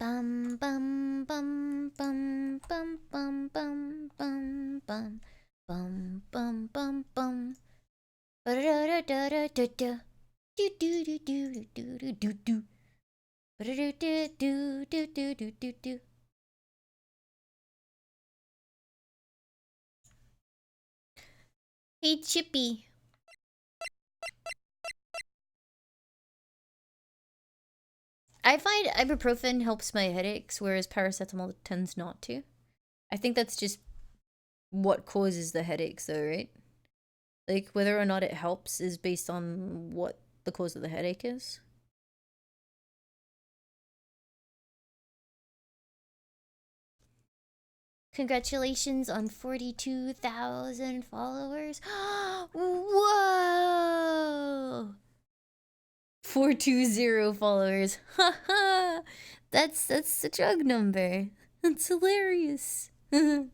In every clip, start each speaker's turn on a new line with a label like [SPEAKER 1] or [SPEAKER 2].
[SPEAKER 1] Bum bum bum bum bum bum bum bum bum bum bum bum bum. Ba da da da da da. Do do do do do do do do. Ba da da do do do do do do. Hey Chippy. I find ibuprofen helps my headaches, whereas paracetamol tends not to. I think that's just what causes the headaches, though, right? Like, whether or not it helps is based on what the cause of the headache is. Congratulations on 42,000 followers. Whoa! 420 followers. Haha! That's the drug number. That's hilarious. Alright,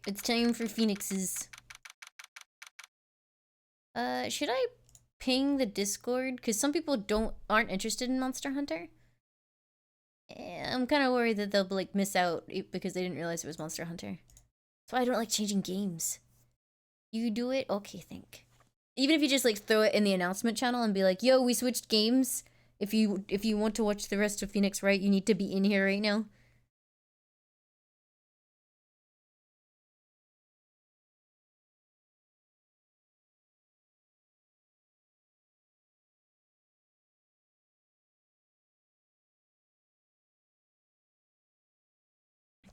[SPEAKER 1] it's time for Phoenixes. Should I ping the Discord? Because some people aren't interested in Monster Hunter. I'm kind of worried that they'll like miss out because they didn't realize it was Monster Hunter. That's why I don't like changing games. You do it? Okay, think. Even if you just like throw it in the announcement channel and be like, yo, we switched games. If you want to watch the rest of Phoenix Wright, you need to be in here right now.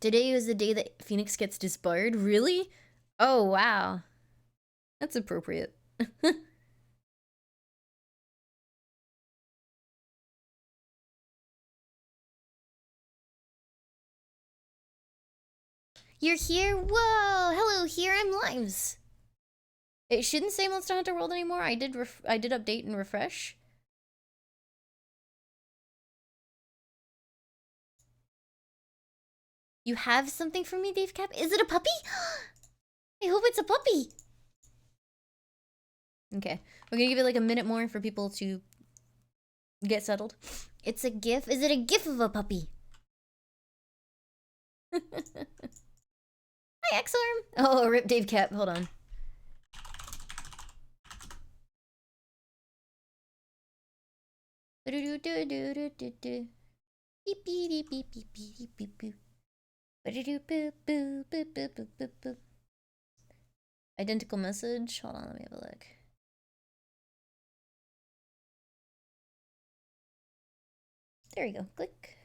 [SPEAKER 1] Today was the day that Phoenix gets disbarred? Really? Oh, wow. That's appropriate. You're here? Whoa! Hello, here I'm Limes. It shouldn't say Monster Hunter World anymore. I did update and refresh. You have something for me, Dave Cap? Is it a puppy? I hope it's a puppy. Okay, we're gonna give it like a minute more for people to get settled. It's a gif. Is it a gif of a puppy? Hi, X-Arm. Oh, rip Dave Cap. Hold on. Identical message. Hold on, let me have a look. There you go. Click.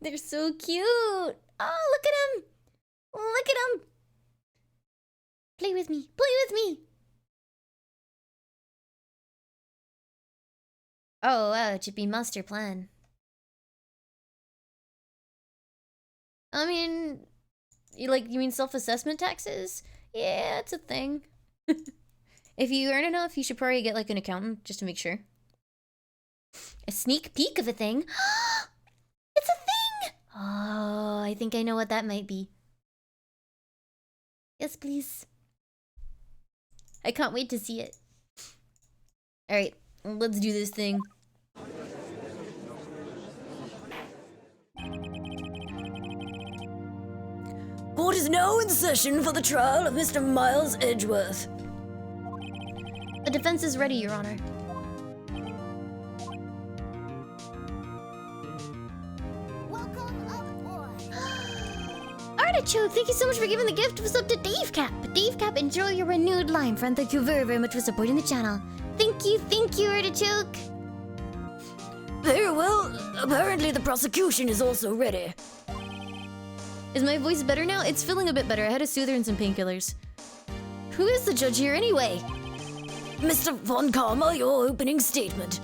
[SPEAKER 1] They're so cute. Oh, look at him. Look at him. Play with me. Play with me. Oh, wow. Chippy master plan. I mean, you mean self-assessment taxes? Yeah, it's a thing. If you earn enough, you should probably get like an accountant just to make sure. A sneak peek of a thing. It's a thing! Oh, I think I know what that might be. Yes, please. I can't wait to see it. Alright, let's do this thing. Court is now in session for the trial of Mr. Miles Edgeworth. The defense is ready, Your Honor. Artichoke, thank you so much for giving the gift. What's up to Dave Cap? Dave Cap, enjoy your renewed lime, friend. Thank you very, very much for supporting the channel. Thank you, Artichoke. Very well. Apparently the prosecution is also ready. Is my voice better now? It's feeling a bit better. I had a soother and some painkillers. Who is the judge here anyway? Mr. Von Karma, your opening statement.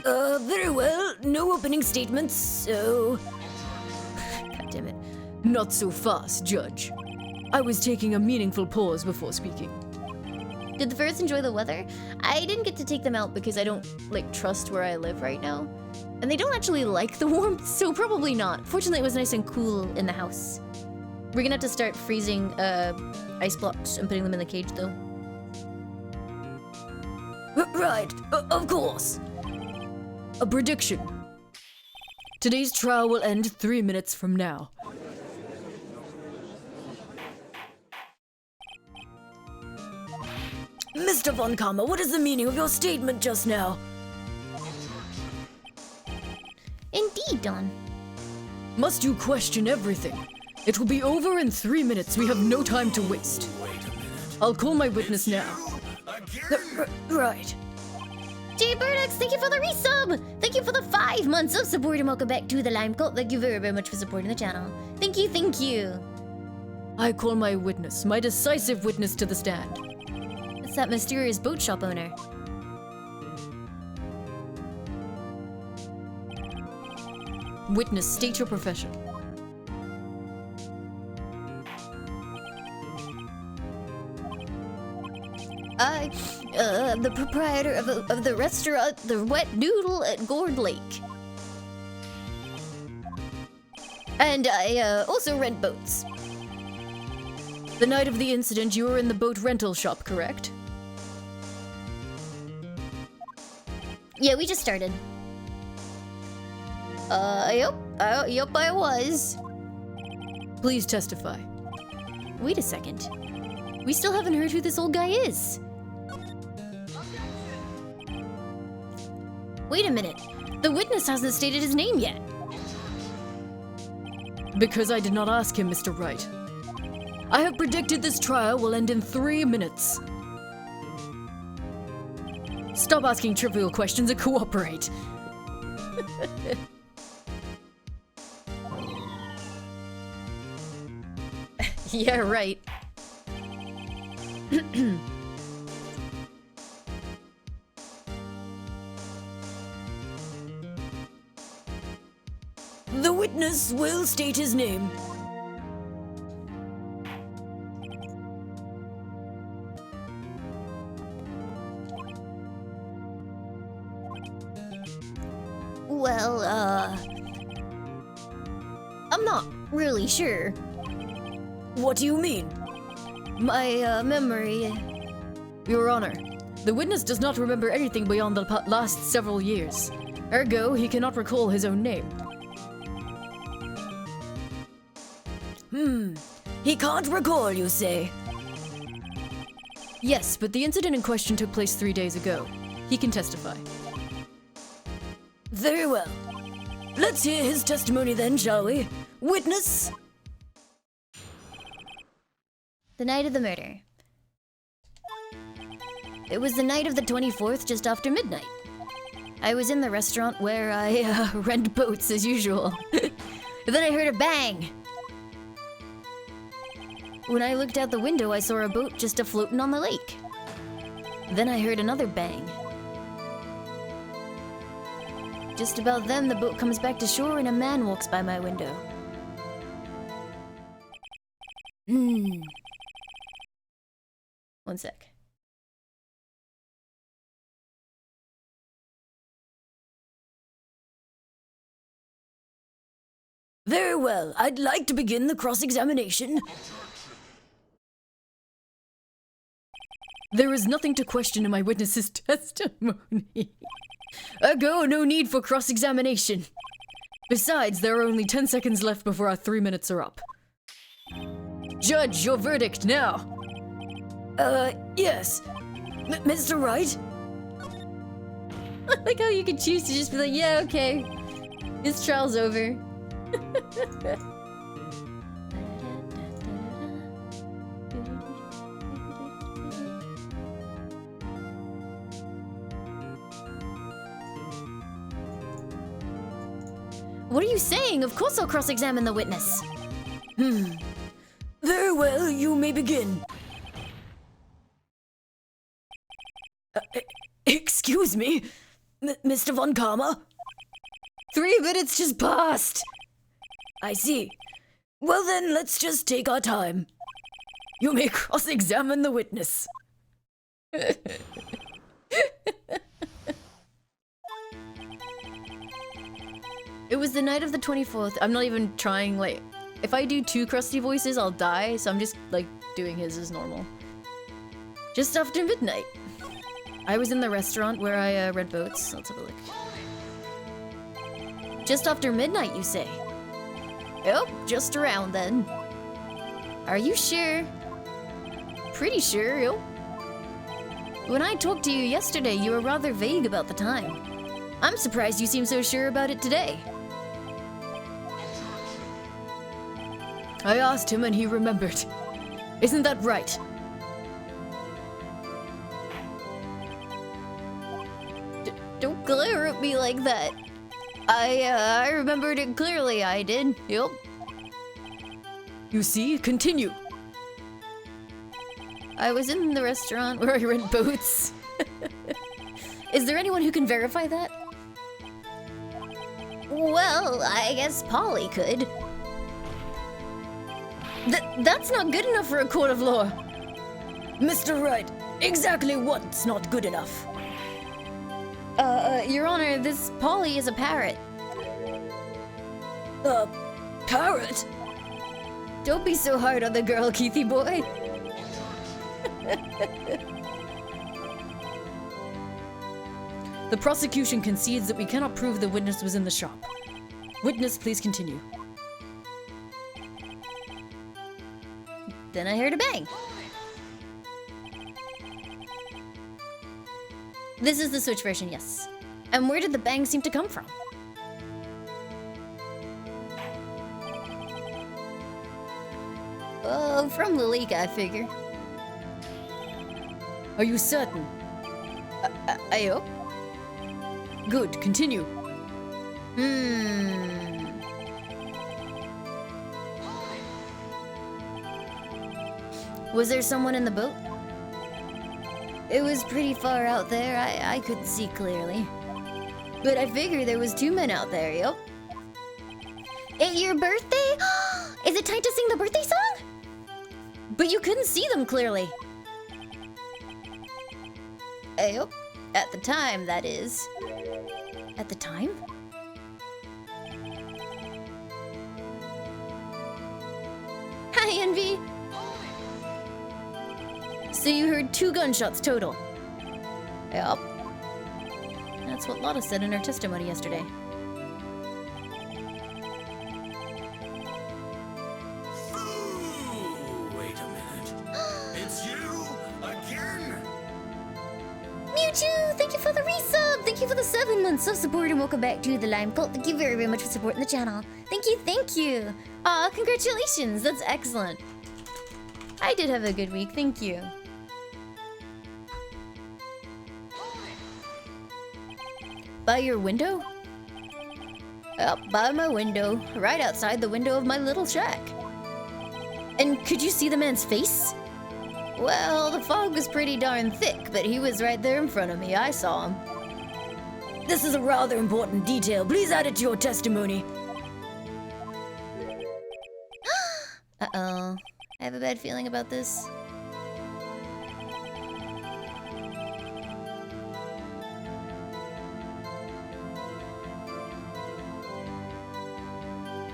[SPEAKER 1] Very well. No opening statements, so... God damn it. Not so fast, Judge. I was taking a meaningful pause before speaking. Did the ferrets enjoy the weather? I didn't get to take them out because I don't, like, trust where I live right now. And they don't actually like the warmth, so probably not. Fortunately, it was nice and cool in the house. We're gonna have to start freezing ice blocks and putting them in the cage, though.
[SPEAKER 2] Right, of course. A prediction. Today's trial will end 3 minutes from now. Mr. Von Kammer, what is the meaning of your statement just now?
[SPEAKER 1] Indeed, Don.
[SPEAKER 2] Must you question everything? It will be over in 3 minutes. We have no time to waste. I'll call my witness now. Right.
[SPEAKER 1] Jay Burdox, thank you for the resub! Thank you for the 5 months of support and welcome back to the Lime Cult. Thank you very, very much for supporting the channel. Thank you, thank you.
[SPEAKER 2] I call my witness, my decisive witness to the stand.
[SPEAKER 1] It's that mysterious boat shop owner.
[SPEAKER 2] Witness, state your profession.
[SPEAKER 1] The proprietor of the restaurant, the Wet Noodle at Gourd Lake. And I also rent boats.
[SPEAKER 2] The night of the incident, you were in the boat rental shop, correct?
[SPEAKER 1] Yeah, we just started. Yep, I was.
[SPEAKER 2] Please testify.
[SPEAKER 1] Wait a second. We still haven't heard who this old guy is. Wait a minute. The witness hasn't stated his name yet.
[SPEAKER 2] Because I did not ask him, Mr. Wright. I have predicted this trial will end in 3 minutes. Stop asking trivial questions and cooperate.
[SPEAKER 1] Yeah, right.
[SPEAKER 2] The witness will state his name.
[SPEAKER 1] Well, I'm not really sure.
[SPEAKER 2] What do you mean?
[SPEAKER 1] My, memory...
[SPEAKER 2] Your Honor, the witness does not remember anything beyond the last several years. Ergo, he cannot recall his own name. He can't recall, you say? Yes, but the incident in question took place 3 days ago. He can testify. Very well. Let's hear his testimony then, shall we? Witness?
[SPEAKER 1] The night of the murder. It was the night of the 24th, just after midnight. I was in the restaurant where I rent boats as usual. Then I heard a bang. When I looked out the window, I saw a boat just a-floating on the lake. Then I heard another bang. Just about then, the boat comes back to shore and a man walks by my window. One sec.
[SPEAKER 2] Very well. I'd like to begin the cross-examination. There is nothing to question in my witness's testimony. Ergo, no need for cross-examination. Besides, there are only 10 seconds left before our 3 minutes are up. Judge, your verdict now. Yes. Mr. Wright?
[SPEAKER 1] I like how you can choose to just be like, yeah, okay. This trial's over. What are you saying? Of course I'll cross-examine the witness.
[SPEAKER 2] Very well, you may begin. Excuse me, Mr. Von Kammer?
[SPEAKER 1] 3 minutes just passed.
[SPEAKER 2] I see. Well then, let's just take our time. You may cross-examine the witness. It was the night of the 24th. I'm not even trying, like, if I do 2 crusty voices, I'll die, so I'm just, like, doing his as normal. Just after midnight. I was in the restaurant where I read boats. Let's have a look. Just after midnight, you say? Oh, just around then. Are you sure? Pretty sure, yo. When I talked to you yesterday, you were rather vague about the time. I'm surprised you seem so sure about it today. I asked him and he remembered. Isn't that right? Don't glare at me like that. I remembered it clearly, I did. Yup. You see? Continue. I was in the restaurant where I rent boats. Is there anyone who can verify that? Well, I guess Polly could. That's not good enough for a court of law. Mr. Wright, exactly what's not good enough? Your Honor, this Polly is a parrot. A parrot? Don't be so hard on the girl, Keithy boy. The prosecution concedes that we cannot prove the witness was in the shop. Witness, please continue. Then I heard a bang. This is the Switch version, yes. And where did the bang seem to come from? Oh, from the leak, I figure. Are you certain? I hope. Good, continue. Was there someone in the boat? It was pretty far out there, I couldn't see clearly. But I figure there was 2 men out there, yup. It's your birthday? Is it time to sing the birthday song? But you couldn't see them clearly. Yup. At the time, that is. At the time? Hi, Envy! So you heard 2 gunshots total? Yup. That's what Lotta said in her testimony yesterday.
[SPEAKER 3] Ooh, wait a minute. It's you again?
[SPEAKER 1] Mewtwo, thank you for the resub! Thank you for the 7 months of support and welcome back to the Lime Cult. Thank you very, very much for supporting the channel. Thank you, thank you! Aw, congratulations, that's excellent. I did have a good week, thank you.
[SPEAKER 2] By your window? Up by my window, right outside the window of my little shack. And could you see the man's face? Well, the fog was pretty darn thick, but he was right there in front of me. I saw him. This is a rather important detail. Please add it to your testimony. Uh-oh. I have a bad feeling about this.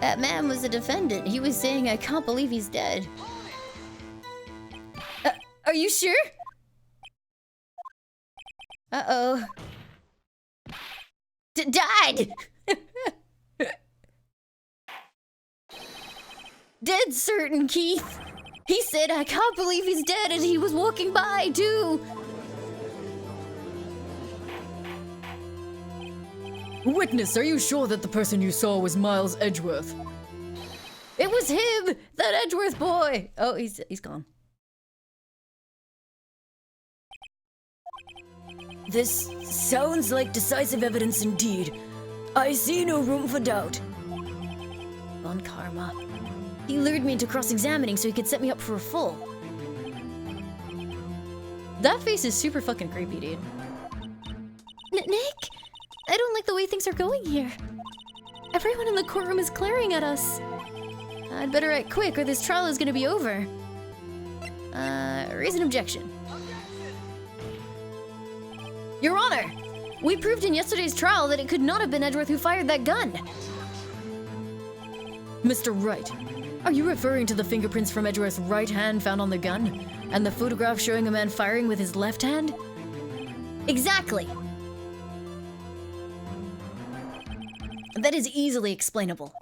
[SPEAKER 2] That man was a defendant. He was saying, I can't believe he's dead. Are you sure? Uh-oh. Died! Dead certain, Keith. He said, I can't believe he's dead, and he was walking by, too. Witness, are you sure that the person you saw was Miles Edgeworth? It was him! That Edgeworth boy! Oh, he's gone. This sounds like decisive evidence indeed. I see no room for doubt. On karma. He lured me into cross-examining so he could set me up for a full. That face is super fucking creepy, dude. Nick? I don't like the way things are going here. Everyone in the courtroom is glaring at us. I'd better act quick or this trial is gonna be over. Raise an objection. Your Honor, we proved in yesterday's trial that it could not have been Edgeworth who fired that gun. Mr. Wright, are you referring to the fingerprints from Edgeworth's right hand found on the gun, and the photograph showing a man firing with his left hand?
[SPEAKER 1] Exactly.
[SPEAKER 2] That is easily explainable.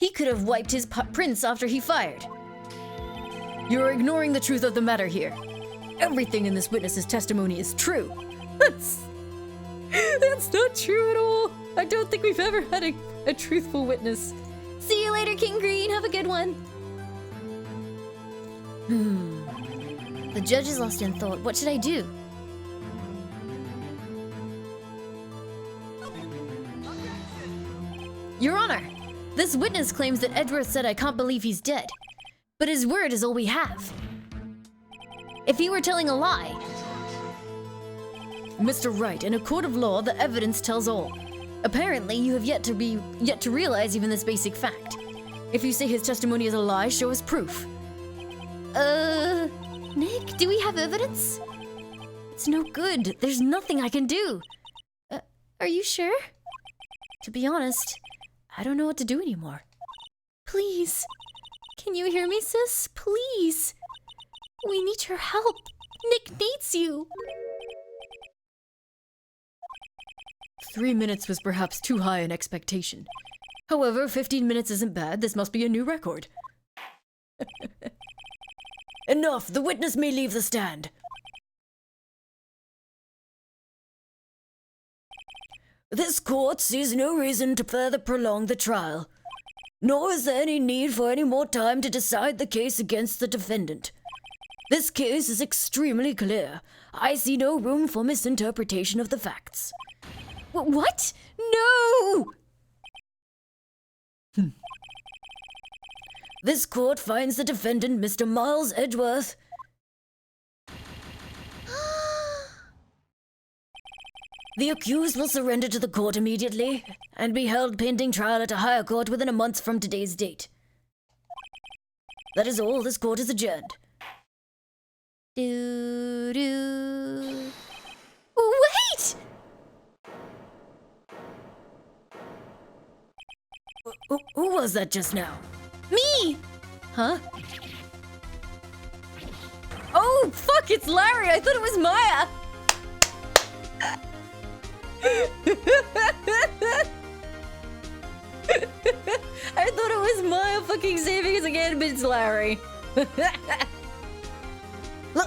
[SPEAKER 2] He could have wiped his prints after he fired. You're ignoring the truth of the matter here. Everything in this witness's testimony is true. That's not true at all. I don't think we've ever had a truthful witness.
[SPEAKER 1] See you later, King Green. Have a good one. The judge is lost in thought. What should I do?
[SPEAKER 2] Your Honor, this witness claims that Edgeworth said I can't believe he's dead. But his word is all we have.
[SPEAKER 1] If he were telling a lie...
[SPEAKER 2] Mr. Wright, in a court of law, the evidence tells all. Apparently, you have yet to realize even this basic fact. If you say his testimony is a lie, show us proof.
[SPEAKER 1] Nick, do we have evidence?
[SPEAKER 2] It's no good. There's nothing I can do.
[SPEAKER 1] Are you sure?
[SPEAKER 2] To be honest, I don't know what to do anymore.
[SPEAKER 1] Please. Can you hear me, sis? Please. We need your help. Nick needs you.
[SPEAKER 2] 3 minutes was perhaps too high an expectation. However, 15 minutes isn't bad. This must be a new record. Enough! The witness may leave the stand. This court sees no reason to further prolong the trial, nor is there any need for any more time to decide the case against the defendant. This case is extremely clear. I see no room for misinterpretation of the facts.
[SPEAKER 1] What? No!
[SPEAKER 2] This court finds the defendant, Mr. Miles Edgeworth. The accused will surrender to the court immediately and be held pending trial at a higher court within a month from today's date. That is all. This court is adjourned.
[SPEAKER 1] Wait!
[SPEAKER 2] Who was that just now?
[SPEAKER 1] Me!
[SPEAKER 2] Huh? Oh, fuck, it's Larry! I thought it was Maya! I thought it was Maya fucking saving us again, but it's Larry.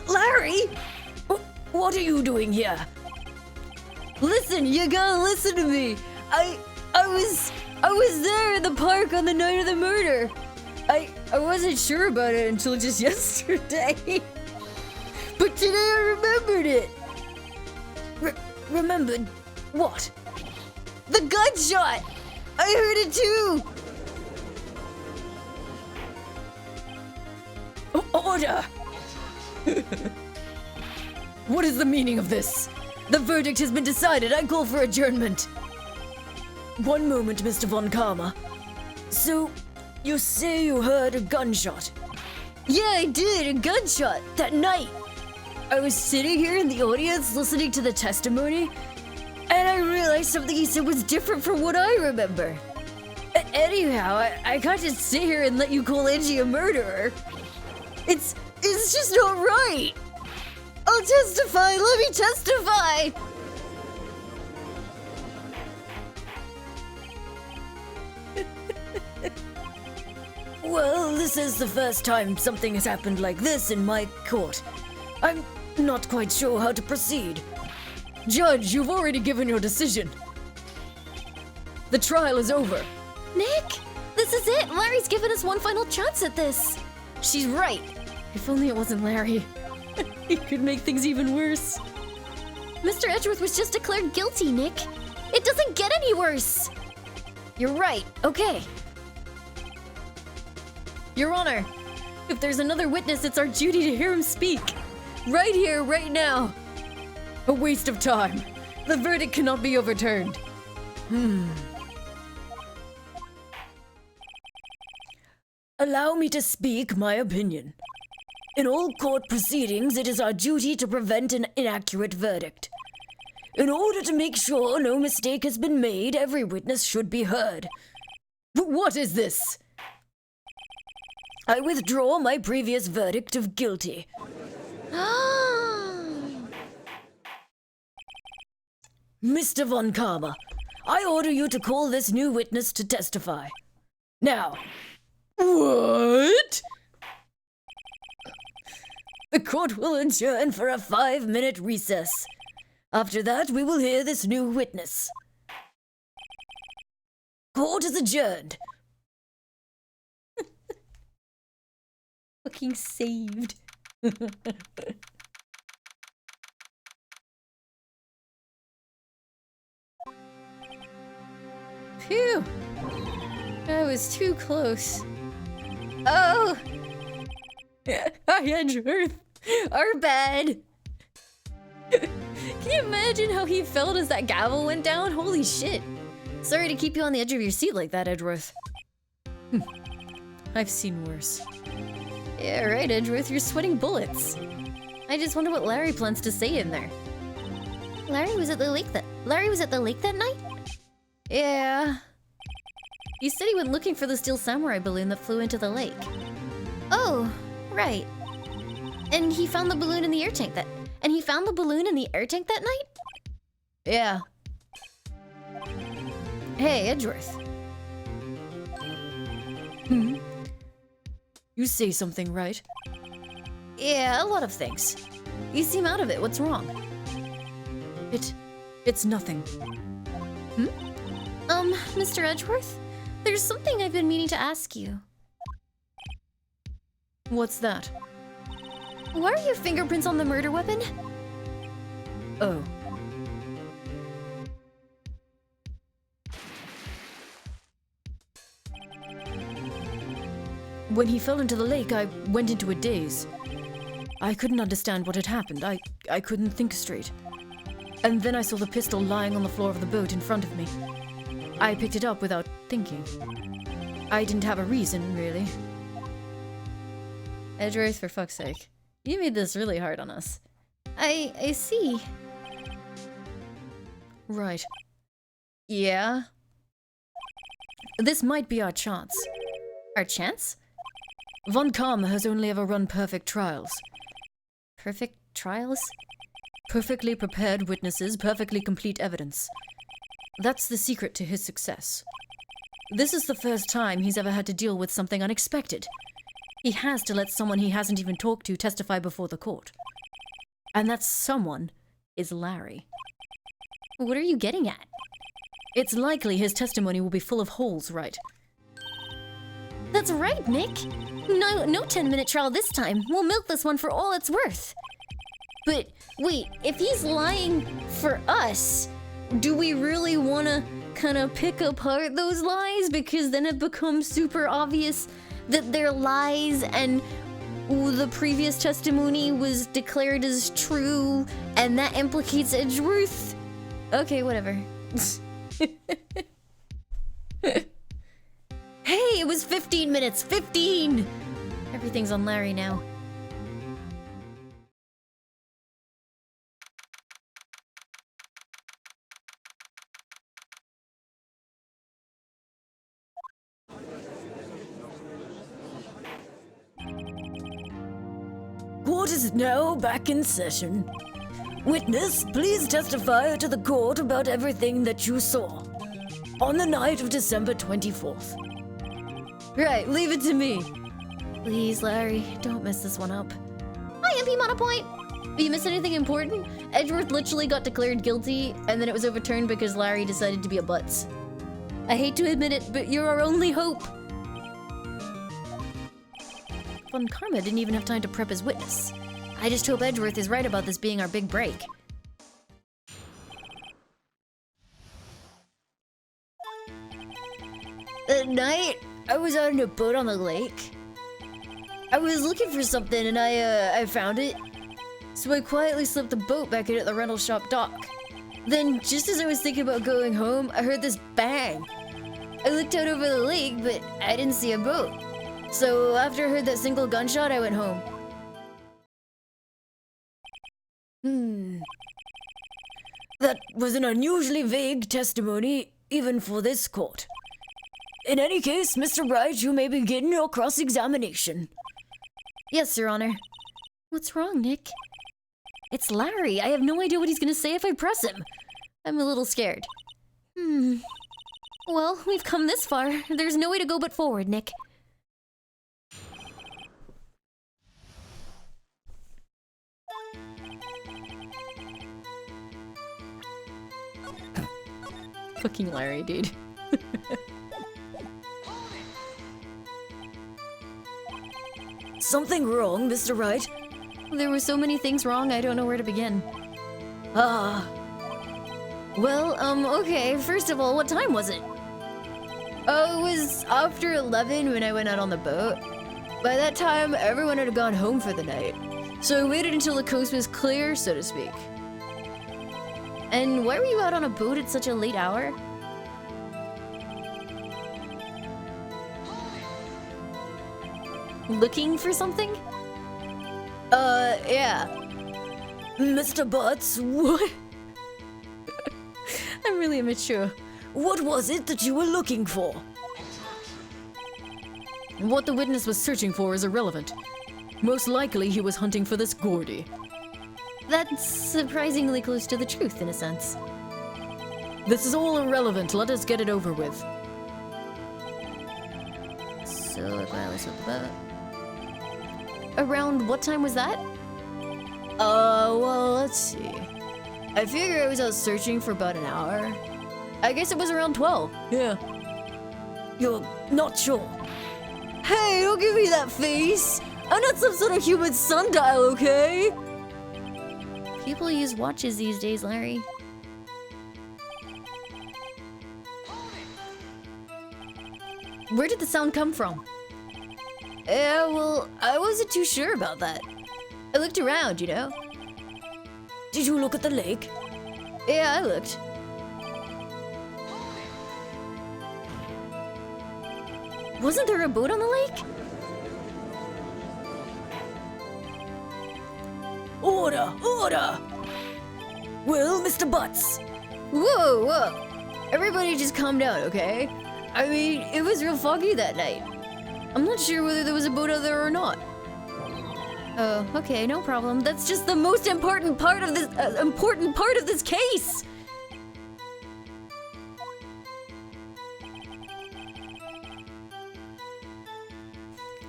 [SPEAKER 2] Larry? What are you doing here? Listen, you gotta listen to me. I was there in the park on the night of the murder. I wasn't sure about it until just yesterday. But today I remembered it. Remembered what? The gunshot! I heard it too! Order! What is the meaning of this? The verdict has been decided. I call for adjournment. One moment, Mr. Von Karma. So, you say you heard a gunshot? Yeah, I did, a gunshot, that night. I was sitting here in the audience listening to the testimony, and I realized something he said was different from what I remember. Anyhow, I can't just sit here and let you call Angie a murderer. It's just not right. I'll testify, let me testify. Well, this is the first time something has happened like this in my court. I'm not quite sure how to proceed. Judge, you've already given your decision. The trial is over.
[SPEAKER 1] Nick, this is it. Larry's given us one final chance at this.
[SPEAKER 2] She's right. If only it wasn't Larry. He could make things even worse.
[SPEAKER 1] Mr. Edgeworth was just declared guilty, Nick. It doesn't get any worse.
[SPEAKER 2] You're right. Okay. Your Honor, if there's another witness, it's our duty to hear him speak. Right here, right now. A waste of time. The verdict cannot be overturned. Allow me to speak my opinion. In all court proceedings, it is our duty to prevent an inaccurate verdict. In order to make sure no mistake has been made, every witness should be heard. What is this? I withdraw my previous verdict of guilty. Mr. Von Karma, I order you to call this new witness to testify. Now. What? The court will adjourn for a 5-minute recess. After that, we will hear this new witness. Court is adjourned. Fucking saved. Phew. That was too close. Oh! I had truth. Our bad. Can you imagine how he felt as that gavel went down? Holy shit. Sorry to keep you on the edge of your seat like that, Edgeworth. I've seen worse. Yeah, right, Edgeworth, you're sweating bullets. I just wonder what Larry plans to say in there.
[SPEAKER 1] Larry was at the lake that night?
[SPEAKER 2] Yeah. He said he went looking for the steel samurai balloon that flew into the lake.
[SPEAKER 1] Oh, right. And he found the balloon in the air tank that night?
[SPEAKER 2] Yeah. Hey, Edgeworth. You say something, right? Yeah, a lot of things. You seem out of it. What's wrong? It's nothing.
[SPEAKER 1] Mr. Edgeworth? There's something I've been meaning to ask you.
[SPEAKER 2] What's that?
[SPEAKER 1] Why are your fingerprints on the murder weapon?
[SPEAKER 2] Oh. When he fell into the lake, I went into a daze. I couldn't understand what had happened. I couldn't think straight. And then I saw the pistol lying on the floor of the boat in front of me. I picked it up without thinking. I didn't have a reason, really. Edgeworth, for fuck's sake. You made this really hard on us.
[SPEAKER 1] I see.
[SPEAKER 2] Right. Yeah? This might be our chance.
[SPEAKER 1] Our chance?
[SPEAKER 2] Von Karma has only ever run perfect trials.
[SPEAKER 1] Perfect trials?
[SPEAKER 2] Perfectly prepared witnesses, perfectly complete evidence. That's the secret to his success. This is the first time he's ever had to deal with something unexpected. He has to let someone he hasn't even talked to testify before the court. And that someone is Larry.
[SPEAKER 1] What are you getting at?
[SPEAKER 2] It's likely his testimony will be full of holes, Wright.
[SPEAKER 1] That's right, Nick. No 10-minute trial this time. We'll milk this one for all it's worth. But wait, if he's lying for us, do we really want to kind of pick apart those lies? Because then it becomes super obvious that they're lies and the previous testimony was declared as true and that implicates Edgeworth? Okay, whatever. Hey, it was 15 minutes! 15! Everything's on Larry now. Court is now back in session. Witness, please testify to the court about everything that you saw on the night of December 24th. Right, leave it to me. Please, Larry, don't mess this one up. Hi, MP Monopoint!
[SPEAKER 2] Have you missed anything important? Edgeworth literally got declared guilty, and then it was overturned because Larry decided to be a butts. I hate to admit it, but you're our only hope. Von Karma didn't even have time to prep his witness. I just hope Edgeworth is right about this being our big break. At night, I was out on a boat on the lake. I was looking for something and I found it. So I quietly slipped the boat back in at the rental shop dock. Then, just as I was thinking about going home, I heard this bang. I looked out over the lake, but I didn't see a boat. So after I heard that single gunshot, I went home. That was an unusually vague testimony, even for this court. In any case, Mr. Wright, you may begin your cross-examination.
[SPEAKER 1] Yes, Your Honor. What's wrong, Nick? It's Larry. I have no idea what he's gonna say if I press him. I'm a little scared. Well, we've come this far. There's no way to go but forward, Nick.
[SPEAKER 2] Fucking Larry, dude. Something wrong, Mr. Wright?
[SPEAKER 1] There were so many things wrong, I don't know where to begin. Well, okay. First of all, what time was it?
[SPEAKER 2] Oh, it was after 11 when I went out on the boat. By that time, everyone had gone home for the night. So I waited until the coast was clear, so to speak.
[SPEAKER 1] And why were you out on a boat at such a late hour? Looking for something?
[SPEAKER 2] Yeah. Mr. Butts, what?
[SPEAKER 1] I'm really immature.
[SPEAKER 2] What was it that you were looking for?
[SPEAKER 4] What the witness was searching for is irrelevant. Most likely he was hunting for this Gordy.
[SPEAKER 1] That's surprisingly close to the truth, in a sense.
[SPEAKER 4] This is all irrelevant. Let us get it over with.
[SPEAKER 1] So, if I was with the boat. Around what time was that?
[SPEAKER 2] Well, let's see. I figure I was out searching for about an hour. I guess it was around 12. Yeah. You're not sure? Hey, don't give me that face! I'm not some sort of human sundial, okay?
[SPEAKER 1] People use watches these days, Larry.
[SPEAKER 2] Where did the sound come from? Yeah, well, I wasn't too sure about that. I looked around, you know. Did you look at the lake? Yeah, I looked.
[SPEAKER 1] Wasn't there a boat on the lake?
[SPEAKER 2] Order! Order! Well, Mr. Butts. Whoa, whoa. Everybody just calm down, okay? I mean, it was real foggy that night. I'm not sure whether there was a boat out there or not.
[SPEAKER 1] Oh, okay, no problem. That's just the most important part of this case.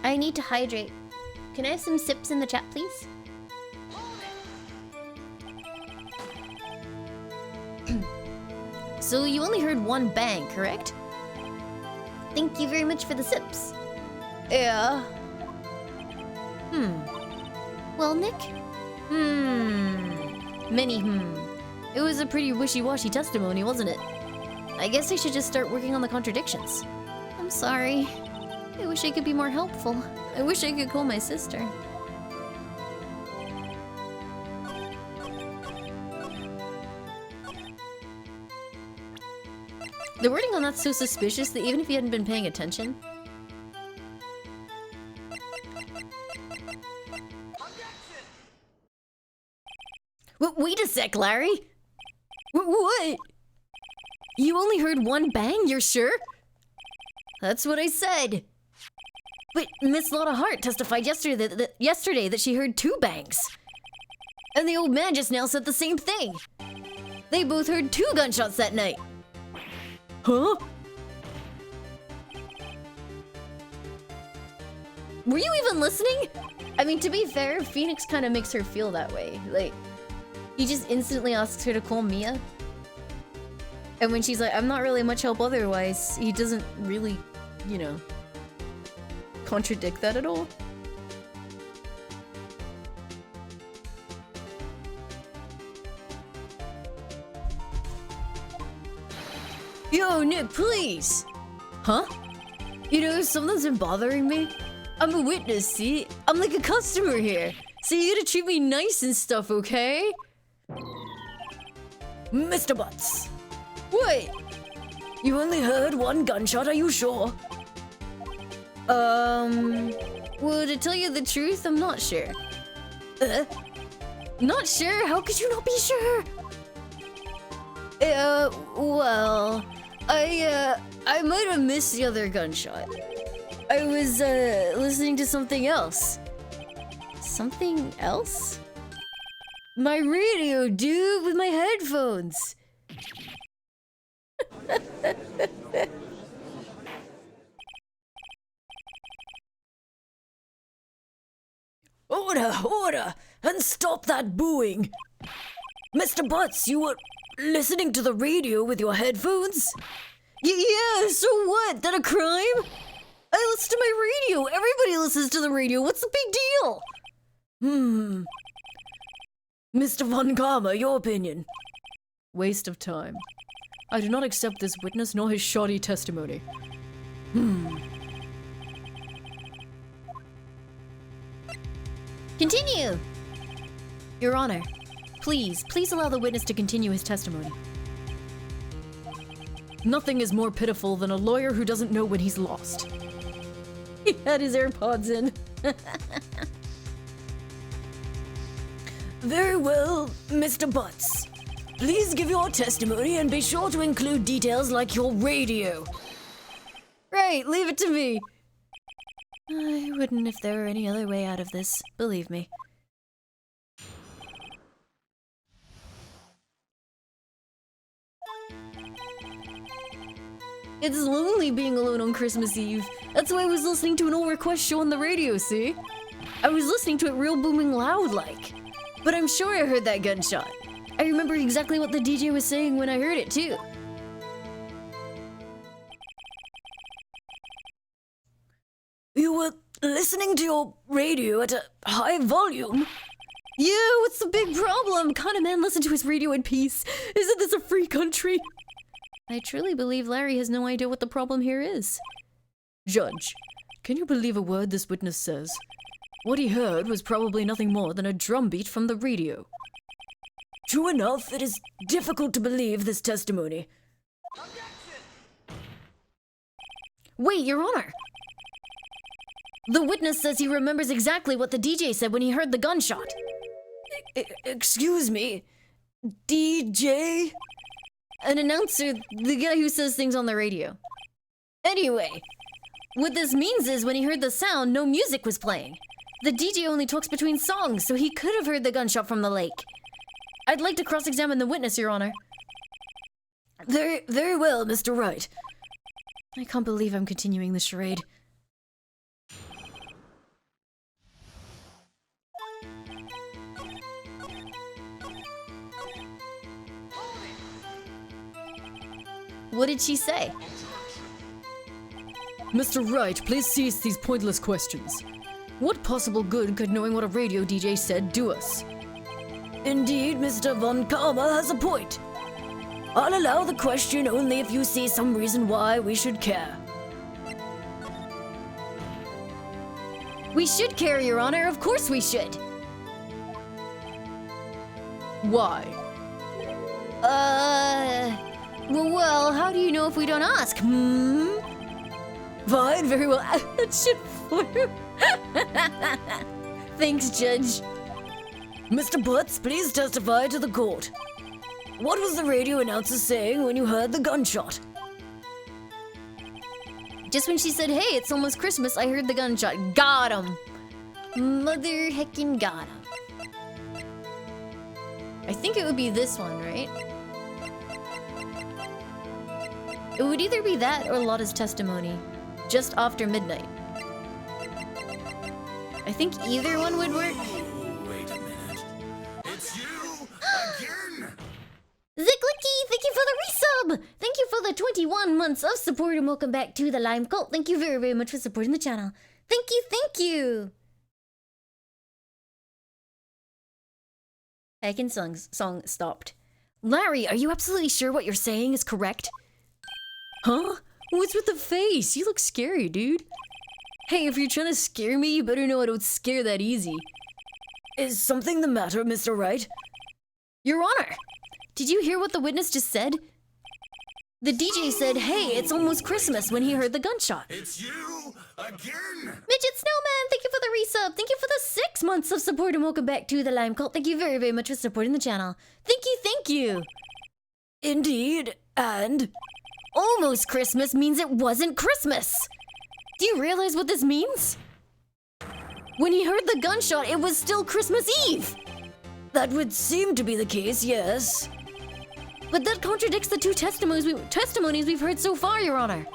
[SPEAKER 1] I need to hydrate. Can I have some sips in the chat, please? So you only heard one bang, correct? Thank you very much for the sips.
[SPEAKER 2] Yeah.
[SPEAKER 1] Well, Nick? It was a pretty wishy-washy testimony, wasn't it? I guess I should just start working on the contradictions. I'm sorry. I wish I could be more helpful. I wish I could call my sister. The wording on that's so suspicious that even if you hadn't been paying attention... Wait a sec, Larry! What? You only heard one bang, you're sure? That's what I said. But Miss Lotta Hart testified yesterday that she heard two bangs. And the old man just now said the same thing. They both heard 2 gunshots that night.
[SPEAKER 2] Huh?
[SPEAKER 1] Were you even listening? I mean, to be fair, Phoenix kind of makes her feel that way. Like, he just instantly asks her to call Mia. And when she's like, I'm not really much help otherwise, he doesn't really, you know, contradict that at all.
[SPEAKER 2] Yo, Nick, please! Huh? You know, something's been bothering me. I'm a witness, see? I'm like a customer here. So you gotta treat me nice and stuff, okay? Mr. Butts. What? You only heard 1 gunshot, are you sure?
[SPEAKER 1] Well, to tell you the truth, I'm not sure.
[SPEAKER 2] Not sure? How could you not be sure? Well, I might have missed the other gunshot. I was, listening to something else.
[SPEAKER 1] Something else?
[SPEAKER 2] My radio, dude, with my headphones. Order, and stop that booing. Mr. Butts, you were listening to the radio with your headphones? Yeah, so what? That a crime? I listen to my radio. Everybody listens to the radio. What's the big deal? Mr. Von Karma, your opinion? Waste of time. I do not accept this witness nor his shoddy testimony.
[SPEAKER 1] Continue!
[SPEAKER 2] Your Honor, please allow the witness to continue his testimony. Nothing is more pitiful than a lawyer who doesn't know when he's lost. He had his AirPods in. Very well, Mr. Butts. Please give your testimony and be sure to include details like your radio. Right, leave it to me. I wouldn't if there were any other way out of this, believe me. It's lonely being alone on Christmas Eve. That's why I was listening to an old request show on the radio, see? I was listening to it real booming loud like. But I'm sure I heard that gunshot. I remember exactly what the DJ was saying when I heard it too. You were listening to your radio at a high volume? Yeah, what's the big problem? Can't a man listen to his radio in peace? Isn't this a free country? I truly believe Larry has no idea what the problem here is. Judge, can you believe a word this witness says? What he heard was probably nothing more than a drumbeat from the radio. True enough, it is difficult to believe this testimony. Wait, Your Honor! The witness says he remembers exactly what the DJ said when he heard the gunshot. Excuse me? DJ? An announcer, the guy who says things on the radio. Anyway, what this means is when he heard the sound, no music was playing. The DJ only talks between songs, so he could have heard the gunshot from the lake. I'd like to cross-examine the witness, Your Honor. Very well, Mr. Wright. I can't believe I'm continuing the charade. What did she say? Mr. Wright, please cease these pointless questions. What possible good could knowing what a radio DJ said do us? Indeed, Mr. Von Karma has a point. I'll allow the question only if you see some reason why we should care. We should care, Your Honor. Of course we should. Why? Well, how do you know if we don't ask? Fine, very well. That should flew. Thanks, Judge. Mr. Butts, please testify to the court. What was the radio announcer saying when you heard the gunshot? Just when she said, hey, it's almost Christmas, I heard the gunshot. Got him. Mother heckin' got him. I think it would be this one, right? It would either be that or Lotta's testimony, just after midnight. I think either one would work.
[SPEAKER 3] Wait a minute. It's you again.
[SPEAKER 1] Zicklicky, thank you for the resub! Thank you for the 21 months of support and welcome back to the Lime Cult. Thank you very, very much for supporting the channel. Thank you, thank you! Heckin' song stopped. Larry, are you absolutely sure what you're saying is correct?
[SPEAKER 2] Huh? What's with the face? You look scary, dude. Hey, if you're trying to scare me, you better know I don't scare that easy. Is something the matter, Mr. Wright?
[SPEAKER 1] Your Honor, did you hear what the witness just said? The DJ said, hey, it's almost Christmas when he heard the gunshot.
[SPEAKER 3] It's you again.
[SPEAKER 1] Midget Snowman, thank you for the resub. Thank you for the 6 months of support and welcome back to the Lime Cult. Thank you very, very much for supporting the channel. Thank you, thank you.
[SPEAKER 2] Indeed, and...
[SPEAKER 1] Almost Christmas means it wasn't Christmas. Do you realize what this means? When he heard the gunshot, it was still Christmas Eve.
[SPEAKER 2] That would seem to be the case, yes.
[SPEAKER 1] But that contradicts the two testimonies we've heard so far, Your Honor.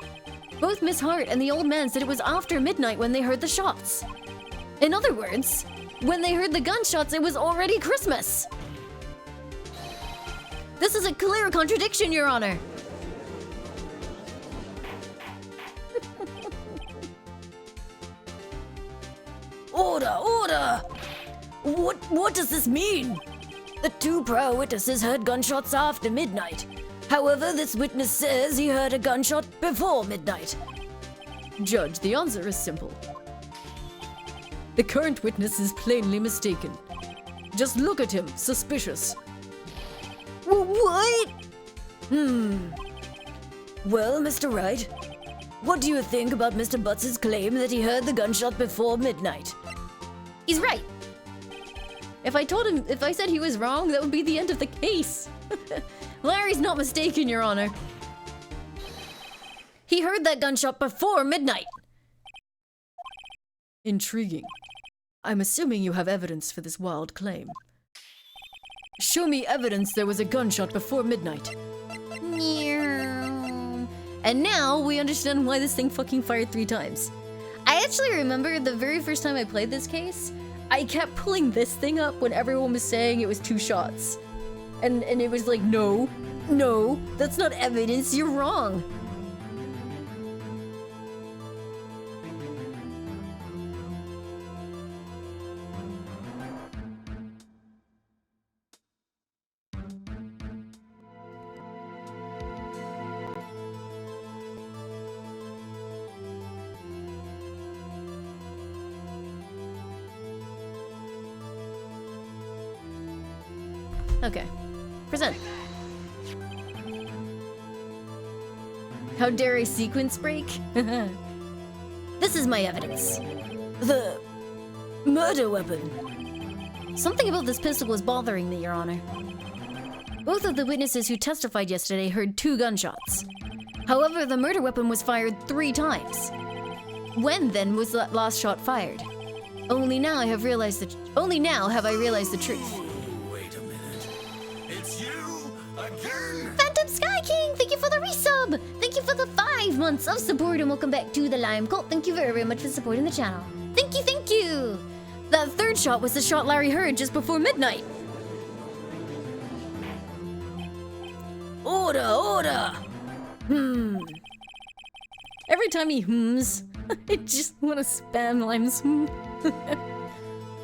[SPEAKER 1] Both Miss Hart and the old man said it was after midnight when they heard the shots. In other words, when they heard the gunshots, it was already Christmas. This is a clear contradiction, Your Honor.
[SPEAKER 2] Order, order! What does this mean? The two prior witnesses heard gunshots after midnight. However, this witness says he heard a gunshot before midnight.
[SPEAKER 4] Judge, the answer is simple. The current witness is plainly mistaken. Just look at him, suspicious.
[SPEAKER 1] What?
[SPEAKER 2] Well, Mr. Wright, what do you think about Mr. Butts' claim that he heard the gunshot before midnight?
[SPEAKER 1] He's right.
[SPEAKER 4] If I said he was wrong, that would be the end of the case.
[SPEAKER 1] Larry's not mistaken, Your Honor. He heard that gunshot before midnight.
[SPEAKER 4] Intriguing. I'm assuming you have evidence for this wild claim. Show me evidence there was a gunshot before midnight.
[SPEAKER 1] And now we understand why this thing fucking fired 3 times. I actually remember the very first time I played this case, I kept pulling this thing up when everyone was saying it was 2 shots. And it was like, no, that's not evidence, you're wrong. Okay. Present. How dare I sequence break? This is my evidence.
[SPEAKER 2] The murder weapon.
[SPEAKER 1] Something about this pistol was bothering me, Your Honor. Both of the witnesses who testified yesterday heard 2 gunshots. However, the murder weapon was fired 3 times. When then was that last shot fired? Only now have I realized the truth.
[SPEAKER 3] Wait a minute. It's you again?
[SPEAKER 1] Phantom Sky King, thank you for the resub! Thank you for the 5 months of support and welcome back to the Lime Cult. Thank you very, very much for supporting the channel. Thank you, thank you! That 3rd shot was the shot Larry heard just before midnight.
[SPEAKER 2] Order, order!
[SPEAKER 1] Every time he hums, I just want to spam Lime's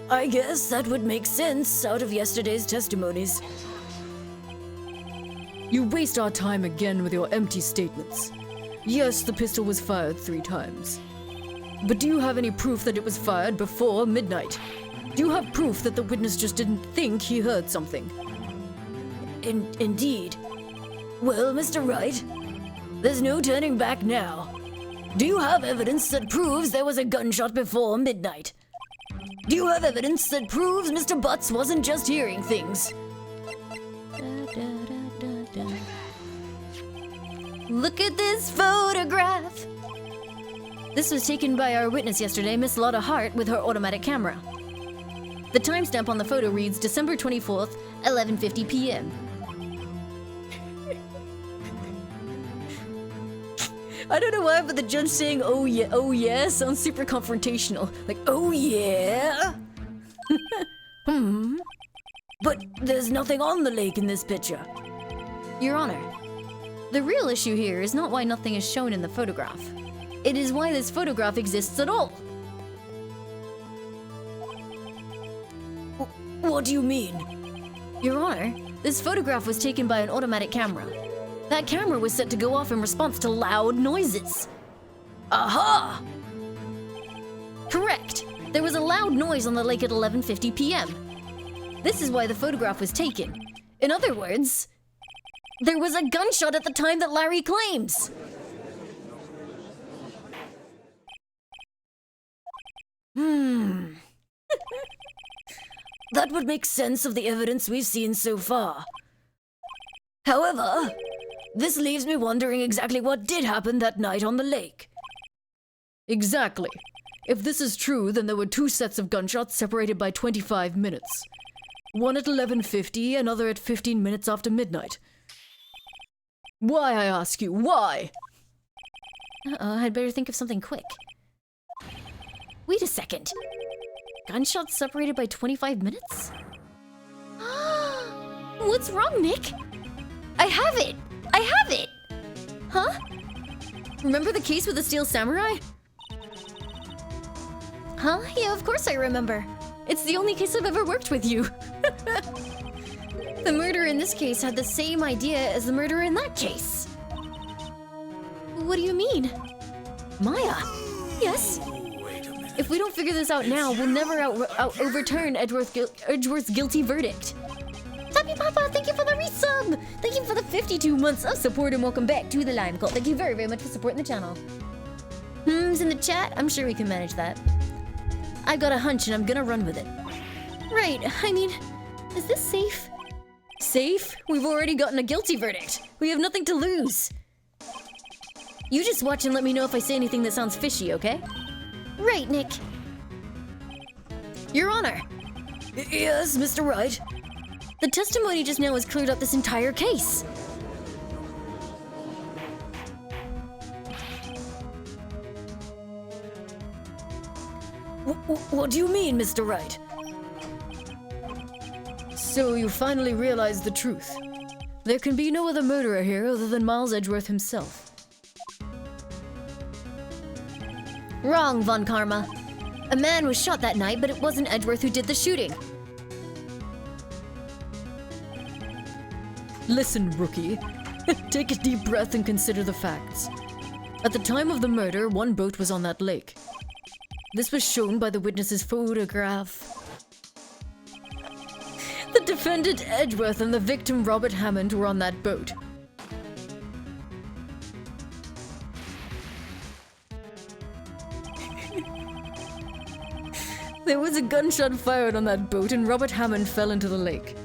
[SPEAKER 2] I guess that would make sense out of yesterday's testimonies.
[SPEAKER 4] You waste our time again with your empty statements. Yes, the pistol was fired 3 times. But do you have any proof that it was fired before midnight? Do you have proof that the witness just didn't think he heard something?
[SPEAKER 2] Indeed. Well, Mr. Wright, there's no turning back now. Do you have evidence that proves there was a gunshot before midnight? Do you have evidence that proves Mr. Butts wasn't just hearing things?
[SPEAKER 1] Look at this photograph! This was taken by our witness yesterday, Miss Lotta Hart, with her automatic camera. The timestamp on the photo reads December 24th, 11:50 p.m.
[SPEAKER 2] I don't know why, but the judge saying oh yeah sounds super confrontational. Like, oh yeah? But there's nothing on the lake in this picture.
[SPEAKER 1] Your Honor, the real issue here is not why nothing is shown in the photograph. It is why this photograph exists at all.
[SPEAKER 2] What do you mean?
[SPEAKER 1] Your Honor, this photograph was taken by an automatic camera. That camera was set to go off in response to loud noises.
[SPEAKER 2] Aha!
[SPEAKER 1] Correct. There was a loud noise on the lake at 11:50 p.m. This is why the photograph was taken. In other words, there was a gunshot at the time that Larry claims.
[SPEAKER 2] That would make sense of the evidence we've seen so far.
[SPEAKER 4] However, this leaves me wondering exactly what did happen that night on the lake. Exactly. If this is true, then there were 2 sets of gunshots separated by 25 minutes. One at 11:50, another at 15 minutes after midnight. Why, I ask you, why?
[SPEAKER 1] I'd better think of something quick. Wait a second. Gunshots separated by 25 minutes? What's wrong, Nick? I have it! I have it! Huh?
[SPEAKER 2] Remember the case with the Steel Samurai?
[SPEAKER 1] Huh? Yeah, of course I remember.
[SPEAKER 2] It's the only case I've ever worked with you.
[SPEAKER 1] The murderer in this case had the same idea as the murderer in that case. What do you mean? Maya? Yes?
[SPEAKER 3] Wait a minute.
[SPEAKER 2] If we don't figure this out now, we'll never overturn Edgeworth's guilty verdict.
[SPEAKER 1] Tappy Papa, thank you for the resub! Thank you for the 52 months of support and welcome back to the Lime Cult. Thank you very, very much for supporting the channel. In the chat? I'm sure we can manage that.
[SPEAKER 2] I've got a hunch and I'm gonna run with it.
[SPEAKER 1] Right, I mean, is this safe?
[SPEAKER 2] Safe? We've already gotten a guilty verdict. We have nothing to lose. You just watch and let me know if I say anything that sounds fishy, okay?
[SPEAKER 1] Right, Nick.
[SPEAKER 2] Your Honor.
[SPEAKER 4] Yes, Mr. Wright?
[SPEAKER 2] The testimony just now has cleared up this entire case.
[SPEAKER 4] What do you mean, Mr. Wright?
[SPEAKER 2] So you finally realized the truth. There can be no other murderer here other than Miles Edgeworth himself.
[SPEAKER 1] Wrong, Von Karma. A man was shot that night, but it wasn't Edgeworth who did the shooting.
[SPEAKER 2] Listen, rookie. Take a deep breath and consider the facts. At the time of the murder, 1 boat was on that lake. This was shown by the witness's photograph. The defendant Edgeworth and the victim Robert Hammond were on that boat. There was a gunshot fired on that boat and Robert Hammond fell into the lake.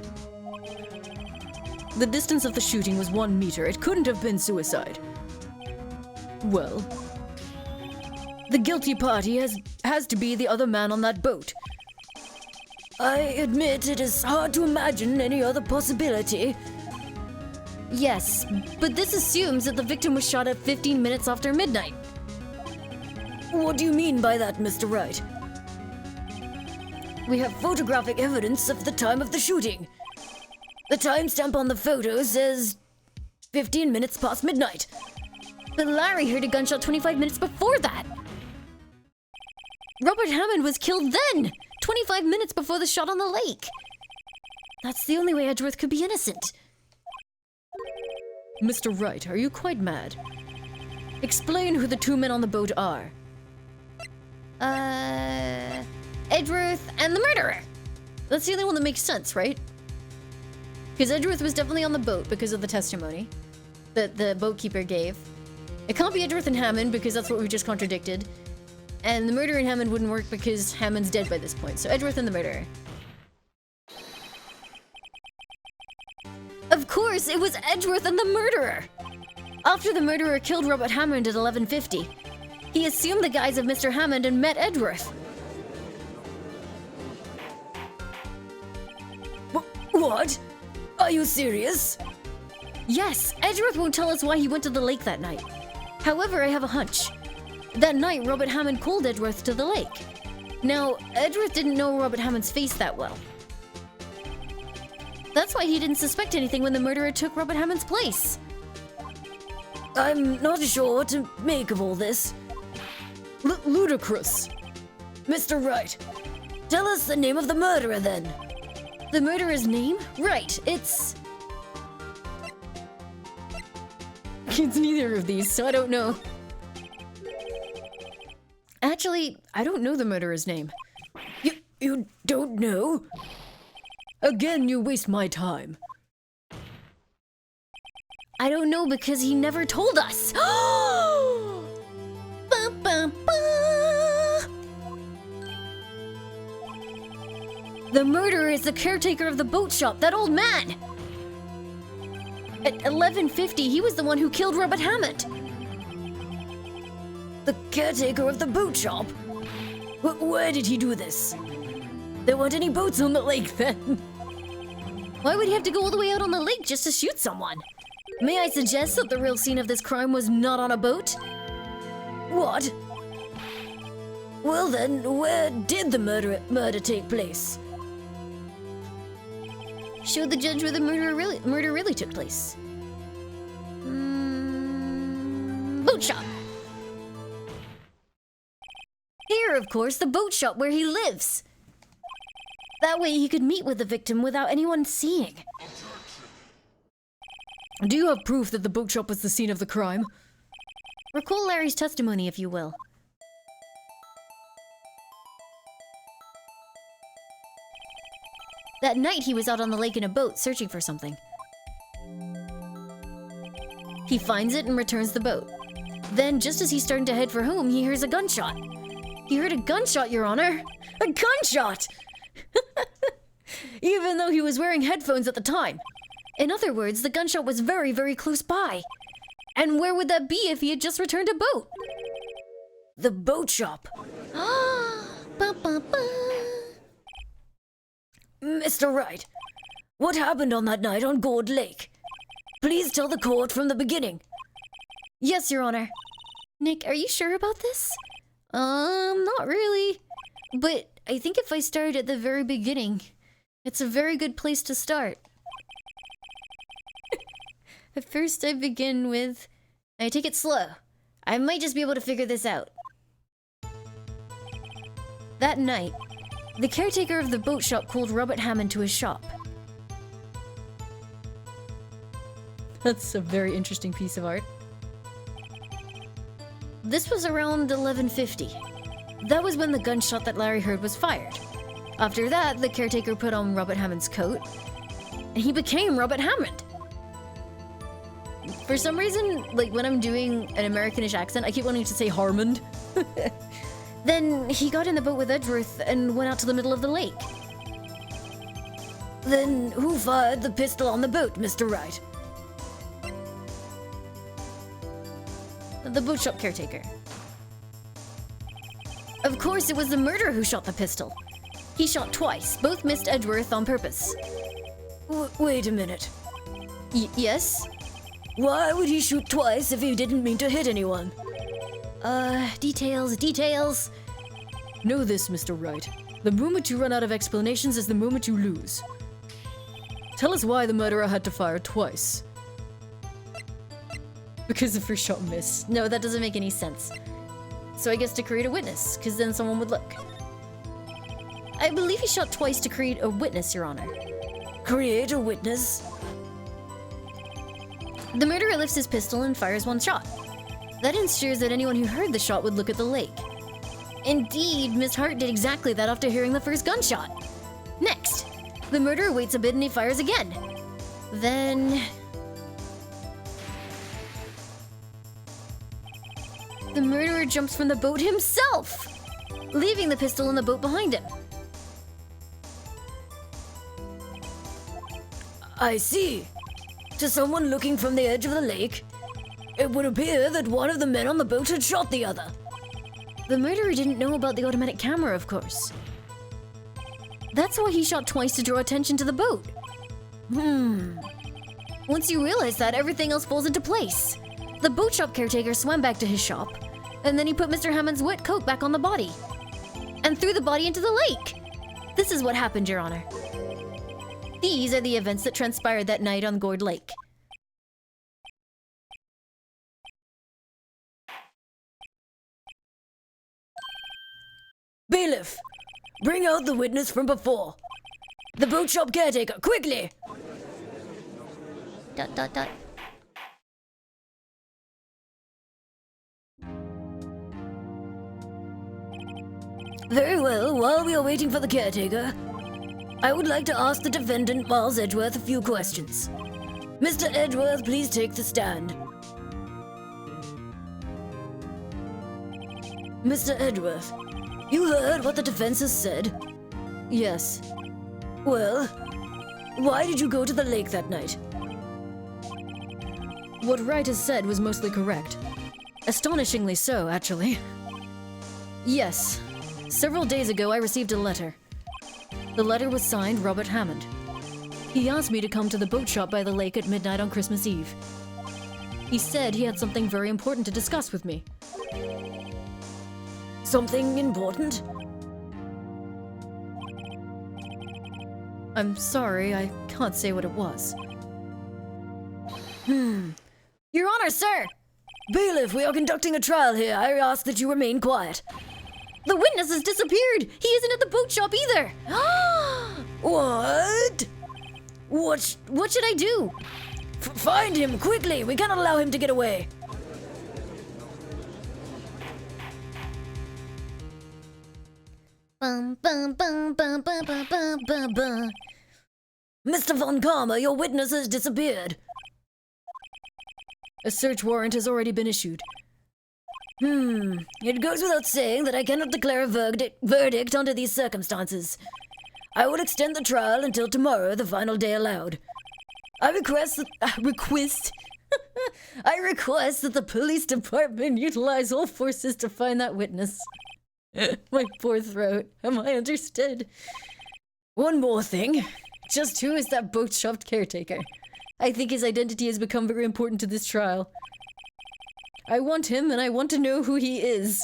[SPEAKER 2] The distance of the shooting was 1 meter. It couldn't have been suicide. Well, the guilty party has to be the other man on that boat.
[SPEAKER 4] I admit it is hard to imagine any other possibility.
[SPEAKER 1] Yes, but this assumes that the victim was shot at 15 minutes after midnight.
[SPEAKER 4] What do you mean by that, Mr. Wright? We have photographic evidence of the time of the shooting. The timestamp on the photo says 15 minutes past midnight.
[SPEAKER 1] But Larry heard a gunshot 25 minutes before that.
[SPEAKER 2] Robert Hammond was killed then, 25 minutes before the shot on the lake.
[SPEAKER 1] That's the only way Edgeworth could be innocent.
[SPEAKER 2] Mr. Wright, are you quite mad? Explain who the 2 men on the boat are.
[SPEAKER 1] Edgeworth and the murderer.
[SPEAKER 2] That's the only one that makes sense, right? Because Edgeworth was definitely on the boat because of the testimony that the boatkeeper gave. It can't be Edgeworth and Hammond because that's what we just contradicted. And the murderer in Hammond wouldn't work because Hammond's dead by this point. So Edgeworth and the murderer.
[SPEAKER 1] Of course, it was Edgeworth and the murderer.
[SPEAKER 2] After the murderer killed Robert Hammond at 11:50,
[SPEAKER 1] He assumed the guise of Mr. Hammond and met Edgeworth.
[SPEAKER 4] What? Are you serious?
[SPEAKER 1] Yes, Edgeworth won't tell us why he went to the lake that night. However, I have a hunch. That night, Robert Hammond called Edgeworth to the lake. Now, Edgeworth didn't know Robert Hammond's face that well. That's why he didn't suspect anything when the murderer took Robert Hammond's place.
[SPEAKER 4] I'm not sure what to make of all this.
[SPEAKER 2] Ludicrous.
[SPEAKER 4] Mr. Wright, tell us the name of the murderer then.
[SPEAKER 1] The murderer's name? Right, it's
[SPEAKER 2] neither of these, so I don't know. Actually, I don't know the murderer's name.
[SPEAKER 4] You don't know?
[SPEAKER 2] Again, you waste my time.
[SPEAKER 1] I don't know because he never told us. Ba, ba, ba. The murderer is the caretaker of the boat shop, that old man.
[SPEAKER 2] At 11:50, he was the one who killed Robert Hammond.
[SPEAKER 4] The caretaker of the boat shop? Where did he do this? There weren't any boats on the lake then.
[SPEAKER 2] Why would he have to go all the way out on the lake just to shoot someone? May I suggest that the real scene of this crime was not on a boat?
[SPEAKER 4] What? Well then, where did the murder take place?
[SPEAKER 2] Show the judge where the murder really took place. Boat shop. Here, of course, the boat shop where he lives. That way he could meet with the victim without anyone seeing.
[SPEAKER 4] Do you have proof that the boat shop was the scene of the crime?
[SPEAKER 2] Recall Larry's testimony, if you will. That night he was out on the lake in a boat searching for something. He finds it and returns the boat. Then, just as he's starting to head for home, he hears a gunshot. He heard a gunshot, Your Honor! A gunshot! Even though he was wearing headphones at the time. In other words, the gunshot was very, very close by. And where would that be if he had just returned a boat?
[SPEAKER 4] The boat shop.
[SPEAKER 2] Ba, ba, ba.
[SPEAKER 4] Mr. Wright, what happened on that night on Gourd Lake? Please tell the court from the beginning.
[SPEAKER 2] Yes, Your Honor. Nick, are you sure about this? Not really. But I think if I start at the very beginning, it's a very good place to start. At first I begin with... I take it slow. I might just be able to figure this out. That night, the caretaker of the boat shop called Robert Hammond to his shop.
[SPEAKER 4] That's a very interesting piece of art.
[SPEAKER 2] This was around 11:50. That was when the gunshot that Larry heard was fired. After that, the caretaker put on Robert Hammond's coat, and he became Robert Hammond. For some reason, like when I'm doing an Americanish accent, I keep wanting to say Harmond. Then he got in the boat with Edgeworth and went out to the middle of the lake.
[SPEAKER 4] Then who fired the pistol on the boat, Mr. Wright?
[SPEAKER 2] The boat shop caretaker. Of course, it was the murderer who shot the pistol. He shot twice. Both missed Edgeworth on purpose.
[SPEAKER 4] Wait a minute.
[SPEAKER 2] Yes?
[SPEAKER 4] Why would he shoot twice if he didn't mean to hit anyone?
[SPEAKER 2] Details.
[SPEAKER 4] Know this, Mr. Wright. The moment you run out of explanations is the moment you lose. Tell us why the murderer had to fire twice.
[SPEAKER 2] Because the first shot missed. No, that doesn't make any sense. So I guess to create a witness, because then someone would look. I believe he shot twice to create a witness, Your Honor.
[SPEAKER 4] Create a witness?
[SPEAKER 2] The murderer lifts his pistol and fires one shot. That ensures that anyone who heard the shot would look at the lake. Indeed, Miss Hart did exactly that after hearing the first gunshot. Next, the murderer waits a bit and he fires again. Then... the murderer jumps from the boat himself, leaving the pistol in the boat behind him.
[SPEAKER 4] I see. To someone looking from the edge of the lake, it would appear that one of the men on the boat had shot the other.
[SPEAKER 2] The murderer didn't know about the automatic camera, of course. That's why he shot twice to draw attention to the boat. Once you realize that, everything else falls into place. The boat shop caretaker swam back to his shop, and then he put Mr. Hammond's wet coat back on the body, and threw the body into the lake. This is what happened, Your Honor. These are the events that transpired that night on Gourd Lake.
[SPEAKER 4] Bailiff, bring out the witness from before. The boat shop caretaker, quickly! ... Very well, while we are waiting for the caretaker, I would like to ask the defendant, Miles Edgeworth, a few questions. Mr. Edgeworth, please take the stand. Mr. Edgeworth, you heard what the defense has said?
[SPEAKER 2] Yes.
[SPEAKER 4] Well, why did you go to the lake that night? What Wright has said was mostly correct. Astonishingly so, actually. Yes. Several days ago, I received a letter. The letter was signed Robert Hammond. He asked me to come to the boat shop by the lake at midnight on Christmas Eve. He said he had something very important to discuss with me. Something important? I'm sorry, I can't say what it was. Your Honor, sir! Bailiff, we are conducting a trial here. I ask that you remain quiet. The witness has disappeared! He isn't at the boat shop either! What? What should I do? Find him, quickly! We cannot allow him to get away!
[SPEAKER 1] Bum bum bum bum bum bum bum bum bum.
[SPEAKER 4] Mr. Von Karma, your witness has disappeared. A search warrant has already been issued. It goes without saying that I cannot declare a verdict under these circumstances. I will extend the trial until tomorrow, the final day allowed. I request that the police department utilize all forces to find that witness. My poor throat. Am I understood? One more thing. Just who is that boat shop caretaker? I think his identity has become very important to this trial. I want him, and I want to know who he is.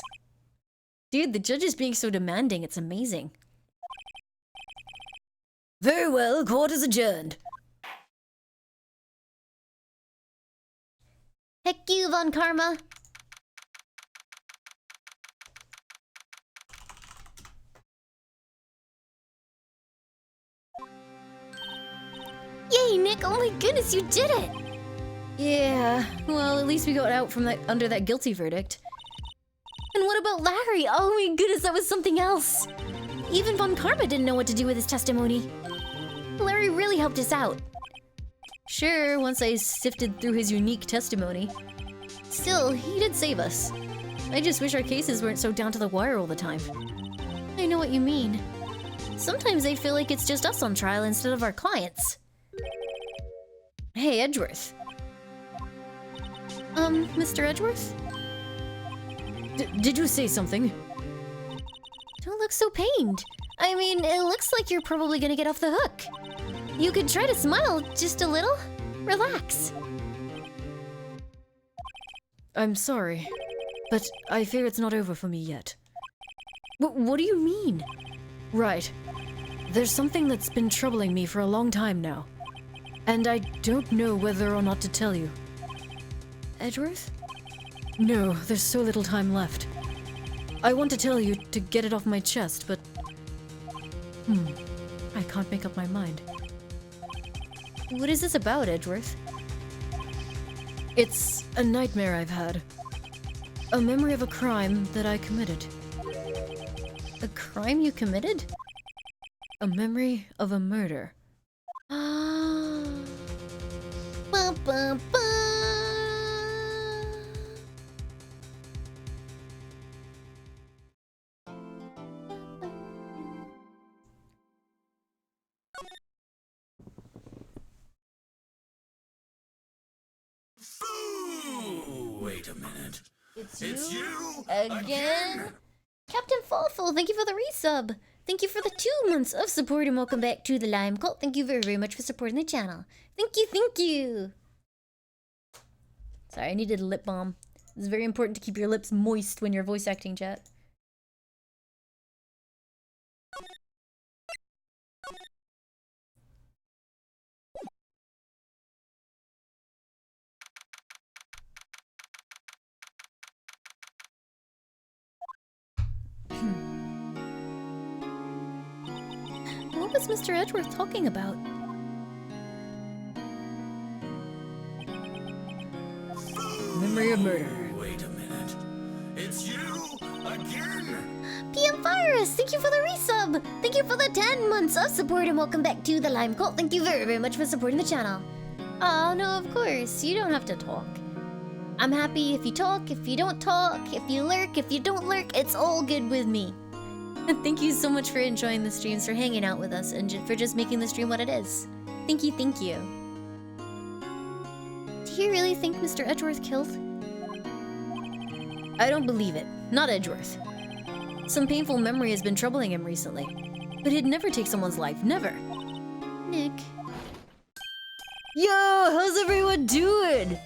[SPEAKER 4] Dude, the judge is being so demanding, it's amazing. Very well, court is adjourned.
[SPEAKER 1] Heck you, Von Karma. Yay, Nick! Oh my goodness, you did it!
[SPEAKER 4] Yeah, well, at least we got out from under that guilty verdict.
[SPEAKER 1] And what about Larry? Oh my goodness, that was something else. Even Von Karma didn't know what to do with his testimony. Larry really helped us out.
[SPEAKER 4] Sure, once I sifted through his unique testimony. Still, he did save us. I just wish our cases weren't so down to the wire all the time.
[SPEAKER 1] I know what you mean. Sometimes I feel like it's just us on trial instead of our clients.
[SPEAKER 4] Hey, Edgeworth.
[SPEAKER 1] Mr. Edgeworth?
[SPEAKER 4] Did you say something?
[SPEAKER 1] Don't look so pained. I mean, it looks like you're probably gonna get off the hook. You could try to smile just a little. Relax.
[SPEAKER 4] I'm sorry, but I fear it's not over for me yet. What do you mean? Right. There's something that's been troubling me for a long time now. And I don't know whether or not to tell you.
[SPEAKER 1] Edgeworth?
[SPEAKER 4] No, there's so little time left. I want to tell you to get it off my chest, but... I can't make up my mind.
[SPEAKER 1] What is this about, Edgeworth?
[SPEAKER 4] It's a nightmare I've had. A memory of a crime that I committed.
[SPEAKER 1] A crime you committed?
[SPEAKER 4] A memory of a murder.
[SPEAKER 1] Bum, bum, bum.
[SPEAKER 3] Wait a minute.
[SPEAKER 1] It's
[SPEAKER 3] you
[SPEAKER 1] again? Captain Fawful, thank you for the resub. Thank you for the 2 months of support and welcome back to the Lime Cult. Thank you very, very much for supporting the channel. Thank you, thank you.
[SPEAKER 4] Sorry, I needed a lip balm. It's very important to keep your lips moist when you're voice acting, chat.
[SPEAKER 1] What was Mr. Edgeworth talking about?
[SPEAKER 4] Memory of murder.
[SPEAKER 3] Wait a minute. It's you again?
[SPEAKER 1] PM Virus, thank you for the resub. Thank you for the 10 months of support and welcome back to the Lime Cult. Thank you very, very much for supporting the channel. Oh, no, of course. You don't have to talk. I'm happy if you talk, if you don't talk, if you lurk, if you don't lurk, it's all good with me. Thank you so much for enjoying the streams, for hanging out with us, and for just making the stream what it is. Thank you, thank you. Do he really think Mr. Edgeworth killed?
[SPEAKER 2] I don't believe it. Not Edgeworth. Some painful memory has been troubling him recently. But he'd never take someone's life. Never.
[SPEAKER 1] Nick.
[SPEAKER 2] Yo, how's everyone doing?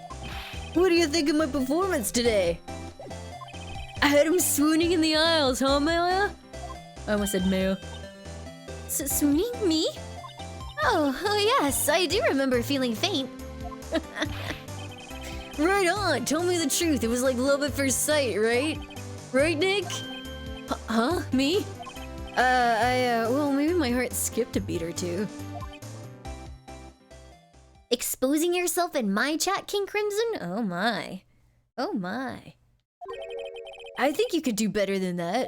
[SPEAKER 2] What do you think of my performance today? I had him swooning in the aisles, huh, Maya? I almost said Mayo.
[SPEAKER 1] Swooning? Me? Oh, yes, I do remember feeling faint.
[SPEAKER 2] Right on, tell me the truth. It was like love at first sight, right? Right, Nick? Huh? Me? Well, maybe my heart skipped a beat or two.
[SPEAKER 1] Exposing yourself in my chat, King Crimson? Oh my. Oh my.
[SPEAKER 2] I think you could do better than that.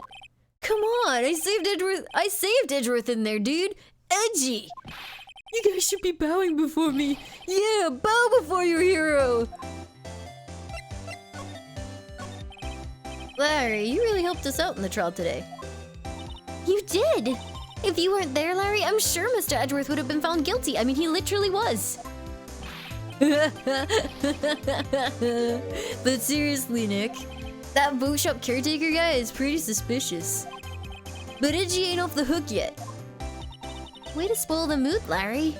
[SPEAKER 2] Come on, I saved Edgeworth in there, dude. Edgy. You guys should be bowing before me. Yeah, bow before your hero. Larry, you really helped us out in the trial today.
[SPEAKER 1] You did! If you weren't there, Larry, I'm sure Mr. Edgeworth would have been found guilty. I mean, he literally was.
[SPEAKER 2] But seriously, Nick, that boat shop caretaker guy is pretty suspicious. But Edgy ain't off the hook yet.
[SPEAKER 1] Way to spoil the mood, Larry.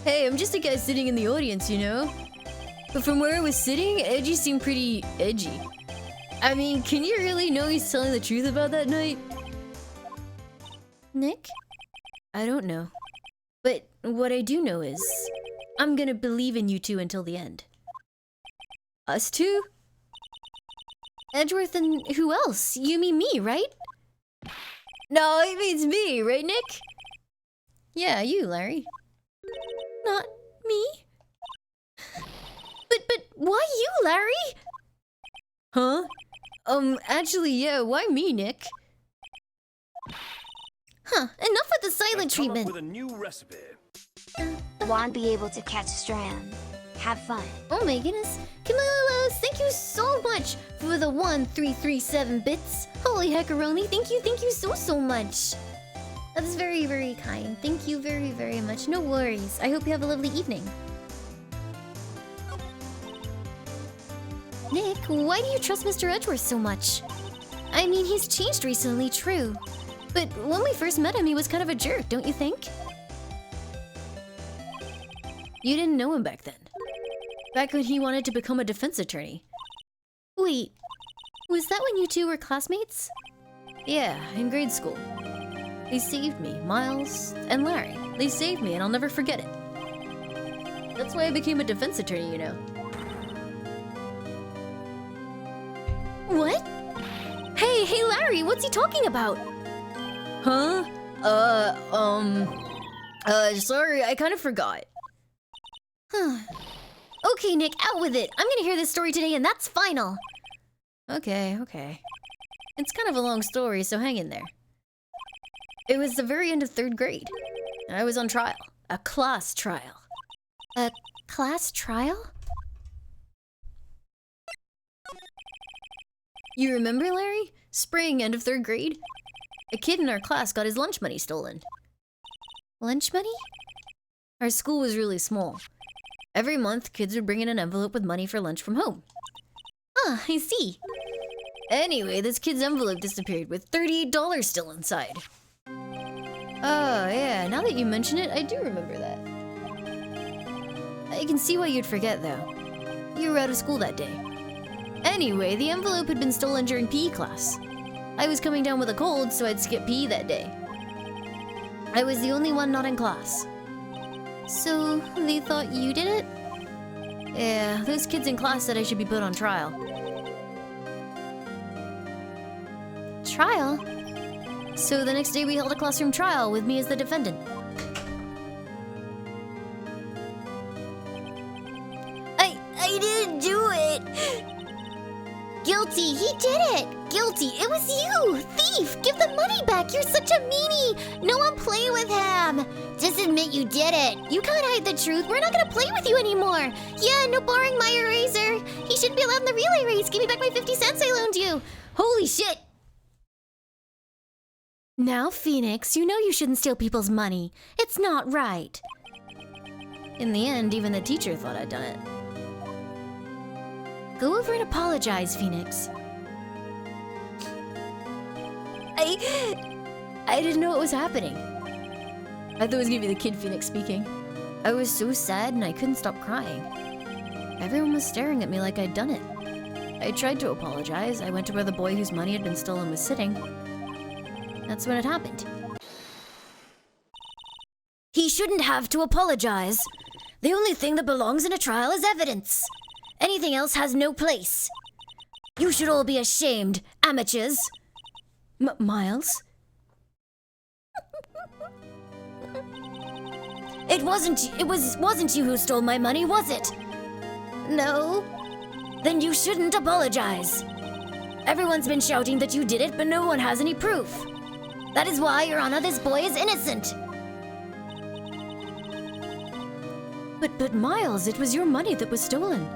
[SPEAKER 2] Hey, I'm just a guy sitting in the audience, you know? But from where I was sitting, Edgy seemed pretty edgy. I mean, can you really know he's telling the truth about that night?
[SPEAKER 1] Nick?
[SPEAKER 2] I don't know. But what I do know is, I'm gonna believe in you two until the end. Us two?
[SPEAKER 1] Edgeworth and who else? You mean me, right?
[SPEAKER 2] No, it means me, right, Nick? Yeah, you, Larry.
[SPEAKER 1] Not me? But why you, Larry?
[SPEAKER 2] Huh? Actually, yeah, why me, Nick?
[SPEAKER 1] Huh, enough with the silent
[SPEAKER 3] I've come up
[SPEAKER 1] treatment.
[SPEAKER 3] with a new recipe.
[SPEAKER 5] Won't be able to catch Strand. Have fun.
[SPEAKER 1] Oh my goodness. Camillus, thank you so much for the 1337 bits. Holy heckaroni, thank you so much. That's very, very kind. Thank you very, very much. No worries. I hope you have a lovely evening. Nick, why do you trust Mr. Edgeworth so much? I mean, he's changed recently, true. But when we first met him, he was kind of a jerk, don't you think?
[SPEAKER 2] You didn't know him back then. Back when he wanted to become a defense attorney.
[SPEAKER 1] Wait, was that when you two were classmates?
[SPEAKER 2] Yeah, in grade school. They saved me, Miles and Larry. They saved me and I'll never forget it. That's why I became a defense attorney, you know.
[SPEAKER 1] What? Hey Larry, what's he talking about?
[SPEAKER 2] Huh? Sorry, I kind of forgot.
[SPEAKER 1] Okay, Nick, out with it. I'm gonna hear this story today and that's final.
[SPEAKER 2] Okay. It's kind of a long story, so hang in there. It was the very end of 3rd grade. I was on trial. A class trial.
[SPEAKER 1] A class trial?
[SPEAKER 2] You remember, Larry? Spring, end of 3rd grade? A kid in our class got his lunch money stolen.
[SPEAKER 1] Lunch money?
[SPEAKER 2] Our school was really small. Every month, kids would bring in an envelope with money for lunch from home.
[SPEAKER 1] Ah, I see.
[SPEAKER 2] Anyway, this kid's envelope disappeared with $38 still inside. Oh, yeah, now that you mention it, I do remember that. I can see why you'd forget, though. You were out of school that day. Anyway, the envelope had been stolen during PE class. I was coming down with a cold, so I'd skip PE that day. I was the only one not in class.
[SPEAKER 1] So, they thought you did it?
[SPEAKER 2] Yeah, those kids in class said I should be put on trial.
[SPEAKER 1] Trial?
[SPEAKER 2] So the next day we held a classroom trial with me as the defendant.
[SPEAKER 1] I didn't do it! Guilty, he did it! Guilty, it was you! Thief! Give the money back! You're such a meanie! No one play with him! Just admit you did it! You can't hide the truth! We're not gonna play with you anymore! Yeah, no borrowing my eraser! He shouldn't be allowed in the relay race! Give me back my 50 cents I loaned you! Holy shit! Now, Phoenix, you know you shouldn't steal people's money. It's not right. In the end, even the teacher thought I'd done it. Go over and apologize, Phoenix. I didn't know what was happening.
[SPEAKER 2] I thought it was gonna be the kid Phoenix speaking.
[SPEAKER 1] I was so sad and I couldn't stop crying. Everyone was staring at me like I'd done it. I tried to apologize. I went to where the boy whose money had been stolen was sitting. That's when it happened. He shouldn't have to apologize. The only thing that belongs in a trial is evidence. Anything else has no place. You should all be ashamed, amateurs.
[SPEAKER 2] Miles?
[SPEAKER 1] It wasn't you who stole my money, was it? No. Then you shouldn't apologize. Everyone's been shouting that you did it, but no one has any proof. That is why, Your Honor, this boy is innocent.
[SPEAKER 2] But Miles, it was your money that was stolen.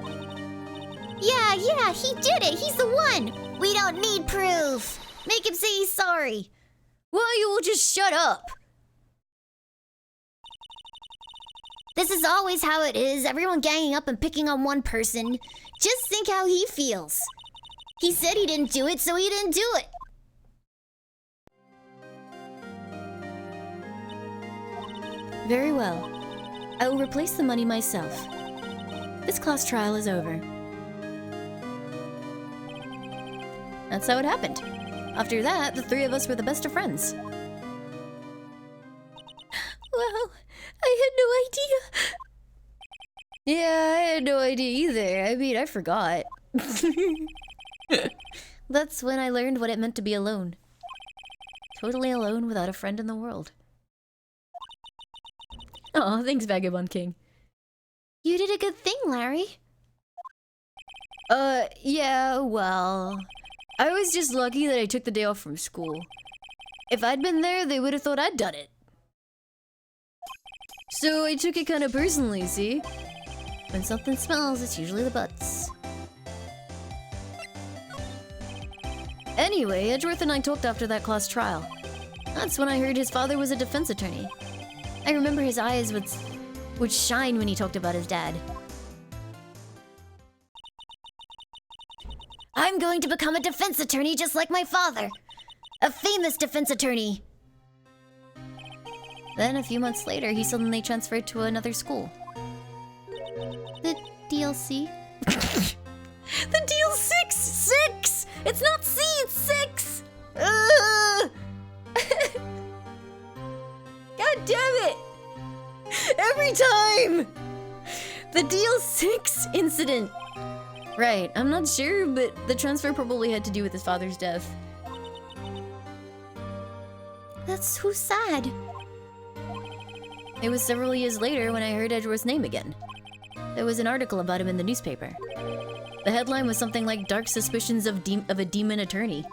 [SPEAKER 1] Yeah, he did it. He's the one. We don't need proof. Make him say he's sorry.
[SPEAKER 2] Well, you will just shut up.
[SPEAKER 1] This is always how it is, everyone ganging up and picking on one person. Just think how he feels. He said he didn't do it, so he didn't do it. Very well. I will replace the money myself. This class trial is over. That's how it happened. After that, the three of us were the best of friends. Well, I had no idea. Yeah, I had no idea either. I mean, I forgot. That's when I learned what it meant to be alone. Totally alone without a friend in the world.
[SPEAKER 2] Oh, thanks, Vagabond King.
[SPEAKER 1] You did a good thing, Larry.
[SPEAKER 2] Yeah, well... I was just lucky that I took the day off from school. If I'd been there, they would have thought I'd done it. So I took it kind of personally, see?
[SPEAKER 1] When something smells, it's usually the butts.
[SPEAKER 2] Anyway, Edgeworth and I talked after that class trial. That's when I heard his father was a defense attorney.
[SPEAKER 1] I remember his eyes would shine when he talked about his dad. I'm going to become a defense attorney just like my father. A famous defense attorney. Then a few months later, he suddenly transferred to another school. The DLC? The DLC 6! It's not C, it's 6! Ugh! God damn it! Every time! The DL6 incident.
[SPEAKER 2] Right, I'm not sure, but the transfer probably had to do with his father's death.
[SPEAKER 1] That's so sad.
[SPEAKER 2] It was several years later when I heard Edgeworth's name again. There was an article about him in the newspaper. The headline was something like "Dark Suspicions of a Demon Attorney."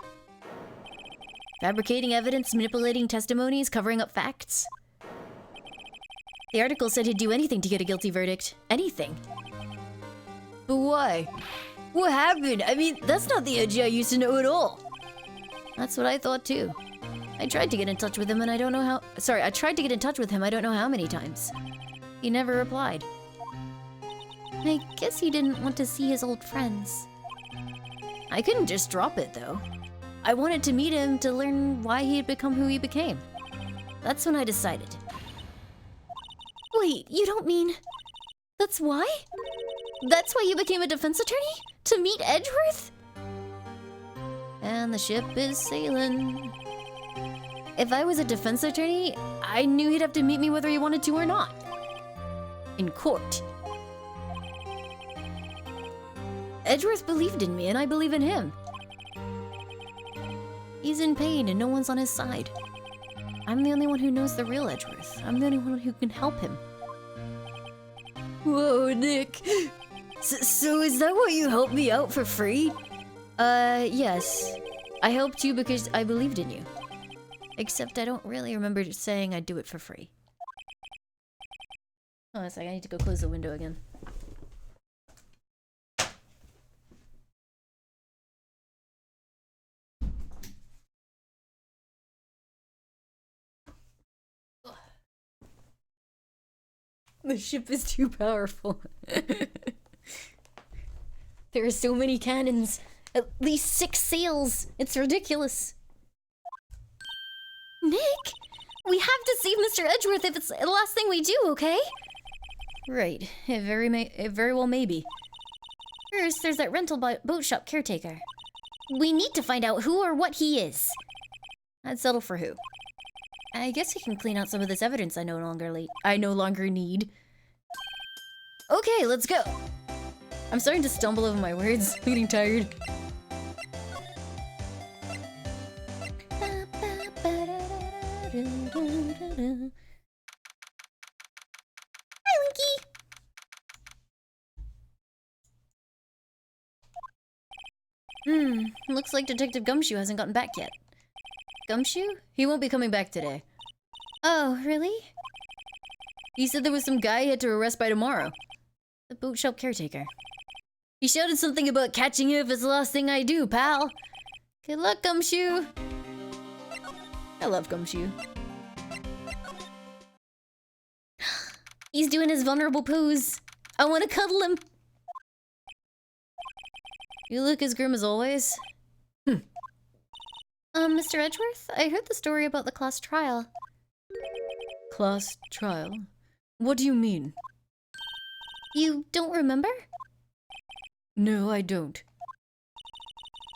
[SPEAKER 2] Fabricating evidence, manipulating testimonies, covering up facts. The article said he'd do anything to get a guilty verdict. Anything. But why? What happened? I mean, that's not the Edgy I used to know at all. That's what I thought too. I tried to get in touch with him and I don't know how... Sorry, I tried to get in touch with him I don't know how many times. He never replied.
[SPEAKER 1] I guess he didn't want to see his old friends.
[SPEAKER 2] I couldn't just drop it though. I wanted to meet him to learn why he had become who he became. That's when I decided.
[SPEAKER 1] Wait, you don't mean... That's why? That's why you became a defense attorney? To meet Edgeworth?
[SPEAKER 2] And the ship is sailing. If I was a defense attorney, I knew he'd have to meet me whether he wanted to or not. In court. Edgeworth believed in me and I believe in him. He's in pain and no one's on his side. I'm the only one who knows the real Edgeworth. I'm the only one who can help him. Whoa, Nick. So is that why you helped me out for free? Yes. I helped you because I believed in you. Except I don't really remember saying I'd do it for free. Hold on a sec, I need to go close the window again. The ship is too powerful. There are so many cannons. At least 6 sails. It's ridiculous.
[SPEAKER 1] Nick, we have to save Mr. Edgeworth if it's the last thing we do, okay?
[SPEAKER 2] Right. It very well may be.
[SPEAKER 1] First, there's that rental boat shop caretaker. We need to find out who or what he is.
[SPEAKER 2] I'd settle for who.
[SPEAKER 1] I guess he can clean out some of this evidence I no longer
[SPEAKER 2] need. Okay, let's go. I'm starting to stumble over my words. Getting tired.
[SPEAKER 1] Hi, Winky!
[SPEAKER 2] Looks like Detective Gumshoe hasn't gotten back yet. Gumshoe? He won't be coming back today.
[SPEAKER 1] Oh, really?
[SPEAKER 2] He said there was some guy he had to arrest by tomorrow. The boat shop caretaker. He shouted something about catching you if it's the last thing I do, pal. Good luck, Gumshoe. I love Gumshoe.
[SPEAKER 1] He's doing his vulnerable pose. I want to cuddle him.
[SPEAKER 2] You look as grim as always.
[SPEAKER 1] Mr. Edgeworth, I heard the story about the class trial.
[SPEAKER 2] Class trial? What do you mean?
[SPEAKER 1] You don't remember?
[SPEAKER 2] No, I don't.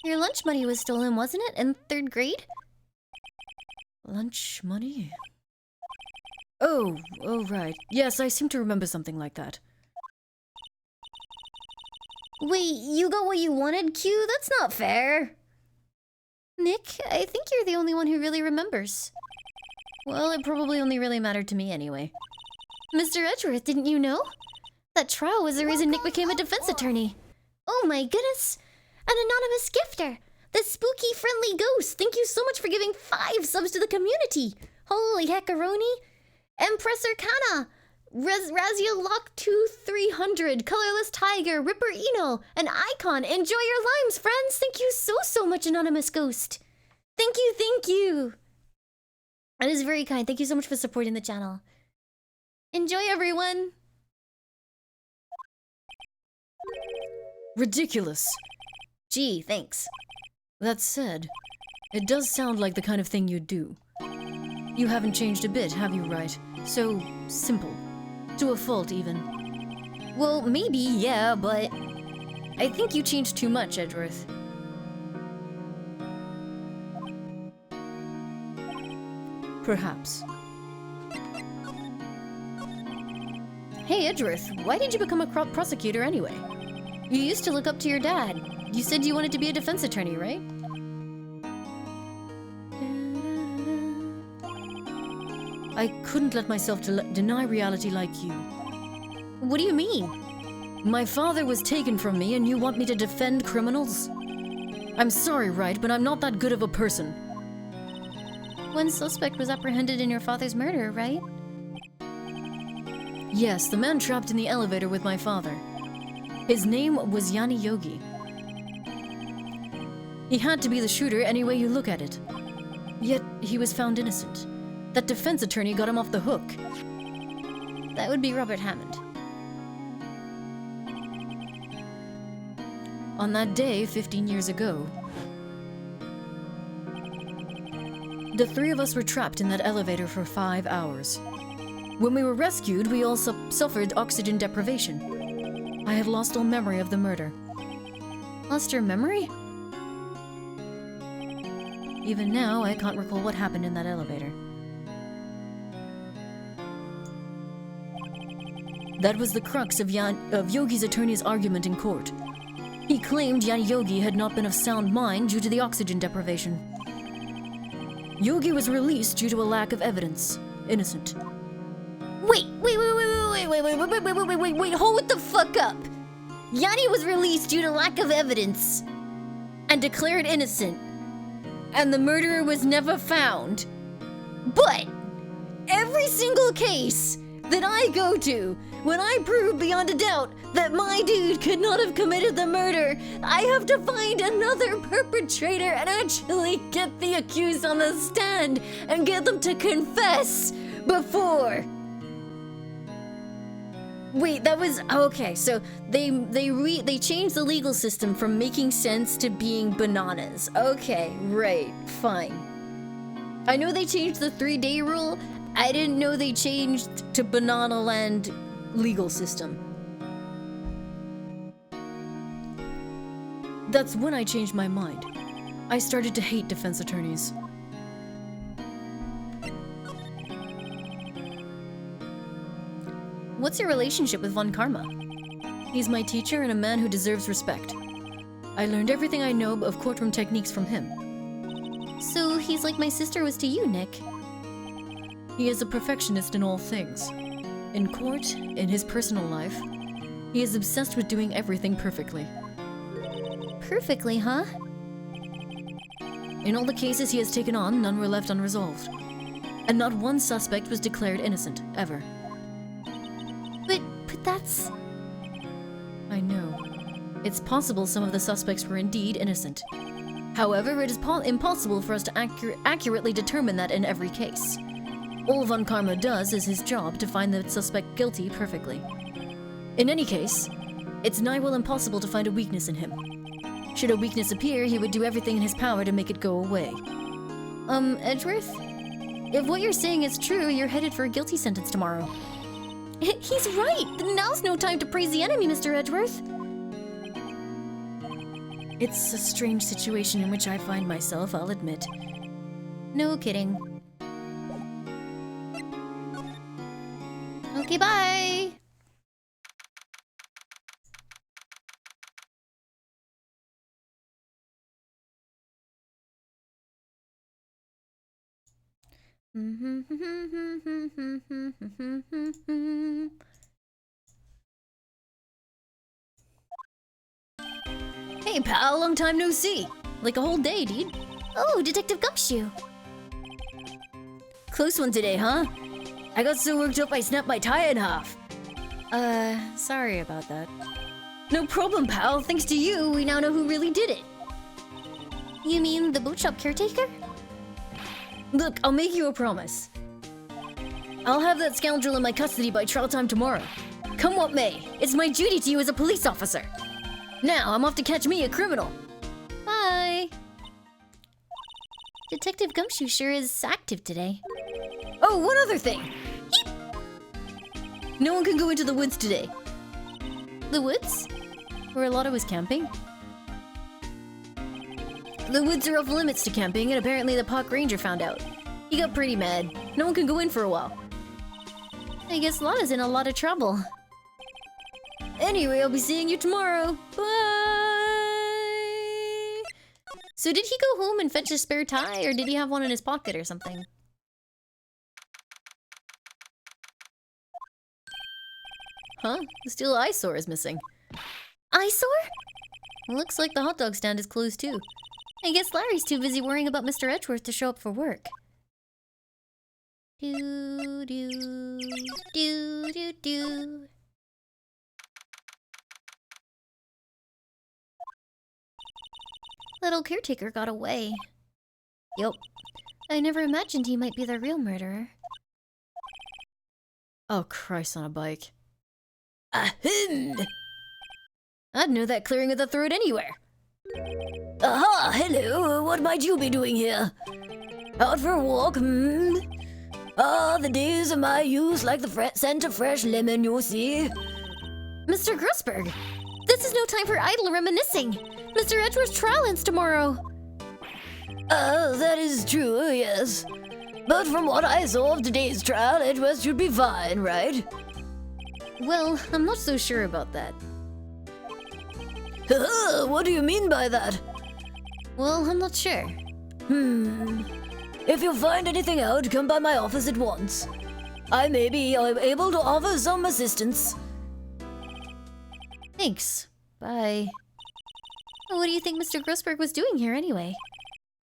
[SPEAKER 1] Your lunch money was stolen, wasn't it, in 3rd grade?
[SPEAKER 2] Lunch money? Oh, right. Yes, I seem to remember something like that.
[SPEAKER 1] Wait, you got what you wanted, Q? That's not fair. Nick, I think you're the only one who really remembers.
[SPEAKER 2] Well, it probably only really mattered to me anyway.
[SPEAKER 1] Mr. Edgeworth, didn't you know? That trial was the reason Nick became a defense attorney. Oh my goodness! An anonymous gifter! The spooky friendly ghost! Thank you so much for giving 5 subs to the community! Holy heckaroni! Empress Arcana! Razio Lock 2300, Colorless Tiger, Ripper Eno, an Icon! Enjoy your limes, friends! Thank you so much, anonymous ghost! Thank you! That is very kind. Thank you so much for supporting the channel. Enjoy, everyone!
[SPEAKER 2] Ridiculous.
[SPEAKER 1] Gee, thanks.
[SPEAKER 2] That said, it does sound like the kind of thing you'd do. You haven't changed a bit, have you, Wright? So simple. To a fault, even.
[SPEAKER 1] Well, maybe, yeah, but
[SPEAKER 2] I think you changed too much, Edgeworth. Perhaps. Hey, Edgeworth, why did you become a prosecutor anyway? You used to look up to your dad. You said you wanted to be a defense attorney, right? I couldn't let myself deny reality like you.
[SPEAKER 1] what do you mean?
[SPEAKER 2] My father was taken from me and you want me to defend criminals? I'm sorry, Wright, but I'm not that good of a person.
[SPEAKER 1] One suspect was apprehended in your father's murder, right?
[SPEAKER 2] Yes, the man trapped in the elevator with my father. His name was Yanni Yogi. He had to be the shooter any way you look at it. Yet, he was found innocent. That defense attorney got him off the hook.
[SPEAKER 1] That would be Robert Hammond.
[SPEAKER 2] On that day, 15 years ago, the 3 of us were trapped in that elevator for 5 hours. When we were rescued, we all suffered oxygen deprivation. I had lost all memory of the murder.
[SPEAKER 1] Lost your memory?
[SPEAKER 2] Even now, I can't recall what happened in that elevator. That was the crux of Yogi's attorney's argument in court. He claimed Yanni Yogi had not been of sound mind due to the oxygen deprivation. Yogi was released due to a lack of evidence. Innocent.
[SPEAKER 1] Wait, hold the fuck up! Yanni was released due to lack of evidence and declared innocent, and the murderer was never found. But every single case that I go to, when I prove beyond a doubt that my dude could not have committed the murder, I have to find another perpetrator and actually get the accused on the stand and get them to confess before.
[SPEAKER 2] Wait, that was okay. So they changed the legal system from making sense to being bananas. Okay, right, fine. I know they changed the 3-day rule. I didn't know they changed to Banana Land legal system. That's when I changed my mind. I started to hate defense attorneys. What's your relationship with Von Karma? He's my teacher and a man who deserves respect. I learned everything I know of courtroom techniques from him.
[SPEAKER 1] So he's like my sister was to you, Nick.
[SPEAKER 2] He is a perfectionist in all things. In court, in his personal life, he is obsessed with doing everything perfectly.
[SPEAKER 1] Perfectly, huh?
[SPEAKER 2] In all the cases he has taken on, none were left unresolved. And not one suspect was declared innocent, ever.
[SPEAKER 1] But that's...
[SPEAKER 2] I know. It's possible some of the suspects were indeed innocent. However, it is impossible for us to accurately determine that in every case. All Von Karma does is his job to find the suspect guilty perfectly. In any case, it's nigh well impossible to find a weakness in him. Should a weakness appear, he would do everything in his power to make it go away.
[SPEAKER 1] Edgeworth? If what you're saying is true, you're headed for a guilty sentence tomorrow. He's right! Now's no time to praise the enemy, Mr. Edgeworth!
[SPEAKER 2] It's a strange situation in which I find myself, I'll admit.
[SPEAKER 1] No kidding. Okay, bye!
[SPEAKER 2] Hey pal, long time no see. Like a whole day, dude.
[SPEAKER 1] Oh, Detective Gumshoe!
[SPEAKER 2] Close one today, huh? I got so worked up I snapped my tie in half. Sorry about that. No problem, pal. Thanks to you, we now know who really did it.
[SPEAKER 1] You mean the boot shop caretaker?
[SPEAKER 2] Look, I'll make you a promise. I'll have that scoundrel in my custody by trial time tomorrow. Come what may, it's my duty to you as a police officer. Now, I'm off to catch me a criminal.
[SPEAKER 1] Bye! Detective Gumshoe sure is active today.
[SPEAKER 2] Oh, one other thing! No one can go into the woods today.
[SPEAKER 1] The woods?
[SPEAKER 2] Where Lotta was camping? The woods are off limits to camping, and apparently the park ranger found out. He got pretty mad. No one can go in for a while.
[SPEAKER 1] I guess Lotta's in a lot of trouble.
[SPEAKER 2] Anyway, I'll be seeing you tomorrow.
[SPEAKER 1] Bye! So did he go home and fetch a spare tie, or did he have one in his pocket or something?
[SPEAKER 2] Huh? The steel eyesore is missing.
[SPEAKER 1] Eyesore?
[SPEAKER 2] Looks like the hot dog stand is closed too.
[SPEAKER 1] I guess Larry's too busy worrying about Mr. Edgeworth to show up for work. Do do do do do. Little caretaker got away.
[SPEAKER 2] Yup.
[SPEAKER 1] I never imagined he might be the real murderer.
[SPEAKER 2] Oh, Christ on a bike.
[SPEAKER 1] Ahem!
[SPEAKER 2] I'd know that clearing of the throat anywhere.
[SPEAKER 6] Aha, hello, what might you be doing here? Out for a walk, hmm? Ah, the days of my youth like the scent of fresh lemon, you see.
[SPEAKER 1] Mr. Grossberg, this is no time for idle reminiscing. Mr. Edgeworth's trial ends tomorrow.
[SPEAKER 6] That is true, yes. But from what I saw of today's trial, Edgeworth should be fine, right?
[SPEAKER 2] Well, I'm not so sure about that.
[SPEAKER 6] What do you mean by that?
[SPEAKER 2] Well, I'm not sure.
[SPEAKER 6] If you find anything out, come by my office at once. I may be able to offer some assistance.
[SPEAKER 2] Thanks. Bye.
[SPEAKER 1] What do you think Mr. Grossberg was doing here anyway?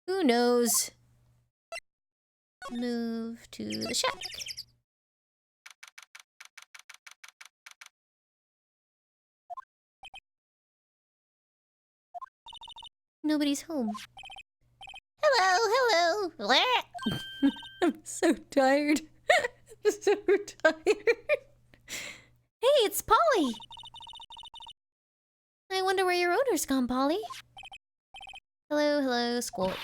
[SPEAKER 2] Who knows?
[SPEAKER 1] Move to the shack. Nobody's home. Hello, hello.
[SPEAKER 2] I'm so tired. I'm so tired.
[SPEAKER 1] Hey, it's Polly! I wonder where your owner's gone, Polly. Hello, hello, Squawk.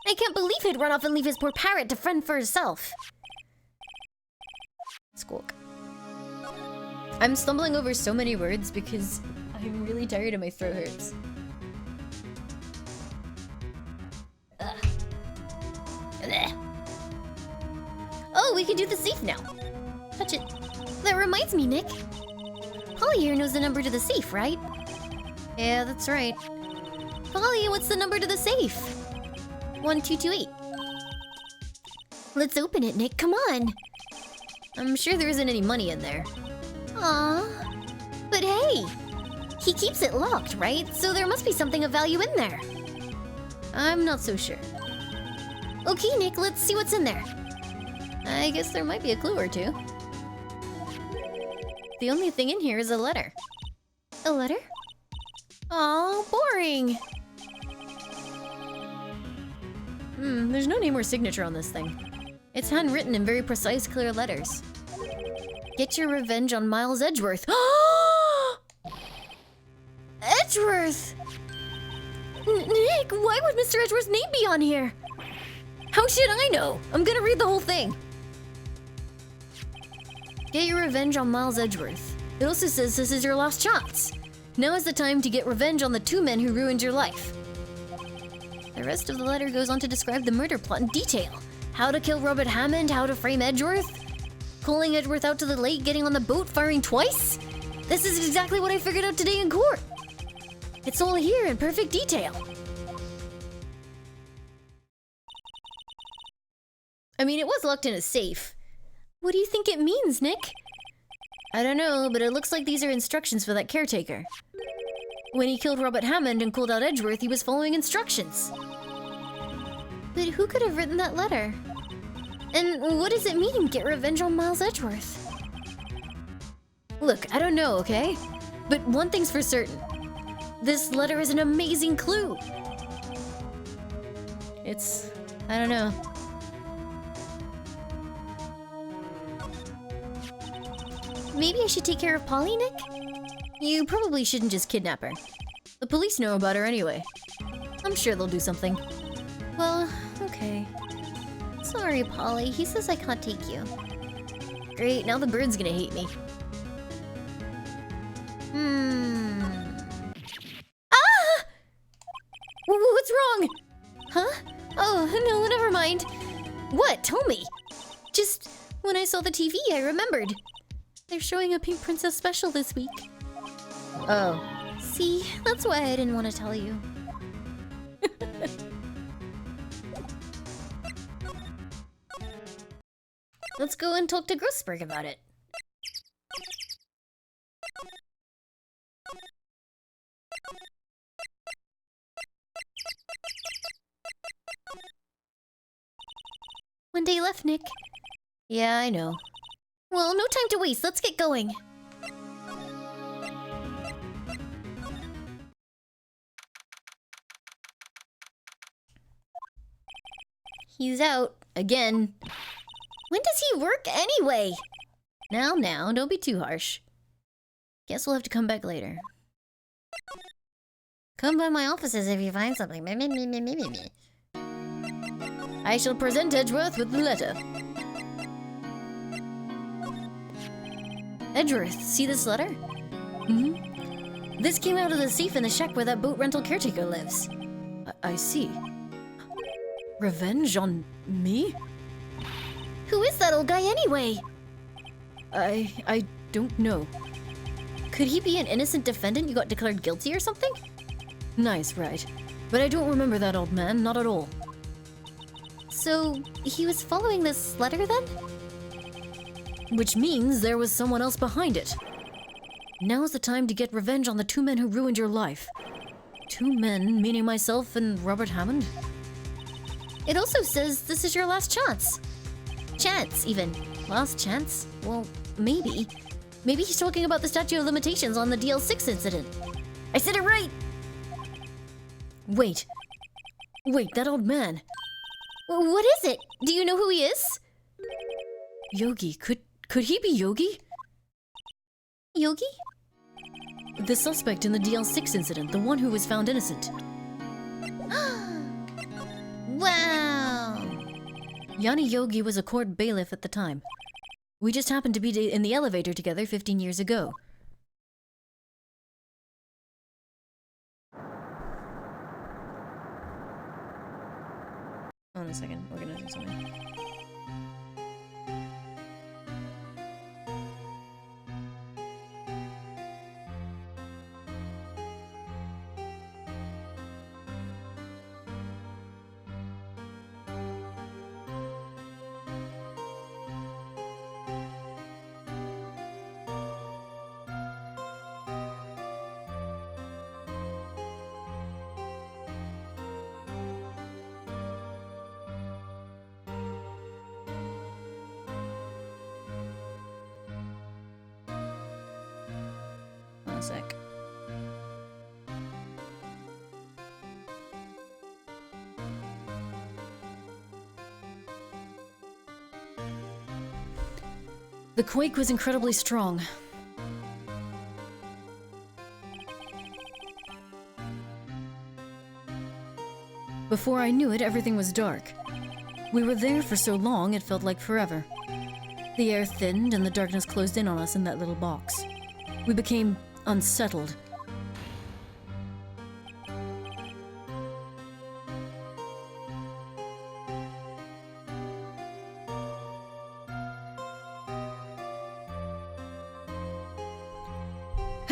[SPEAKER 1] I can't believe he'd run off and leave his poor parrot to fend for herself. Squawk. I'm stumbling over so many words because I'm really tired and my throat hurts. Ugh. Blech. Oh, we can do the safe now. Touch it. That reminds me, Nick. Polly here knows the number to the safe, right? Yeah, that's right. Polly, what's the number to the safe? 1228. Let's open it, Nick. Come on. I'm sure there isn't any money in there. Aw. But hey, he keeps it locked, right? So there must be something of value in there. I'm not so sure. Okay, Nick, let's see what's in there. I guess there might be a clue or two. The only thing in here is a letter. A letter? Aw, boring.
[SPEAKER 2] There's no name or signature on this thing. It's handwritten in very precise, clear letters. Get your revenge on Miles Edgeworth.
[SPEAKER 1] Edgeworth! Nick, why would Mr. Edgeworth's name be on here?
[SPEAKER 2] How should I know? I'm gonna read the whole thing. Get your revenge on Miles Edgeworth. It also says this is your last chance. Now is the time to get revenge on the two men who ruined your life.
[SPEAKER 1] The rest of the letter goes on to describe the murder plot in detail. How to kill Robert Hammond, how to frame Edgeworth, pulling Edgeworth out to the lake, getting on the boat, firing twice. This is exactly what I figured out today in court. It's all here in perfect detail.
[SPEAKER 2] I mean, it was locked in a safe.
[SPEAKER 1] What do you think it means, Nick?
[SPEAKER 2] I don't know, but it looks like these are instructions for that caretaker. When he killed Robert Hammond and called out Edgeworth, he was following instructions.
[SPEAKER 1] But who could have written that letter? And what does it mean, get revenge on Miles Edgeworth?
[SPEAKER 2] Look, I don't know, okay? But one thing's for certain. This letter is an amazing clue. I don't know.
[SPEAKER 1] Maybe I should take care of Polly, Nick?
[SPEAKER 2] You probably shouldn't just kidnap her. The police know about her anyway. I'm sure they'll do something.
[SPEAKER 1] Well, okay. Sorry, Polly. He says I can't take you.
[SPEAKER 2] Great, now the bird's gonna hate me.
[SPEAKER 1] Ah! What's wrong? Huh? Oh, no, never mind.
[SPEAKER 2] What? Tell me.
[SPEAKER 1] Just when I saw the TV, I remembered. They're showing a Pink Princess special this week.
[SPEAKER 2] Oh.
[SPEAKER 1] See, that's why I didn't want to tell you.
[SPEAKER 2] Let's go and talk to Grossberg about it.
[SPEAKER 1] One day left, Nick.
[SPEAKER 2] Yeah, I know.
[SPEAKER 1] Well, no time to waste. Let's get going.
[SPEAKER 2] He's out. Again.
[SPEAKER 1] When does he work anyway?
[SPEAKER 2] Now, don't be too harsh. Guess we'll have to come back later.
[SPEAKER 1] Come by my offices if you find something.
[SPEAKER 2] I shall present Edgeworth with the letter. Edgeworth, see this letter? This came out of the safe in the shack where that boat rental caretaker lives. I see. Revenge on me?
[SPEAKER 1] Who is that old guy anyway?
[SPEAKER 2] I don't know. Could he be an innocent defendant you got declared guilty or something? Nice, right. But I don't remember that old man, not at all.
[SPEAKER 1] So, he was following this letter then?
[SPEAKER 2] Which means there was someone else behind it. Now's the time to get revenge on the two men who ruined your life. Two men, meaning myself and Robert Hammond?
[SPEAKER 1] It also says this is your last chance. Chance, even.
[SPEAKER 2] Last chance? Well, maybe. Maybe he's talking about the statute of limitations on the DL6 incident.
[SPEAKER 1] I said it right!
[SPEAKER 2] Wait, that old man.
[SPEAKER 1] What is it? Do you know who he is?
[SPEAKER 2] Yogi, could he be Yogi?
[SPEAKER 1] Yogi?
[SPEAKER 2] The suspect in the DL6 incident, the one who was found innocent.
[SPEAKER 1] Wow!
[SPEAKER 2] Yanni Yogi was a court bailiff at the time. We just happened to be in the elevator together 15 years ago. Hold on a second, we're gonna do something. Hold on a sec. The quake was incredibly strong. Before I knew it, everything was dark. We were there for so long, it felt like forever. The air thinned and the darkness closed in on us in that little box. We became unsettled.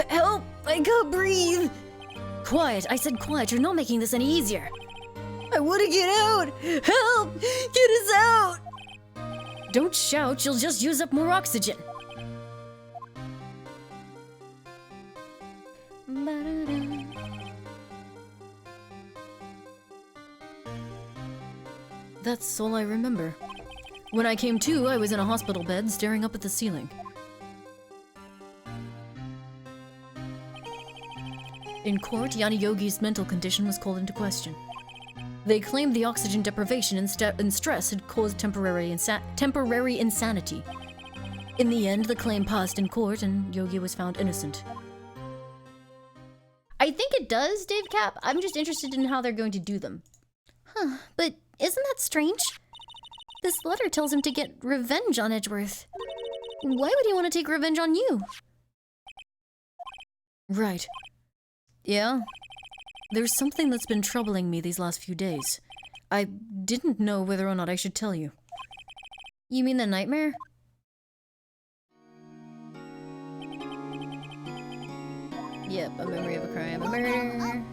[SPEAKER 6] Help! I can't breathe!
[SPEAKER 2] Quiet! I said quiet, you're not making this any easier.
[SPEAKER 6] I want to get out! Help! Get us out!
[SPEAKER 2] Don't shout, you'll just use up more oxygen. That's all I remember. When I came to, I was in a hospital bed, staring up at the ceiling. In court, Yanni Yogi's mental condition was called into question. They claimed the oxygen deprivation and stress had caused temporary insanity. In the end, the claim passed in court and Yogi was found innocent.
[SPEAKER 1] I think it does, Dave Cap. I'm just interested in how they're going to do them. Huh, but isn't that strange? This letter tells him to get revenge on Edgeworth. Why would he want to take revenge on you?
[SPEAKER 2] Right. Yeah. There's something that's been troubling me these last few days. I didn't know whether or not I should tell you.
[SPEAKER 1] You mean the nightmare?
[SPEAKER 2] Yep, a memory of a crime, a murder.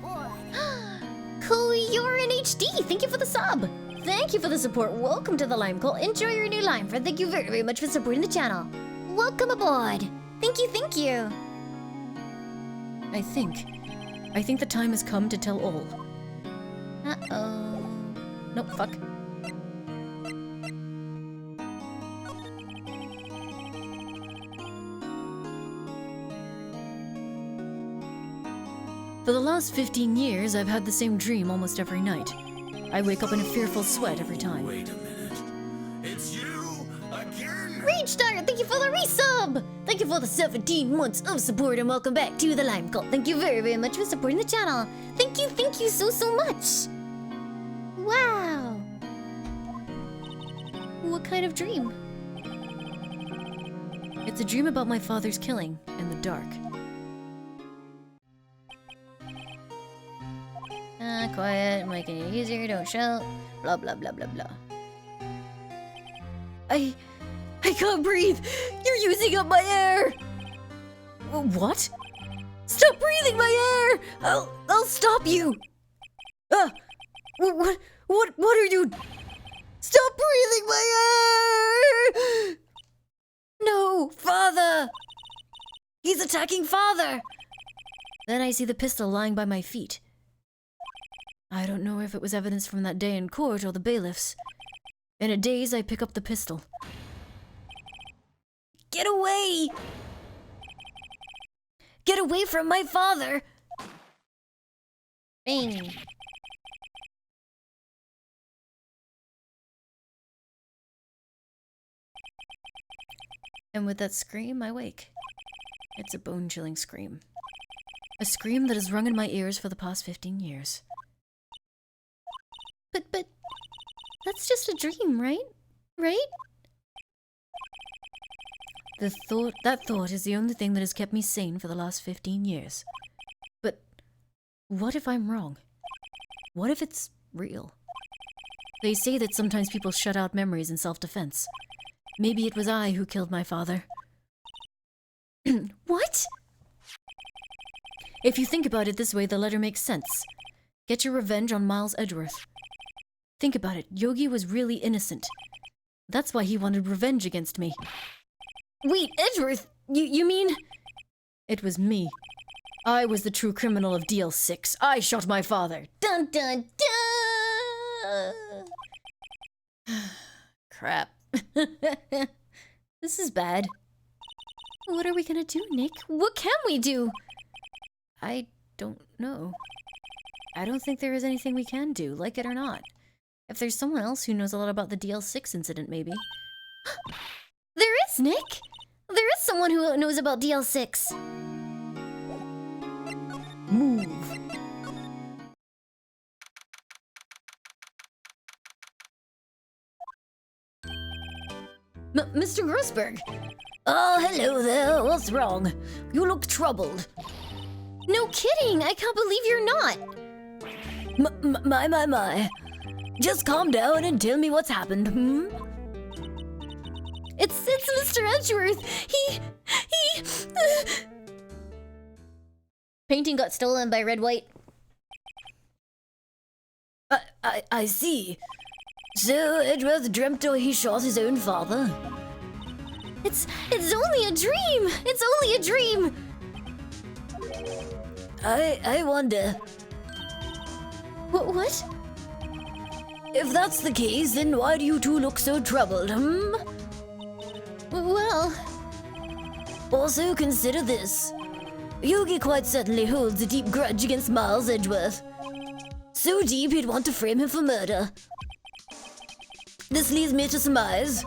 [SPEAKER 1] Cool, you're in HD. Thank you for the sub. Thank you for the support. Welcome to the Lime Cult. Enjoy your new lime friend. Thank you very, very much for supporting the channel. Welcome aboard. Thank you, thank you.
[SPEAKER 2] I think the time has come to tell all.
[SPEAKER 1] Uh-oh.
[SPEAKER 2] Nope, fuck. For the last 15 years, I've had the same dream almost every night. I wake up in a fearful sweat every time.
[SPEAKER 3] Wait a minute. It's you again?
[SPEAKER 1] Ragedire, thank you for the resub. Thank you for the 17 months of support and welcome back to the Lime Cult. Thank you very, very much for supporting the channel. Thank you so, so much. Wow. What kind of dream?
[SPEAKER 2] It's a dream about my father's killing in the dark.
[SPEAKER 1] Quiet, making it easier, don't shout. Blah, blah, blah, blah, blah.
[SPEAKER 6] I can't breathe! You're using up my air!
[SPEAKER 2] What?
[SPEAKER 6] Stop breathing my air! I'll stop you! What are you? Stop breathing my air! No, Father! He's attacking Father!
[SPEAKER 2] Then I see the pistol lying by my feet. I don't know if it was evidence from that day in court or the bailiffs. In a daze, I pick up the pistol.
[SPEAKER 6] Get away! Get away from my father!
[SPEAKER 1] Bing.
[SPEAKER 2] And with that scream, I wake. It's a bone-chilling scream. A scream that has rung in my ears for the past 15 years.
[SPEAKER 1] But that's just a dream, right? Right?
[SPEAKER 2] That thought is the only thing that has kept me sane for the last 15 years. But what if I'm wrong? What if it's real? They say that sometimes people shut out memories in self-defense. Maybe it was I who killed my father.
[SPEAKER 1] What?
[SPEAKER 2] If you think about it this way, the letter makes sense. Get your revenge on Miles Edgeworth. Think about it, Yogi was really innocent. That's why he wanted revenge against me.
[SPEAKER 1] Wait, Edgeworth, you mean...
[SPEAKER 2] It was me. I was the true criminal of DL6. I shot my father.
[SPEAKER 1] Dun dun dun!
[SPEAKER 2] Crap.
[SPEAKER 1] This is bad. What are we gonna do, Nick? What can we do?
[SPEAKER 2] I don't know. I don't think there is anything we can do, like it or not. If there's someone else who knows a lot about the DL6 incident, maybe.
[SPEAKER 1] There is, Nick! There is someone who knows about DL6.
[SPEAKER 2] Move.
[SPEAKER 1] Mr. Grossberg.
[SPEAKER 6] Oh, hello there. What's wrong? You look troubled.
[SPEAKER 1] No kidding! I can't believe you're not!
[SPEAKER 6] My. Just calm down and tell me what's happened, hmm?
[SPEAKER 1] It's Mr. Edgeworth! He... Painting got stolen by Red White.
[SPEAKER 6] I see. So Edgeworth dreamt he shot his own father?
[SPEAKER 1] It's only a dream! It's only a dream!
[SPEAKER 6] I wonder.
[SPEAKER 1] What?
[SPEAKER 6] If that's the case, then why do you two look so troubled, hmm?
[SPEAKER 1] Well...
[SPEAKER 6] Also consider this. Yogi quite certainly holds a deep grudge against Miles Edgeworth. So deep he'd want to frame him for murder. This leads me to surmise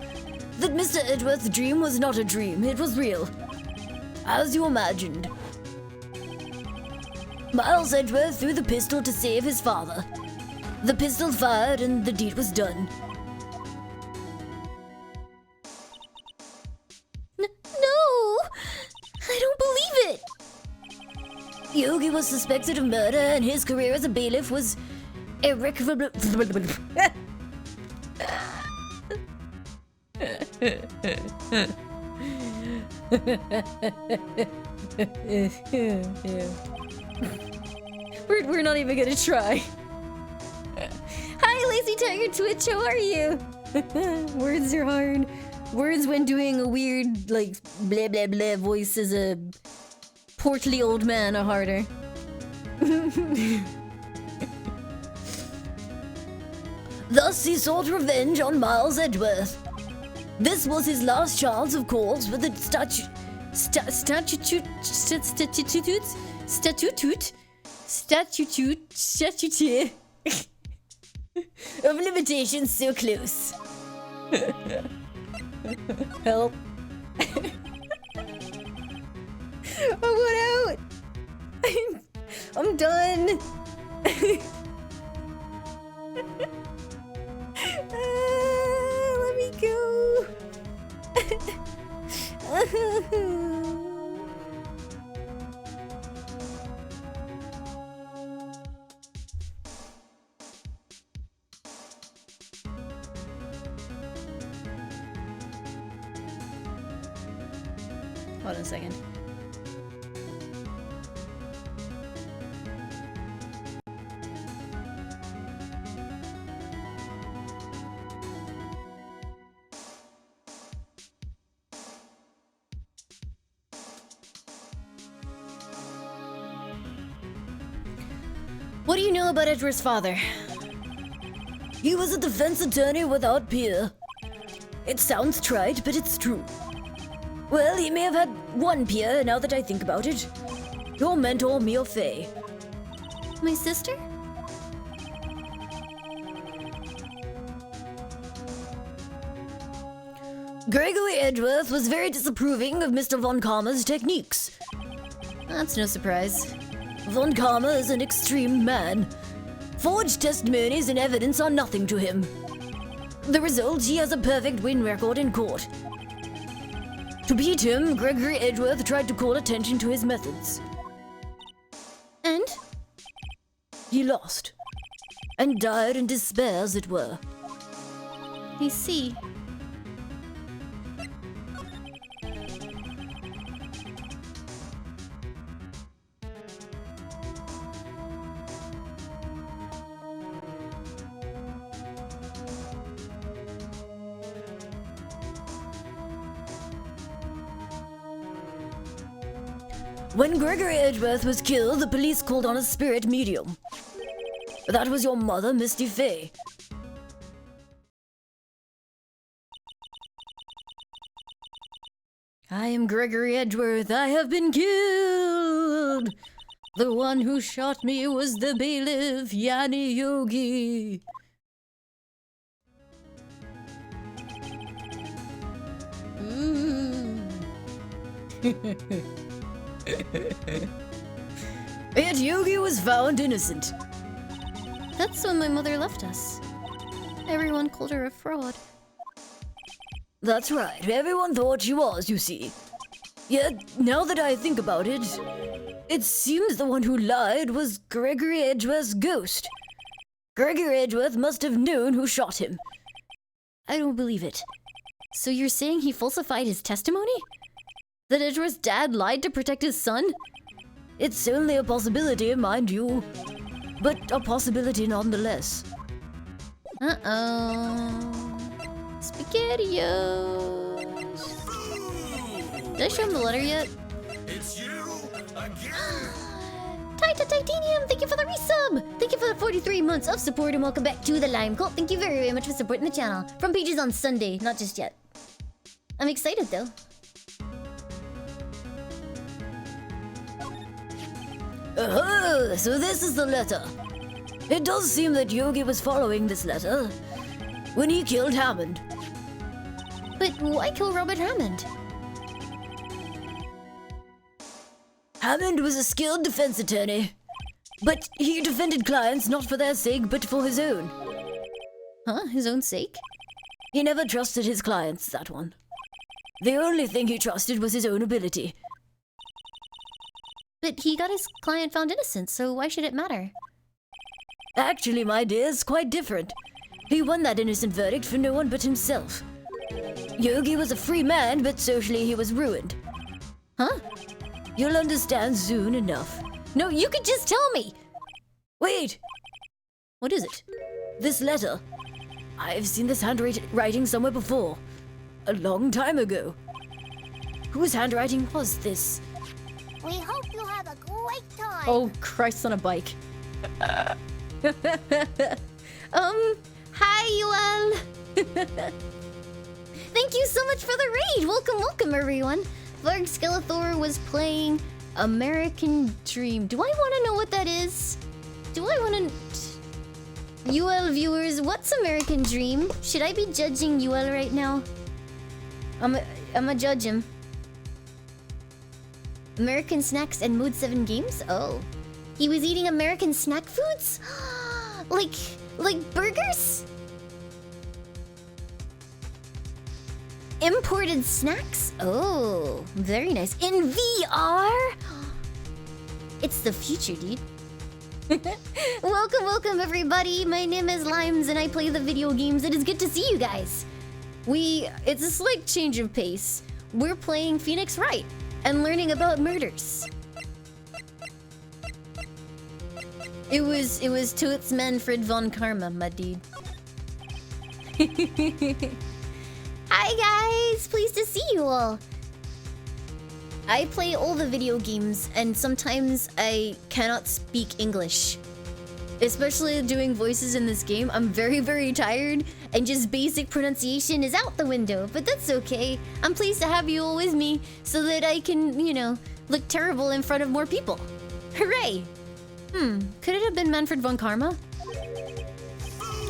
[SPEAKER 6] that Mr. Edgeworth's dream was not a dream, it was real. As you imagined. Miles Edgeworth threw the pistol to save his father. The pistol fired and the deed was done.
[SPEAKER 1] No! I don't believe it!
[SPEAKER 6] Yogi was suspected of murder and his career as a bailiff was irrecoverable.
[SPEAKER 1] We're not even gonna try. Hi, Lazy Tiger Twitch, how are you?
[SPEAKER 2] Words are hard. Words when doing a weird, like, blah blah blah voice as a portly old man are harder.
[SPEAKER 6] Thus he sought revenge on Miles Edgeworth. This was his last chance, of course, with the statute of limitations so close.
[SPEAKER 2] Help.
[SPEAKER 1] I want out! I'm done! Let me go!
[SPEAKER 2] Hold on a second.
[SPEAKER 1] What do you know about Edgeworth's father?
[SPEAKER 6] He was a defense attorney without peer. It sounds trite, but it's true. Well, he may have had one peer, now that I think about it. Your mentor, Mia Fey.
[SPEAKER 1] My sister?
[SPEAKER 6] Gregory Edgeworth was very disapproving of Mr. Von Karma's techniques.
[SPEAKER 2] That's no surprise.
[SPEAKER 6] Von Karma is an extreme man. Forged testimonies and evidence are nothing to him. The result, he has a perfect win record in court. To beat him, Gregory Edgeworth tried to call attention to his methods.
[SPEAKER 2] And?
[SPEAKER 6] He lost. And died in despair, as it were.
[SPEAKER 2] I see.
[SPEAKER 6] When Gregory Edgeworth was killed, the police called on a spirit medium. That was your mother, Misty Fay.
[SPEAKER 2] I am Gregory Edgeworth. I have been killed. The one who shot me was the bailiff, Yanni Yogi.
[SPEAKER 6] Yet Yogi was found innocent.
[SPEAKER 2] That's when my mother left us. Everyone called her a fraud.
[SPEAKER 6] That's right, everyone thought she was, you see. Yet, now that I think about it, it seems the one who lied was Gregory Edgeworth's ghost. Gregory Edgeworth must have known who shot him.
[SPEAKER 2] I don't believe it. So you're saying he falsified his testimony? That Edgeworth's dad lied to protect his son?
[SPEAKER 6] It's only a possibility, mind you. But a possibility nonetheless.
[SPEAKER 2] Uh-oh. SpaghettiOs. Did I show him the letter yet?
[SPEAKER 3] It's you again.
[SPEAKER 1] Titanium, thank you for the resub! Thank you for the 43 months of support and welcome back to the Lime Cult. Thank you very, very much for supporting the channel. From pages on Sunday, not just yet. I'm excited though.
[SPEAKER 6] Oh, so this is the letter. It does seem that Yogi was following this letter when he killed Hammond.
[SPEAKER 1] But why kill Robert Hammond?
[SPEAKER 6] Hammond was a skilled defense attorney, but he defended clients not for their sake, but for his own.
[SPEAKER 2] Huh? His own sake?
[SPEAKER 6] He never trusted his clients, that one. The only thing he trusted was his own ability.
[SPEAKER 1] But he got his client found innocent, so why should it matter?
[SPEAKER 6] Actually, my dear, it's quite different. He won that innocent verdict for no one but himself. Yogi was a free man, but socially he was ruined.
[SPEAKER 2] Huh?
[SPEAKER 6] You'll understand soon enough.
[SPEAKER 1] No, you could just tell me!
[SPEAKER 6] Wait!
[SPEAKER 2] What is it?
[SPEAKER 6] This letter. I've seen this handwriting somewhere before. A long time ago. Whose handwriting was this?
[SPEAKER 7] We hope you have a great time.
[SPEAKER 2] Oh, Christ on a bike.
[SPEAKER 1] Hi, Yuel! Thank you so much for the raid! Welcome, welcome, everyone! Varg Skeletor was playing American Dream. Do I want to know what that is? Do I want to... UL viewers, what's American Dream? Should I be judging UL right now? I'ma judge him. American Snacks and Mood 7 Games? Oh. He was eating American snack foods? like burgers? Imported snacks? Oh, very nice. In VR? It's the future, dude. Welcome, welcome, everybody. My name is Limes, and I play the video games. It is good to see you guys.
[SPEAKER 2] It's a slight change of pace. We're playing Phoenix Wright and learning about murders. It was Toots Manfred von Karma, my dude.
[SPEAKER 1] Hi, guys. Pleased to see you all. I play all the video games, and sometimes I cannot speak English.
[SPEAKER 2] Especially doing voices in this game, I'm very, very tired, and just basic pronunciation is out the window, but that's okay. I'm pleased to have you all with me so that I can, look terrible in front of more people. Hooray! Could it have been Manfred von Karma?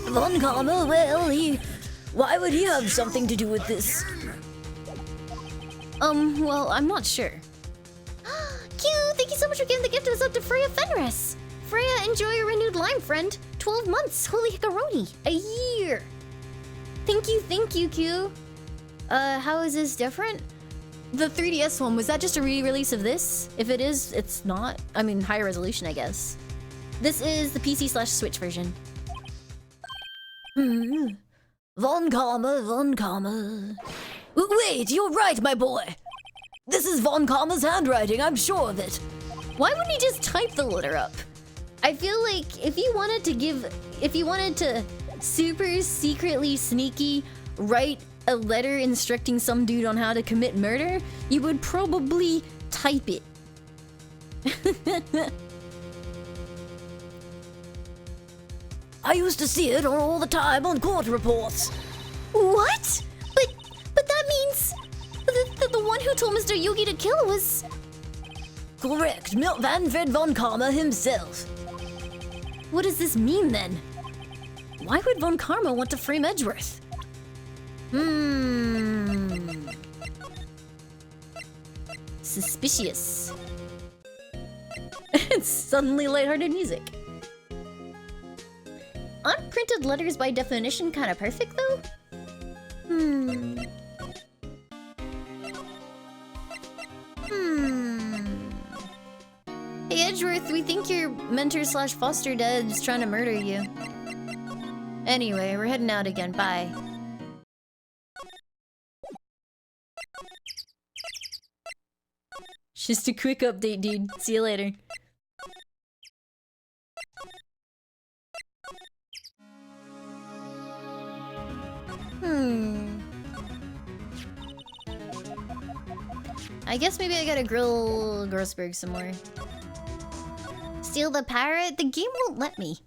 [SPEAKER 6] Von Karma, well, why would he have something to do with this?
[SPEAKER 2] Well, I'm not sure.
[SPEAKER 1] Q, thank you so much for giving the gift of a sub to Freya Fenris. Freya, enjoy your renewed lime, friend. 12 months, holy hickaroni, a year. Thank you, Q. How is this different?
[SPEAKER 2] The 3DS one, was that just a re-release of this? If it is, it's not. I mean, higher resolution, I guess. This is the PC/Switch version.
[SPEAKER 6] Von Karma. Wait, you're right, my boy. This is Von Karma's handwriting, I'm sure of it.
[SPEAKER 2] Why wouldn't he just type the letter up?
[SPEAKER 1] I feel like if you wanted to super secretly sneaky write a letter instructing some dude on how to commit murder, you would probably type it.
[SPEAKER 6] I used to see it all the time on court reports.
[SPEAKER 1] What? But that means the one who told Mr. Yugi to kill was...
[SPEAKER 6] Correct, Manfred von Karma himself.
[SPEAKER 1] What does this mean then?
[SPEAKER 2] Why would Von Karma want to frame Edgeworth?
[SPEAKER 1] Suspicious.
[SPEAKER 2] It's suddenly lighthearted music.
[SPEAKER 1] Aren't printed letters by definition kind of perfect though? Hey Edgeworth, we think your mentor/foster dad is trying to murder you. Anyway, we're heading out again. Bye.
[SPEAKER 2] Just a quick update, dude. See you later.
[SPEAKER 1] I guess maybe I gotta grill Grossberg some more. Steal the parrot? The game won't let me.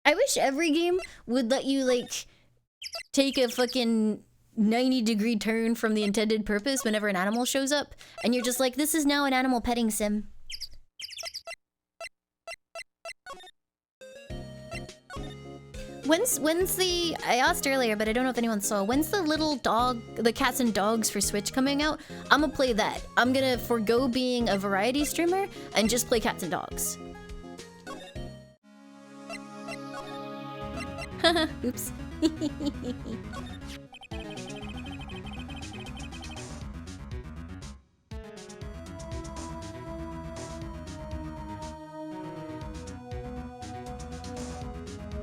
[SPEAKER 1] I wish every game would let you, like, take a fucking 90-degree turn from the intended purpose whenever an animal shows up, and you're just like, this is now an animal petting sim. When's the... I asked earlier, but I don't know if anyone saw. When's the little dog, the cats and dogs for Switch coming out? I'm gonna play that. I'm gonna forgo being a variety streamer and just play cats and dogs. Oops.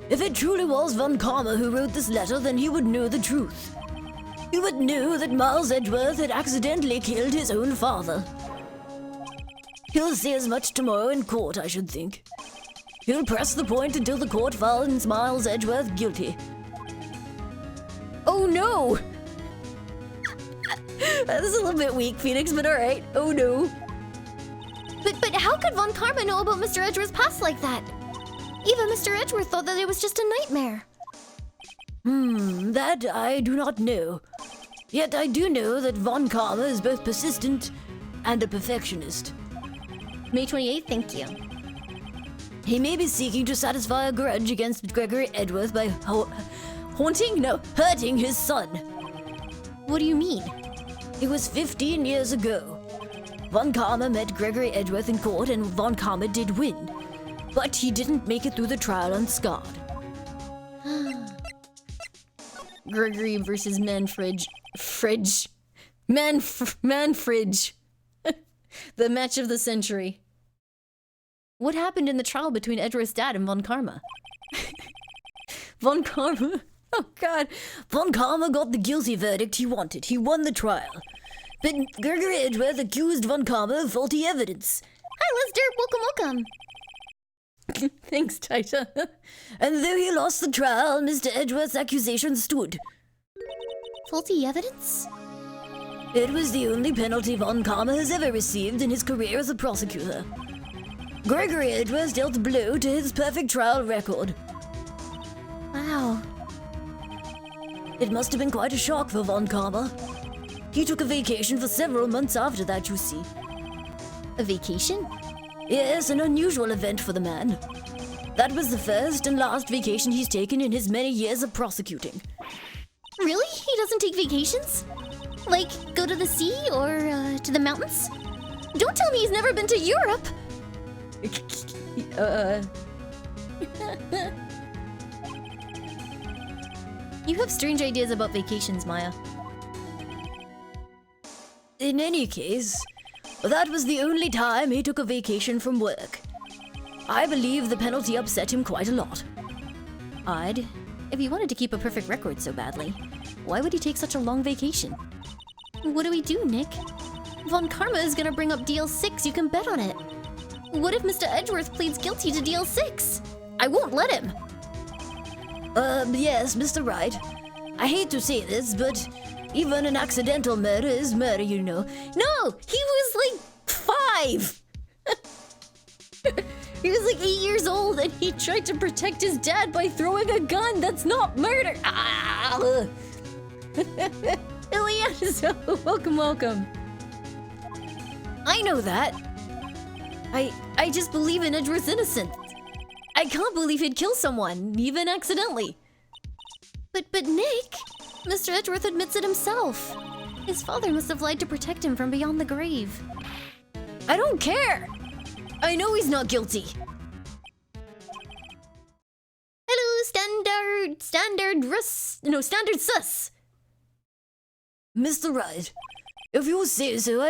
[SPEAKER 6] If it truly was Von Karma who wrote this letter, then he would know the truth. He would know that Miles Edgeworth had accidentally killed his own father. He'll say as much tomorrow in court, I should think. He'll press the point until the court finds Miles Edgeworth guilty.
[SPEAKER 2] Oh no! This is a little bit weak, Phoenix, but alright. Oh no.
[SPEAKER 1] But how could Von Karma know about Mr. Edgeworth's past like that? Even Mr. Edgeworth thought that it was just a nightmare.
[SPEAKER 6] That I do not know. Yet I do know that Von Karma is both persistent and a perfectionist.
[SPEAKER 1] May 28th, thank you.
[SPEAKER 6] He may be seeking to satisfy a grudge against Gregory Edgeworth by hurting his son.
[SPEAKER 1] What do you mean?
[SPEAKER 6] It was 15 years ago. Von Karma met Gregory Edgeworth in court and Von Karma did win. But he didn't make it through the trial unscarred.
[SPEAKER 2] Gregory versus Manfridge. Manfridge. The match of the century. What happened in the trial between Edgeworth's dad and Von Karma? Von Karma? Oh god.
[SPEAKER 6] Von Karma got the guilty verdict he wanted. He won the trial. But Gregory Edgeworth accused Von Karma of faulty evidence.
[SPEAKER 1] Hi, Lester. Welcome.
[SPEAKER 2] Thanks, Taita.
[SPEAKER 6] And though he lost the trial, Mr. Edgeworth's accusation stood.
[SPEAKER 1] Faulty evidence?
[SPEAKER 6] It was the only penalty Von Karma has ever received in his career as a prosecutor. Gregory Edgeworth dealt a blow to his perfect trial record.
[SPEAKER 1] Wow.
[SPEAKER 6] It must have been quite a shock for Von Karma. He took a vacation for several months after that, you see.
[SPEAKER 1] A vacation?
[SPEAKER 6] Yes, an unusual event for the man. That was the first and last vacation he's taken in his many years of prosecuting.
[SPEAKER 1] Really? He doesn't take vacations? Like, go to the sea or to the mountains? Don't tell me he's never been to Europe! You have strange ideas about vacations, Maya.
[SPEAKER 6] In any case, that was the only time he took a vacation from work. I believe the penalty upset him quite a lot.
[SPEAKER 1] Odd. If he wanted to keep a perfect record so badly, why would he take such a long vacation? What do we do, Nick? Von Karma is gonna bring up Deal 6, you can bet on it. What if Mr. Edgeworth pleads guilty to Deal 6? I won't let him!
[SPEAKER 6] Yes, Mr. Wright. I hate to say this, but even an accidental murder is murder, you know.
[SPEAKER 1] No! He was like 5! He was like 8 years old and he tried to protect his dad by throwing a gun. That's not murder! Ah!
[SPEAKER 2] Iliana, welcome, welcome.
[SPEAKER 1] I know that. I just believe in Edgeworth's innocence. I can't believe he'd kill someone, even accidentally. But Nick, Mr. Edgeworth admits it himself. His father must have lied to protect him from beyond the grave. I don't care. I know he's not guilty. Hello, standard sus.
[SPEAKER 6] Mr. Wright, if you say so,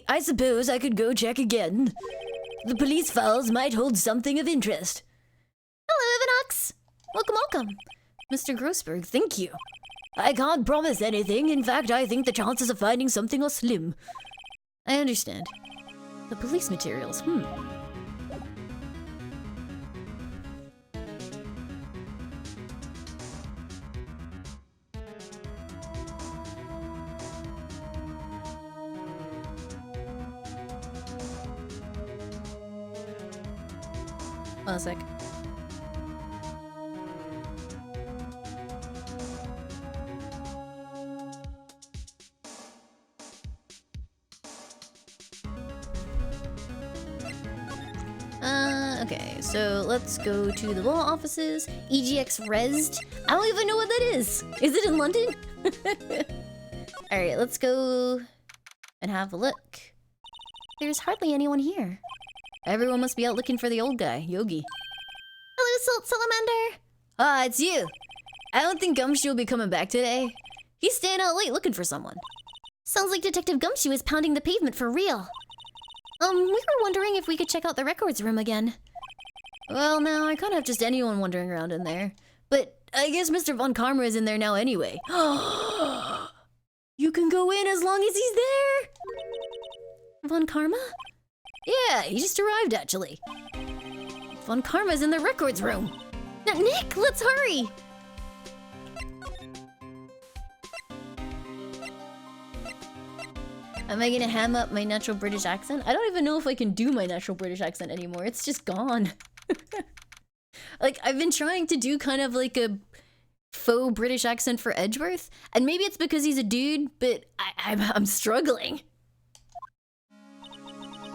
[SPEAKER 6] I suppose I could go check again. The police files might hold something of interest.
[SPEAKER 1] Hello, Evanox. Welcome. Mr. Grossberg, thank you.
[SPEAKER 6] I can't promise anything. In fact, I think the chances of finding something are slim.
[SPEAKER 1] I understand. The police materials, One sec. Okay, so let's go to the law offices. EGX Resd. I don't even know what that is. Is it in London? Alright, let's go and have a look. There's hardly anyone here. Everyone must be out looking for the old guy, Yogi. Hello, Salt Salamander.
[SPEAKER 6] Ah, it's you.
[SPEAKER 1] I don't think Gumshoe will be coming back today. He's staying out late looking for someone. Sounds like Detective Gumshoe is pounding the pavement for real. We were wondering if we could check out the records room again. Well, now, I can't have just anyone wandering around in there. But I guess Mr. Von Karma is in there now anyway. You can go in as long as he's there? Von Karma? Yeah, he just arrived, actually. Von Karma's in the records room. Now, Nick, let's hurry! Am I gonna ham up my natural British accent? I don't even know if I can do my natural British accent anymore. It's just gone. Like, I've been trying to do kind of like a faux British accent for Edgeworth, and maybe it's because he's a dude, but I'm struggling.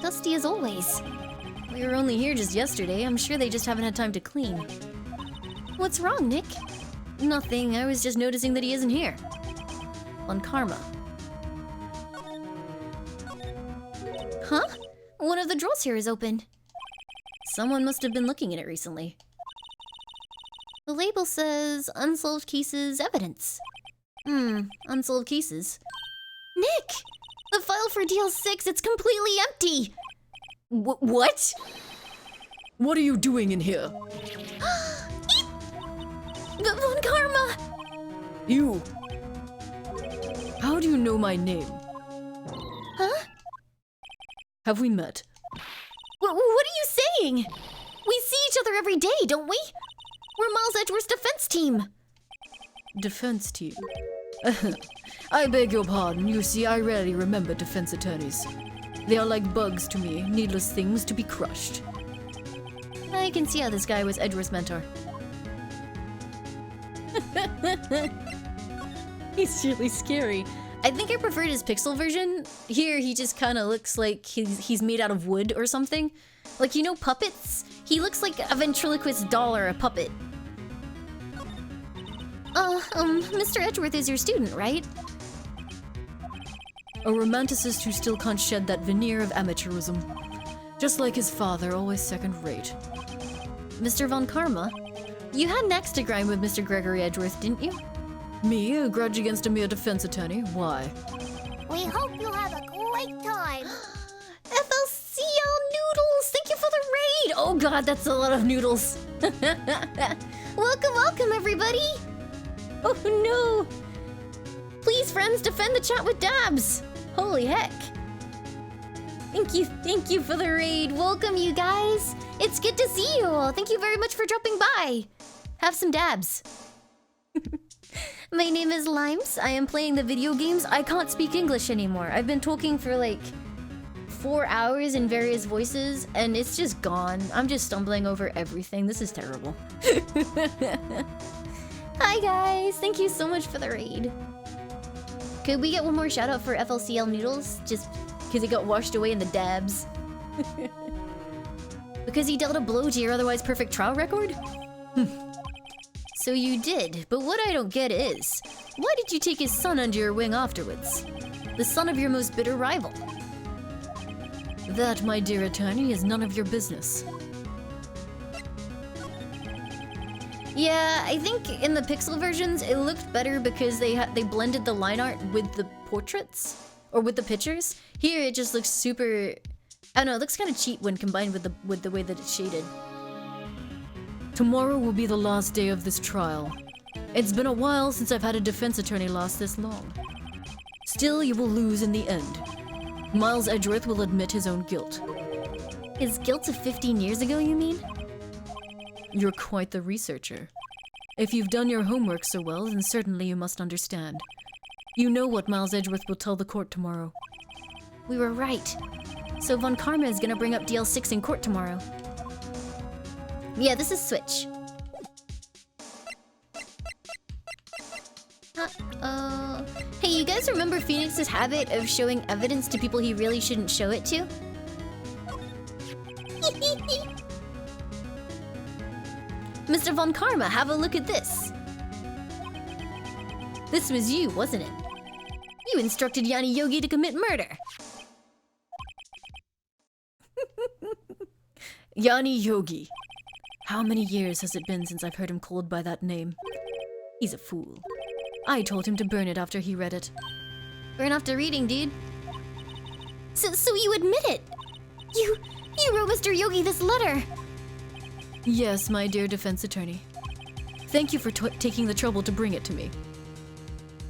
[SPEAKER 1] Dusty as always. We were only here just yesterday. I'm sure they just haven't had time to clean. What's wrong, Nick? Nothing. I was just noticing that he isn't here. On Karma. Huh? One of the drawers here is open. Someone must have been looking at it recently. The label says unsolved cases evidence. Unsolved cases. Nick! The file for Deal 6, it's completely empty! What?
[SPEAKER 2] What are you doing in here?
[SPEAKER 1] Von Karma!
[SPEAKER 2] You! How do you know my name?
[SPEAKER 1] Huh?
[SPEAKER 2] Have we met?
[SPEAKER 1] What are you saying? We see each other every day, don't we? We're Miles Edgeworth's defense team.
[SPEAKER 2] Defense team. I beg your pardon. You see, I rarely remember defense attorneys. They are like bugs to me, needless things to be crushed.
[SPEAKER 1] I can see how this guy was Edgeworth's mentor. He's really scary. I think I preferred his pixel version. Here, he just kind of looks like he's made out of wood or something. Like, you know puppets? He looks like a ventriloquist doll or a puppet. Mr. Edgeworth is your student, right?
[SPEAKER 4] A romanticist who still can't shed that veneer of amateurism. Just like his father, always second rate.
[SPEAKER 1] Mr. Von Karma? You had an axe to grind with Mr. Gregory Edgeworth, didn't you?
[SPEAKER 4] Me, a grudge against a mere defense attorney? Why?
[SPEAKER 7] We hope you have a great time.
[SPEAKER 1] FLCL Noodles! Thank you for the raid! Oh god, that's a lot of noodles. Welcome, everybody! Oh no! Please, friends, defend the chat with dabs! Holy heck! Thank you for the raid. Welcome, you guys. It's good to see you all. Thank you very much for dropping by. Have some dabs. My name is Limes. I am playing the video games. I can't speak English anymore. I've been talking for like 4 hours in various voices, and it's just gone. I'm just stumbling over everything. This is terrible. Hi, guys. Thank you so much for the raid. Could we get one more shout out for FLCL Noodles? Just because he got washed away in the dabs. Because he dealt a blow to your otherwise perfect trial record? So you did, but what I don't get is, why did you take his son under your wing afterwards? The son of your most bitter rival.
[SPEAKER 4] That, my dear attorney, is none of your business.
[SPEAKER 1] Yeah, I think in the pixel versions it looked better because they blended the line art with the portraits or with the pictures. Here it just looks super, I don't know, it looks kind of cheap when combined with the way that it's shaded.
[SPEAKER 4] Tomorrow will be the last day of this trial. It's been a while since I've had a defense attorney last this long. Still, you will lose in the end. Miles Edgeworth will admit his own guilt.
[SPEAKER 1] His guilt of 15 years ago, you mean?
[SPEAKER 4] You're quite the researcher. If you've done your homework so well, then certainly you must understand. You know what Miles Edgeworth will tell the court tomorrow.
[SPEAKER 1] We were right. So Von Karma is gonna bring up DL6 in court tomorrow. Yeah, this is Switch. Hey, you guys remember Phoenix's habit of showing evidence to people he really shouldn't show it to? Mr. Von Karma, have a look at this. This was you, wasn't it? You instructed Yanni Yogi to commit murder.
[SPEAKER 4] Yanni Yogi. How many years has it been since I've heard him called by that name? He's a fool. I told him to burn it after he read it.
[SPEAKER 1] Burn after reading, dude. So you admit it? You wrote Mr. Yogi this letter.
[SPEAKER 4] Yes, my dear defense attorney. Thank you for taking the trouble to bring it to me.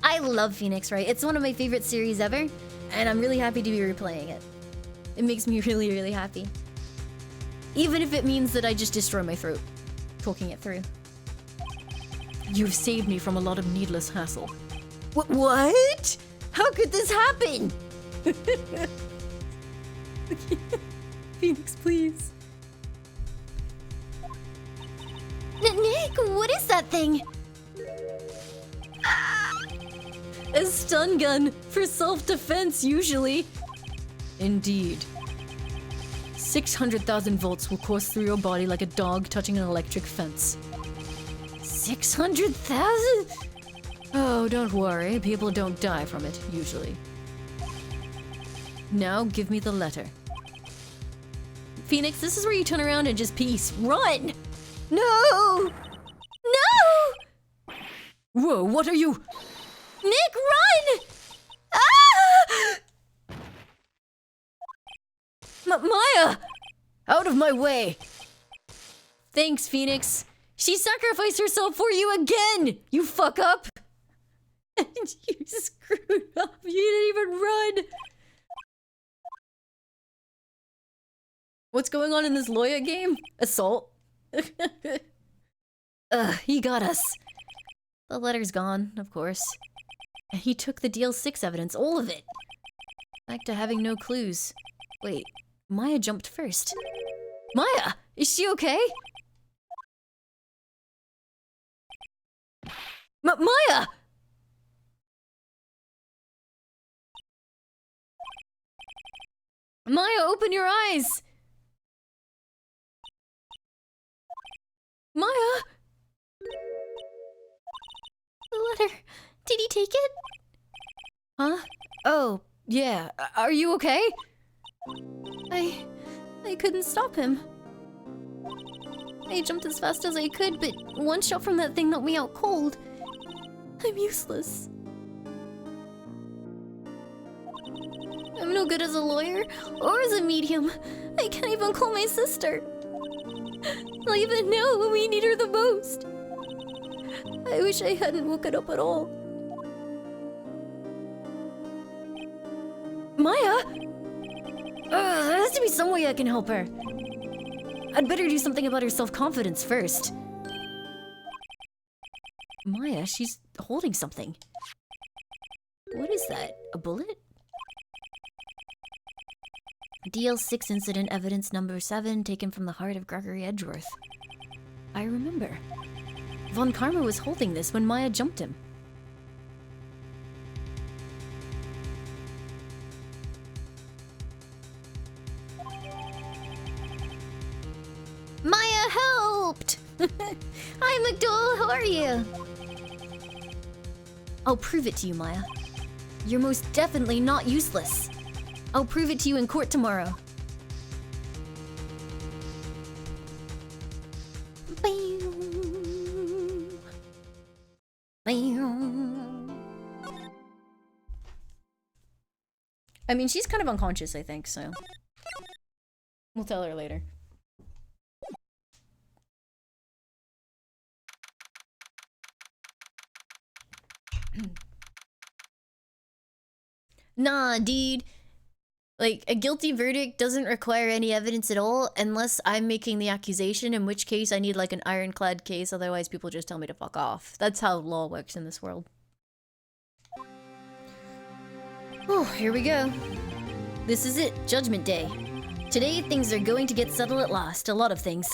[SPEAKER 1] I love Phoenix Wright. It's one of my favorite series ever, and I'm really happy to be replaying it. It makes me really, really happy. Even if it means that I just destroy my throat talking it through.
[SPEAKER 4] You've saved me from a lot of needless hassle.
[SPEAKER 1] What? How could this happen?
[SPEAKER 4] Phoenix, please.
[SPEAKER 1] Nick, what is that thing?
[SPEAKER 4] A stun gun for self-defense, usually. Indeed. 600,000 volts will course through your body like a dog touching an electric fence.
[SPEAKER 1] 600,000?
[SPEAKER 4] Oh, don't worry. People don't die from it, usually. Now give me the letter.
[SPEAKER 1] Phoenix, this is where you turn around and just peace. Run! No! No!
[SPEAKER 4] Whoa, what are you?
[SPEAKER 1] Nick, run! Ah!
[SPEAKER 4] Maya! Out of my way!
[SPEAKER 1] Thanks, Phoenix. She sacrificed herself for you again! You fuck up! And you screwed up. You didn't even run.
[SPEAKER 4] What's going on in this lawyer game? Assault?
[SPEAKER 1] He got us. The letter's gone, of course. And he took the DL6 evidence, all of it. Back to having no clues. Wait, Maya jumped first. Maya! Is she okay? Maya! Maya, open your eyes! Maya! letter. Did he take it?
[SPEAKER 2] Huh? Oh, yeah. Are you okay?
[SPEAKER 1] I couldn't stop him. I jumped as fast as I could, but one shot from that thing knocked me out cold. I'm useless. I'm no good as a lawyer or as a medium. I can't even call my sister. I'll even know when we need her the most. I wish I hadn't woken up at all.
[SPEAKER 2] Maya? There has to be some way I can help her. I'd better do something about her self-confidence first. Maya, she's holding something. What is that? A bullet? DL6 incident evidence number 7 taken from the heart of Gregory Edgeworth. I remember. Von Karma was holding this when Maya jumped him.
[SPEAKER 1] Maya helped! Hi, McDowell, how are you?
[SPEAKER 2] I'll prove it to you, Maya. You're most definitely not useless. I'll prove it to you in court tomorrow. I mean, she's kind of unconscious, I think, so... We'll tell her later. Nah, dude. Like, a guilty verdict doesn't require any evidence at all unless I'm making the accusation, in which case I need like an ironclad case, otherwise people just tell me to fuck off. That's how law works in this world. Oh, here we go. This is it, Judgment Day. Today, things are going to get settled at last. A lot of things.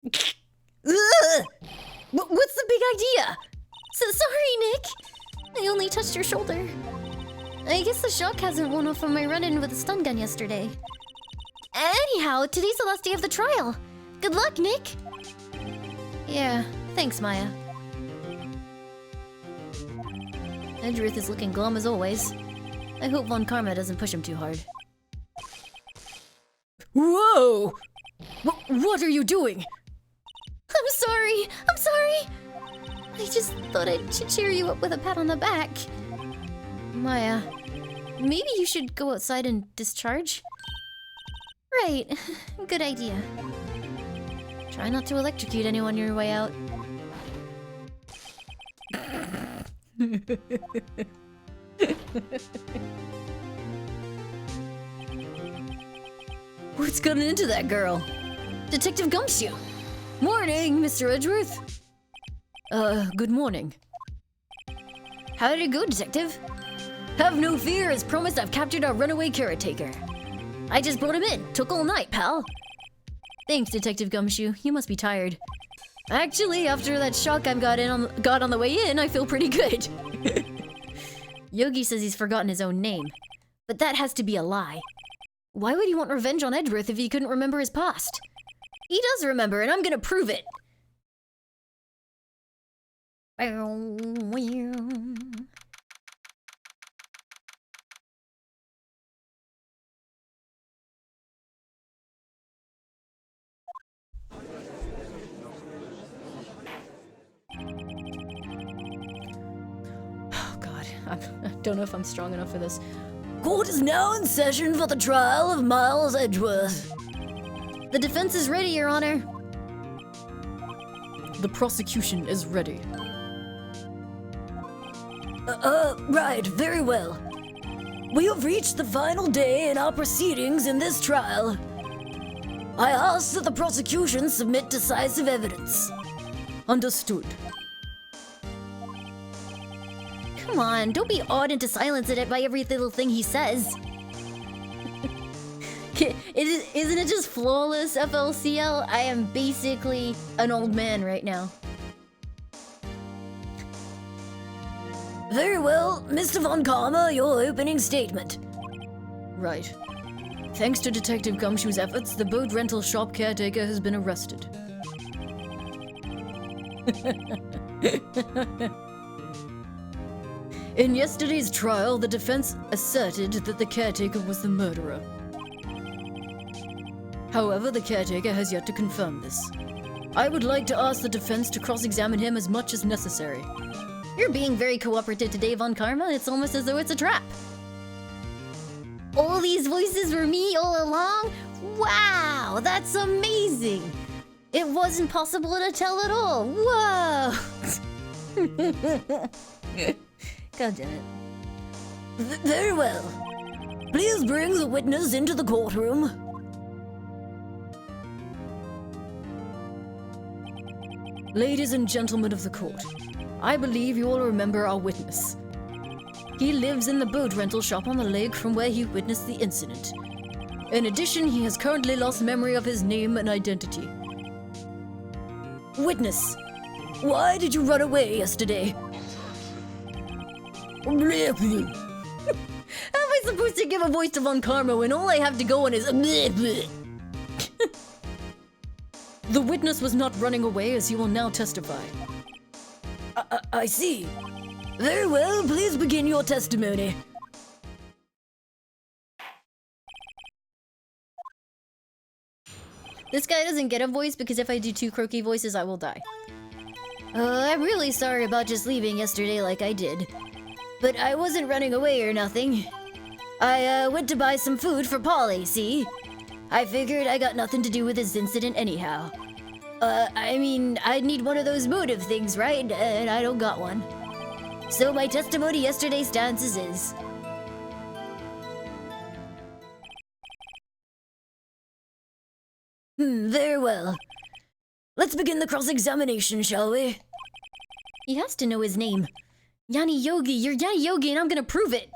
[SPEAKER 2] Ugh! What's the big idea?
[SPEAKER 1] Sorry, Nick. I only touched your shoulder. I guess the shock hasn't worn off from my run-in with a stun gun yesterday. Anyhow, today's the last day of the trial. Good luck, Nick.
[SPEAKER 2] Yeah, thanks, Maya. Edgeworth is looking glum as always. I hope Von Karma doesn't push him too hard. Whoa! What are you doing?
[SPEAKER 1] I'm sorry. I'm sorry. I just thought I should cheer you up with a pat on the back.
[SPEAKER 2] Maya, maybe you should go outside and discharge?
[SPEAKER 1] Right. Good idea.
[SPEAKER 2] Try not to electrocute anyone on your way out. What's gotten into that girl? Detective Gumshoe! Morning, Mr. Edgeworth! Good morning. How did it go, Detective? Have no fear, as promised I've captured our runaway caretaker. I just brought him in, took all night, pal. Thanks, Detective Gumshoe, you must be tired. Actually, after that shock I got on the way in, I feel pretty good. Yogi says he's forgotten his own name, but that has to be a lie. Why would he want revenge on Edgeworth if he couldn't remember his past? He does remember, and I'm gonna prove it. Oh God, I don't know if I'm strong enough for this. Court is now in session for the trial of Miles Edgeworth. The defense is ready, Your Honor.
[SPEAKER 4] The prosecution is ready.
[SPEAKER 6] Right, very well. We have reached the final day in our proceedings in this trial. I ask that the prosecution submit decisive evidence.
[SPEAKER 4] Understood.
[SPEAKER 1] Come on, don't be awed into silence at it by every little thing he says.
[SPEAKER 2] Isn't it just flawless, FLCL? I am basically an old man right now.
[SPEAKER 6] Very well, Mr. Von Karma, your opening statement.
[SPEAKER 4] Right. Thanks to Detective Gumshoe's efforts, the boat rental shop caretaker has been arrested. In yesterday's trial, the defense asserted that the caretaker was the murderer. However, the caretaker has yet to confirm this. I would like to ask the defense to cross-examine him as much as necessary.
[SPEAKER 2] You're being very cooperative today, Von Karma. It's almost as though it's a trap. All these voices were me all along? Wow, that's amazing! It wasn't possible to tell at all. Whoa! God damn it.
[SPEAKER 6] Very well. Please bring the witness into the courtroom.
[SPEAKER 4] Ladies and gentlemen of the court, I believe you all remember our witness. He lives in the boat rental shop on the lake from where he witnessed the incident. In addition, he has currently lost memory of his name and identity. Witness, why did you run away yesterday?
[SPEAKER 2] How am I supposed to give a voice to Von Karma when all I have to go on is
[SPEAKER 4] The witness was not running away, as he will now testify.
[SPEAKER 6] I see. Very well, please begin your testimony.
[SPEAKER 2] This guy doesn't get a voice because if I do 2 croaky voices, I will die. I'm really sorry about just leaving yesterday like I did. But I wasn't running away or nothing. I went to buy some food for Polly, see? I figured I got nothing to do with this incident anyhow. I mean, I'd need one of those motive things, right? And I don't got one. So my testimony yesterday stands as is.
[SPEAKER 6] Very well. Let's begin the cross-examination, shall we?
[SPEAKER 2] He has to know his name. Yanni Yogi, you're Yanni Yogi and I'm gonna prove it!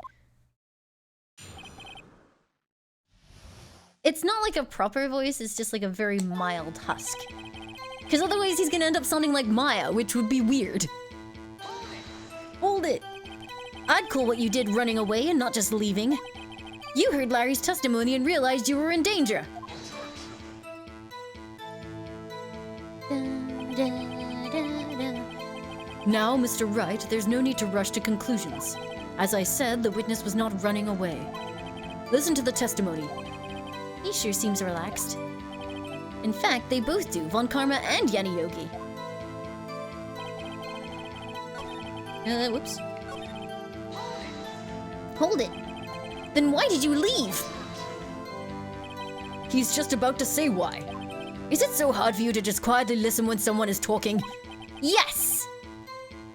[SPEAKER 2] It's not like a proper voice, it's just like a very mild husk. Because otherwise he's gonna end up sounding like Maya, which would be weird. Hold it! I'd call what you did running away and not just leaving. You heard Larry's testimony and realized you were in danger.
[SPEAKER 4] Now, Mr. Wright, there's no need to rush to conclusions. As I said, the witness was not running away. Listen to the testimony.
[SPEAKER 2] He sure seems relaxed. In fact, they both do, Von Karma and Yanni Yogi. Whoops. Hold it. Then why did you leave?
[SPEAKER 4] He's just about to say why. Is it so hard for you to just quietly listen when someone is talking?
[SPEAKER 2] Yes!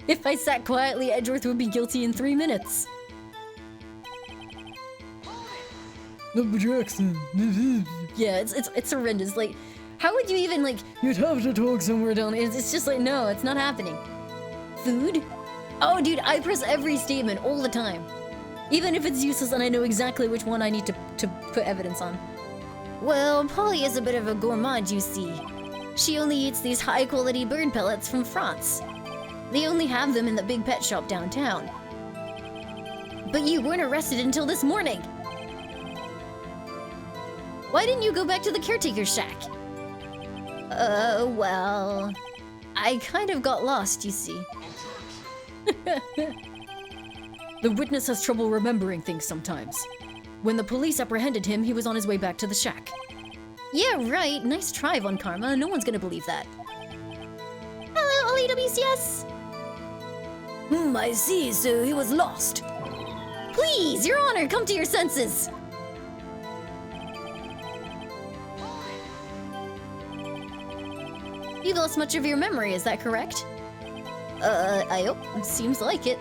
[SPEAKER 2] If I sat quietly, Edgeworth would be guilty in 3 minutes.
[SPEAKER 4] Jackson.
[SPEAKER 2] Yeah, it's horrendous. Like, how would you even, like...
[SPEAKER 4] You'd have to talk somewhere down here.
[SPEAKER 2] It's just like, no, it's not happening. Food? Oh, dude, I press every statement all the time. Even if it's useless and I know exactly which one I need to put evidence on. Well, Polly is a bit of a gourmand, you see. She only eats these high-quality bird pellets from France. They only have them in the big pet shop downtown. But you weren't arrested until this morning. Why didn't you go back to the caretaker's shack? Well... I kind of got lost, you see.
[SPEAKER 4] The witness has trouble remembering things sometimes. When the police apprehended him, he was on his way back to the shack.
[SPEAKER 2] Yeah, right. Nice try, Von Karma. No one's gonna believe that. Hello, LAWCS!
[SPEAKER 6] I see, so he was lost.
[SPEAKER 2] Please, Your Honor, come to your senses! You lost much of your memory, is that correct? I hope. Seems like it.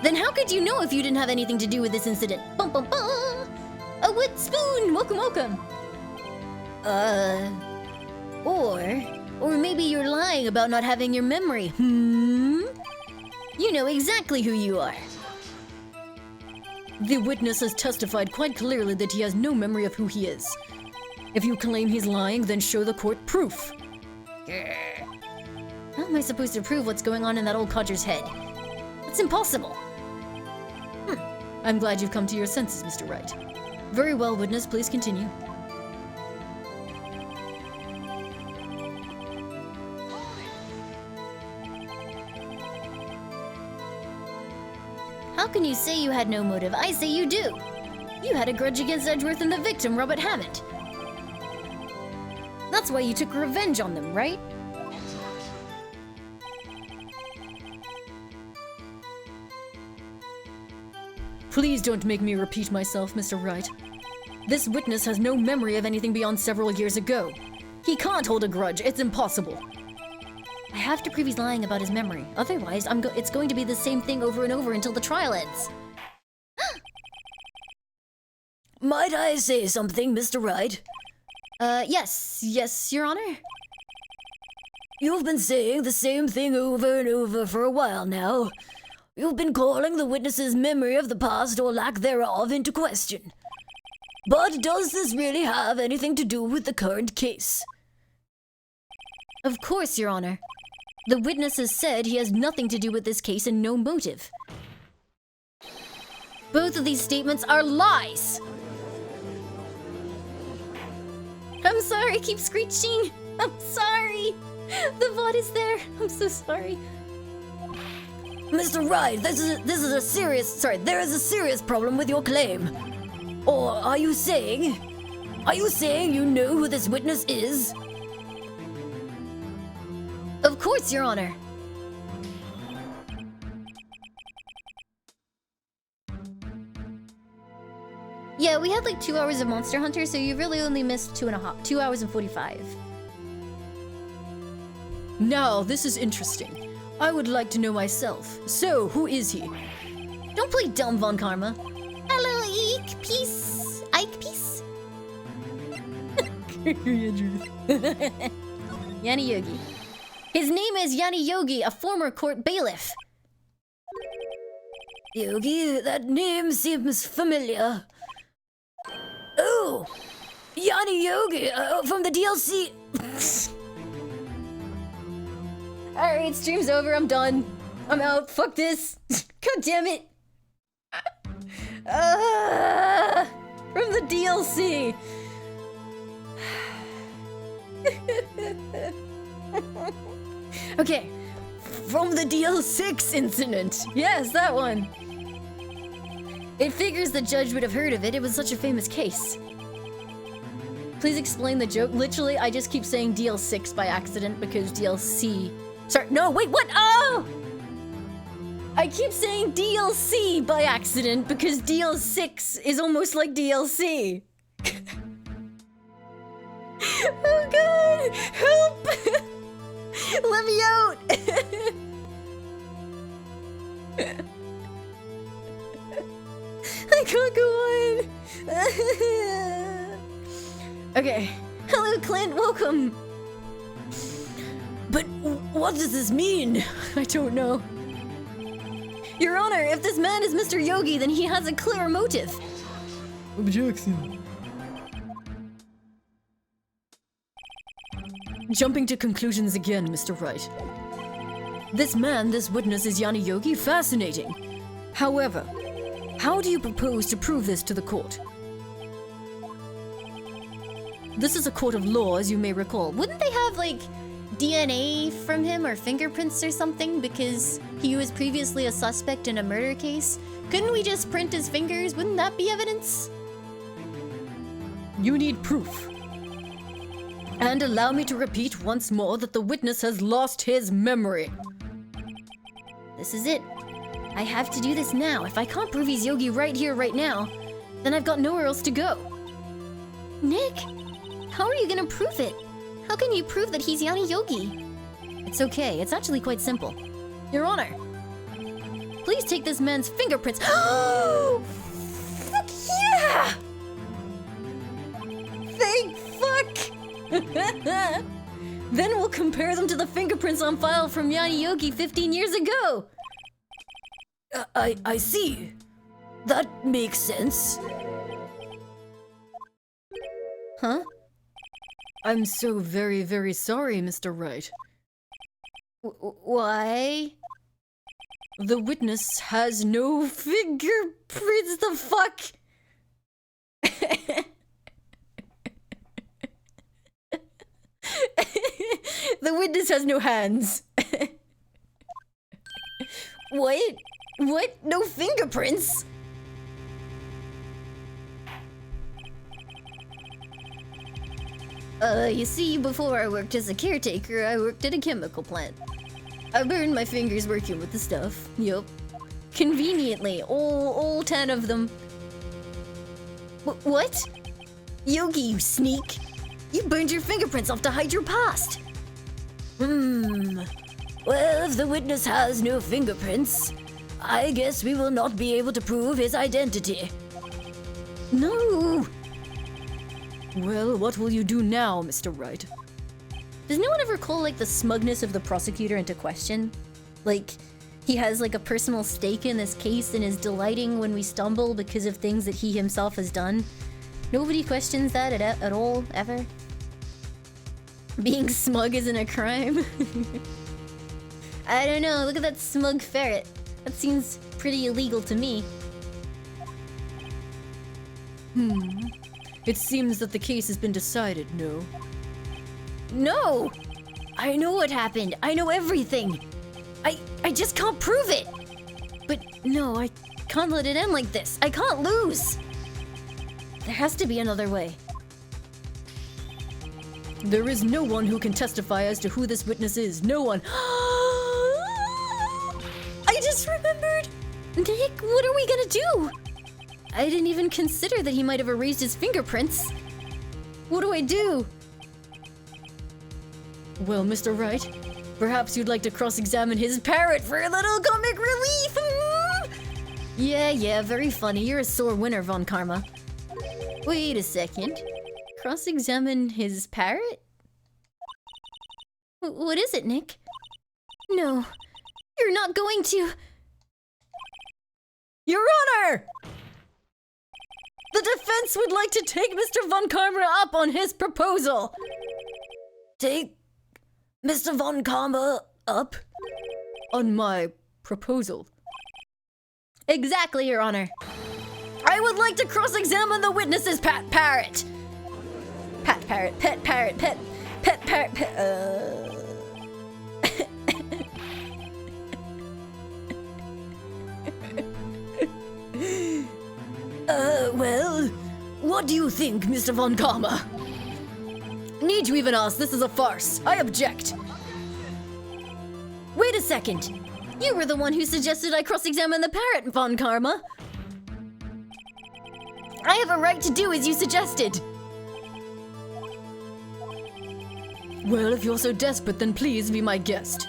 [SPEAKER 2] Then how could you know if you didn't have anything to do with this incident? Bum bum bum! A wood spoon! Welcome, welcome! Or maybe you're lying about not having your memory, You know exactly who you are.
[SPEAKER 4] The witness has testified quite clearly that he has no memory of who he is. If you claim he's lying, then show the court proof.
[SPEAKER 2] How am I supposed to prove what's going on in that old codger's head? It's impossible.
[SPEAKER 4] I'm glad you've come to your senses, Mr. Wright. Very well, witness, please continue.
[SPEAKER 1] How can you say you had no motive? I say you do. You had a grudge against Edgeworth and the victim, Robert Hammond. That's why you took revenge on them, right?
[SPEAKER 2] Please don't make me repeat myself, Mr. Wright. This witness has no memory of anything beyond several years ago. He can't hold a grudge. It's impossible.
[SPEAKER 1] I have to prove he's lying about his memory. Otherwise, it's going to be the same thing over and over until the trial ends.
[SPEAKER 6] Might I say something, Mr. Wright?
[SPEAKER 1] Yes, Your Honor.
[SPEAKER 6] You've been saying the same thing over and over for a while now. You've been calling the witness's memory of the past or lack thereof into question. But does this really have anything to do with the current case?
[SPEAKER 1] Of course, Your Honor. The witness has said he has nothing to do with this case and no motive. Both of these statements are lies! I'm sorry, keep screeching! I'm sorry! The VOD is there! I'm so sorry.
[SPEAKER 6] Mr. Wright, there is a serious problem with your claim. Or are you saying you know who this witness is?
[SPEAKER 1] Of course, Your Honor. Yeah, we had like 2 hours of Monster Hunter, so you really only missed 2 hours and 45.
[SPEAKER 2] Now, this is interesting. I would like to know myself. So, who is he?
[SPEAKER 1] Don't play dumb, Von Karma. Hello, Ike Peace. Ike Peace? Yanni Yogi. His name is Yanni Yogi, a former court bailiff.
[SPEAKER 6] Yogi, that name seems familiar. Oh! Yanni Yogi, from the DLC.
[SPEAKER 1] Alright, stream's over, I'm done. I'm out, fuck this. God damn it.
[SPEAKER 2] From the DLC!
[SPEAKER 1] Okay,
[SPEAKER 2] From the DL6 incident! Yes, that one!
[SPEAKER 1] it figures the judge would have heard of it. It was such a famous case. Please explain the joke. Literally, I just keep saying DL6 by accident because DLC... Sorry, no, wait, what? Oh! I keep saying DLC by accident because DL6 is almost like DLC. Oh god! Help! Let me out! I can't go on! Okay. Hello, Clint, welcome!
[SPEAKER 6] But what does this mean?
[SPEAKER 2] I don't know.
[SPEAKER 1] Your Honor, if this man is Mr. Yogi, then he has a clear motive.
[SPEAKER 2] Objection. Jumping to conclusions again, Mr. Wright. This man, this witness, is Yanni Yogi. Fascinating. However, how do you propose to prove this to the court? This is a court of law, as you may recall.
[SPEAKER 1] Wouldn't they have, like, DNA from him or fingerprints or something because he was previously a suspect in a murder case? Couldn't we just print his fingers? Wouldn't that be evidence?
[SPEAKER 2] You need proof. And allow me to repeat once more that the witness has lost his memory.
[SPEAKER 1] This is it. I have to do this now. If I can't prove he's Yogi right here, right now, then I've got nowhere else to go. Nick, how are you gonna prove it? How can you prove that he's Yanni Yogi? It's okay. It's actually quite simple. Your Honor, please take this man's fingerprints. Oh! Fuck yeah!
[SPEAKER 2] Thank fuck! Then we'll compare them to the fingerprints on file from Yanni Yogi 15 years ago.
[SPEAKER 6] I see. That makes sense.
[SPEAKER 1] Huh?
[SPEAKER 2] I'm so very, very sorry, Mr. Wright.
[SPEAKER 1] Why?
[SPEAKER 2] The witness has no fingerprints. The fuck? The witness has no hands.
[SPEAKER 1] What?
[SPEAKER 2] What? No fingerprints?
[SPEAKER 1] You see, before I worked as a caretaker, I worked at a chemical plant. I burned my fingers working with the stuff. Yup. Conveniently, all 10 of them. What? Yogi, you sneak! You burned your fingerprints off to hide your past!
[SPEAKER 6] Well, if the witness has no fingerprints, I guess we will not be able to prove his identity.
[SPEAKER 1] No!
[SPEAKER 4] Well, what will you do now, Mr. Wright?
[SPEAKER 1] Does no one ever call, like, the smugness of the prosecutor into question? Like, he has, like, a personal stake in this case and is delighting when we stumble because of things that he himself has done? Nobody questions that at all, ever? Being smug isn't a crime? I don't know, look at that smug ferret. That seems pretty illegal to me.
[SPEAKER 4] It seems that the case has been decided, no?
[SPEAKER 1] No! I know what happened. I know everything. I just can't prove it. But no, I can't let it end like this. I can't lose. There has to be another way.
[SPEAKER 4] There is no one who can testify as to who this witness is. No one.
[SPEAKER 1] I just remembered. Nick, what are we gonna do? I didn't even consider that he might have erased his fingerprints. What do I do?
[SPEAKER 4] Well, Mr. Wright, perhaps you'd like to cross-examine his parrot for a little comic relief?
[SPEAKER 1] Yeah, very funny. You're a sore winner, Von Karma. Wait a second. Cross-examine his parrot? What is it, Nick? No, you're not going to...
[SPEAKER 4] Your Honor! The defense would like to take Mr. Von Karma up on his proposal.
[SPEAKER 6] Take Mr. Von Karma up?
[SPEAKER 4] On my proposal.
[SPEAKER 1] Exactly, Your Honor.
[SPEAKER 4] I would like to cross-examine the witness's pet parrot.
[SPEAKER 1] Pet parrot, pet parrot, pet parrot,
[SPEAKER 6] Well, what do you think, Mr. Von Karma?
[SPEAKER 4] Need you even ask? This is a farce. I object.
[SPEAKER 1] Wait a second. You were the one who suggested I cross-examine the parrot, Von Karma. I have a right to do as you suggested.
[SPEAKER 4] Well, if you're so desperate, then please be my guest.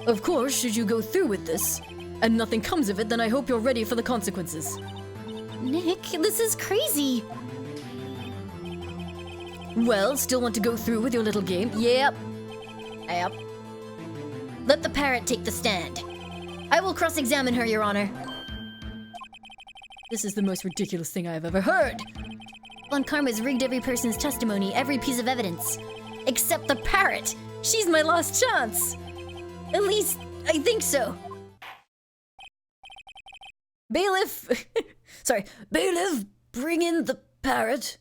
[SPEAKER 4] Of course, should you go through with this, and nothing comes of it, then I hope you're ready for the consequences.
[SPEAKER 1] Nick, this is crazy.
[SPEAKER 4] Well, still want to go through with your little game?
[SPEAKER 1] Yep. Let the parrot take the stand. I will cross-examine her, Your Honor.
[SPEAKER 4] This is the most ridiculous thing I have ever heard.
[SPEAKER 1] Von Karma's rigged every person's testimony, every piece of evidence. Except the parrot. She's my last chance. At least, I think so.
[SPEAKER 6] Bailiff! Sorry, bailiff, bring in the parrot.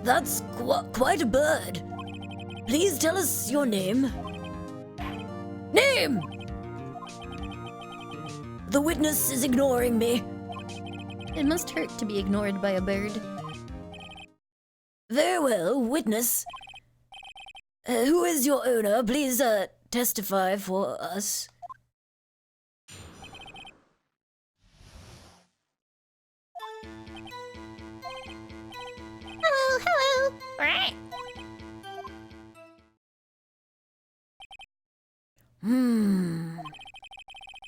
[SPEAKER 6] That's quite a bird. Please tell us your name. Name! The witness is ignoring me.
[SPEAKER 1] It must hurt to be ignored by a bird.
[SPEAKER 6] Very well, witness. Who is your owner? Please, testify for us.
[SPEAKER 7] Hello. Right.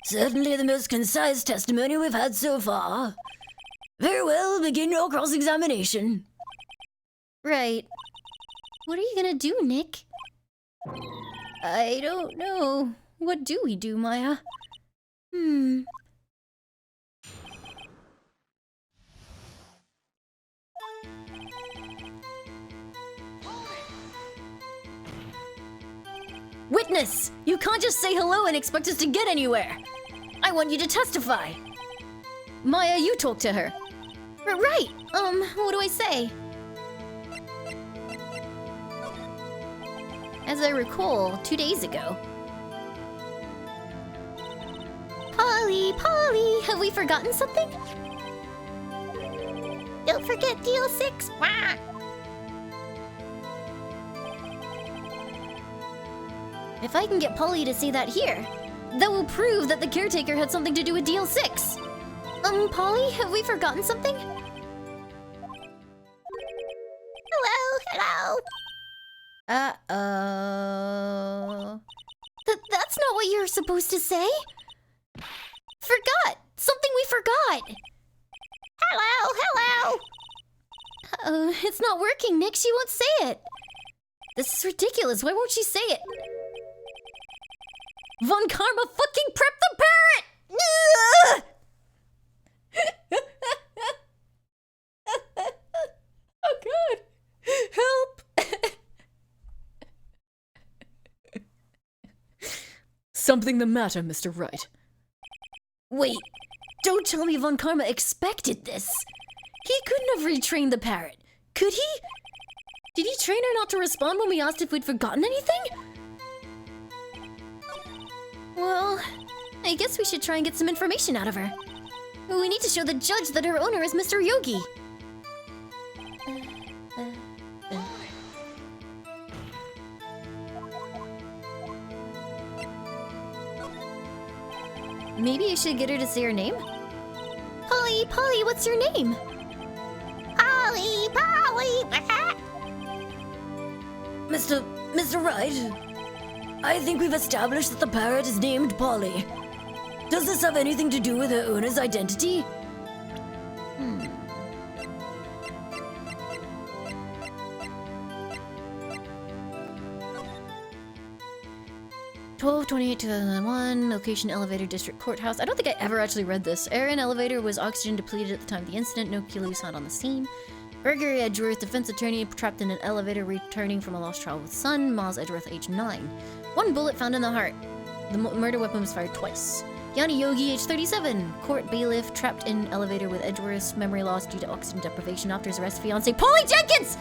[SPEAKER 6] Certainly the most concise testimony we've had so far. Very well, begin your cross-examination.
[SPEAKER 1] Right. What are you gonna do, Nick? I don't know. What do we do, Maya? Witness! You can't just say hello and expect us to get anywhere! I want you to testify! Maya, you talk to her. Right. What do I say? As I recall, 2 days ago. Polly, Polly, have we forgotten something?
[SPEAKER 7] Don't forget deal 6. Wah.
[SPEAKER 1] If I can get Polly to say that here, that will prove that the caretaker had something to do with deal 6. Polly, have we forgotten something?
[SPEAKER 7] Hello, hello.
[SPEAKER 1] Uh-oh. That's not what you're supposed to say. Forgot. Something we forgot.
[SPEAKER 7] Hello, hello.
[SPEAKER 1] Uh-oh, it's not working, Nick. She won't say it. This is ridiculous. Why won't she say it? Von Karma fucking prep the parrot! Ugh!
[SPEAKER 2] Oh god! Help! Something the matter, Mr. Wright?
[SPEAKER 1] Wait, don't tell me Von Karma expected this. He couldn't have retrained the parrot, could he? Did he train her not to respond when we asked if we'd forgotten anything? Well, I guess we should try and get some information out of her. We need to show the judge that her owner is Mr. Yogi. Maybe I should get her to say her name? Polly, Polly, what's your name?
[SPEAKER 7] Polly, Polly. Wah.
[SPEAKER 6] Mr. Wright, I think we've established that the parrot is named Polly. Does this have anything to do with her owner's identity?
[SPEAKER 1] 12/28/2001, location elevator district courthouse. I don't think I ever actually read this. Air in elevator was oxygen depleted at the time of the incident. No killers found on the scene. Burglary Edgeworth, defense attorney trapped in an elevator returning from a lost child with son. Miles Edgeworth, age 9. 1 bullet found in the heart. The murder weapon was fired twice. Yanni Yogi, age 37. Court bailiff trapped in elevator with Edgeworth's memory loss due to oxygen deprivation after his arrest. Fiance Polly Jenkins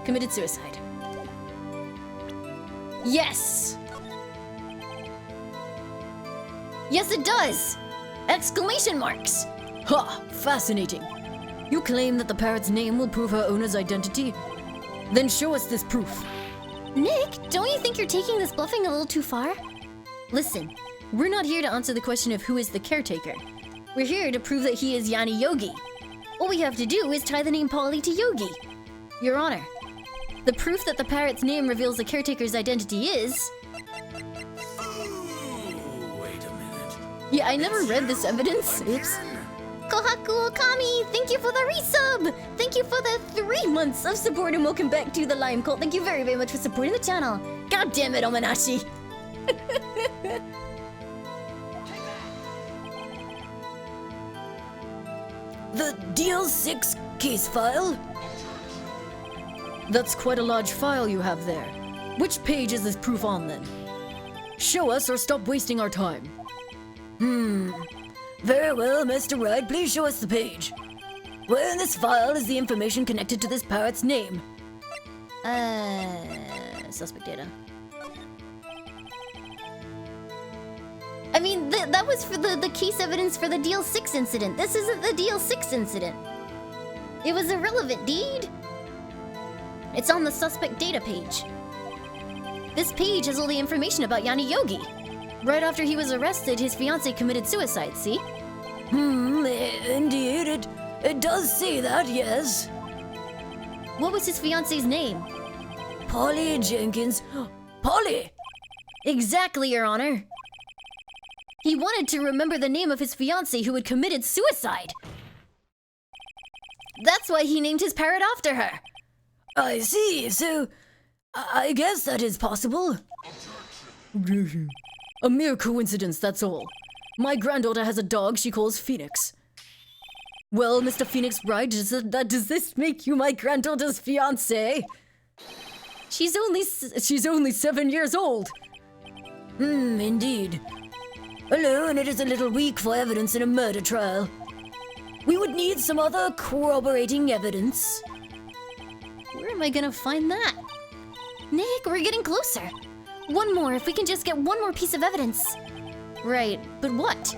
[SPEAKER 1] committed suicide. Yes. Yes, it does! Exclamation marks!
[SPEAKER 2] Ha! Fascinating. You claim that the parrot's name will prove her owner's identity? Then show us this proof.
[SPEAKER 1] Nick, don't you think you're taking this bluffing a little too far? Listen, we're not here to answer the question of who is the caretaker. We're here to prove that he is Yanni Yogi. All we have to do is tie the name Polly to Yogi. Your Honor, the proof that the parrot's name reveals the caretaker's identity is... Yeah, I never read this evidence. Oops. Kohaku Okami, thank you for the resub! Thank you for the 3 months of support and welcome back to the Lime Cult. Thank you very, very much for supporting the channel. God damn it, Omanashi.
[SPEAKER 6] The DL6 case file?
[SPEAKER 2] That's quite a large file you have there. Which page is this proof on then? Show us or stop wasting our time.
[SPEAKER 6] Very well, Mr. Wright, please show us the page. Where in this file is the information connected to this parrot's name?
[SPEAKER 1] Suspect data. I mean, that was for the case evidence for the Deal 6 incident. This isn't the Deal 6 incident. It was irrelevant, deed. It's on the suspect data page. This page has all the information about Yanni Yogi. Right after he was arrested, his fiancée committed suicide, see?
[SPEAKER 6] Indeed, it does say that, yes.
[SPEAKER 1] What was his fiancée's name?
[SPEAKER 6] Polly Jenkins. Polly!
[SPEAKER 1] Exactly, Your Honor. He wanted to remember the name of his fiancée who had committed suicide. That's why he named his parrot after her.
[SPEAKER 6] I see, so I guess that is possible.
[SPEAKER 2] A mere coincidence, that's all. My granddaughter has a dog she calls Phoenix. Well, Mr. Phoenix Wright, does this make you my granddaughter's fiancé?
[SPEAKER 1] She's only
[SPEAKER 2] 7 years old.
[SPEAKER 6] Indeed. Alone, it is a little weak for evidence in a murder trial. We would need some other corroborating evidence.
[SPEAKER 1] Where am I gonna find that? Nick, we're getting closer. One more, if we can just get one more piece of evidence. Right, but what?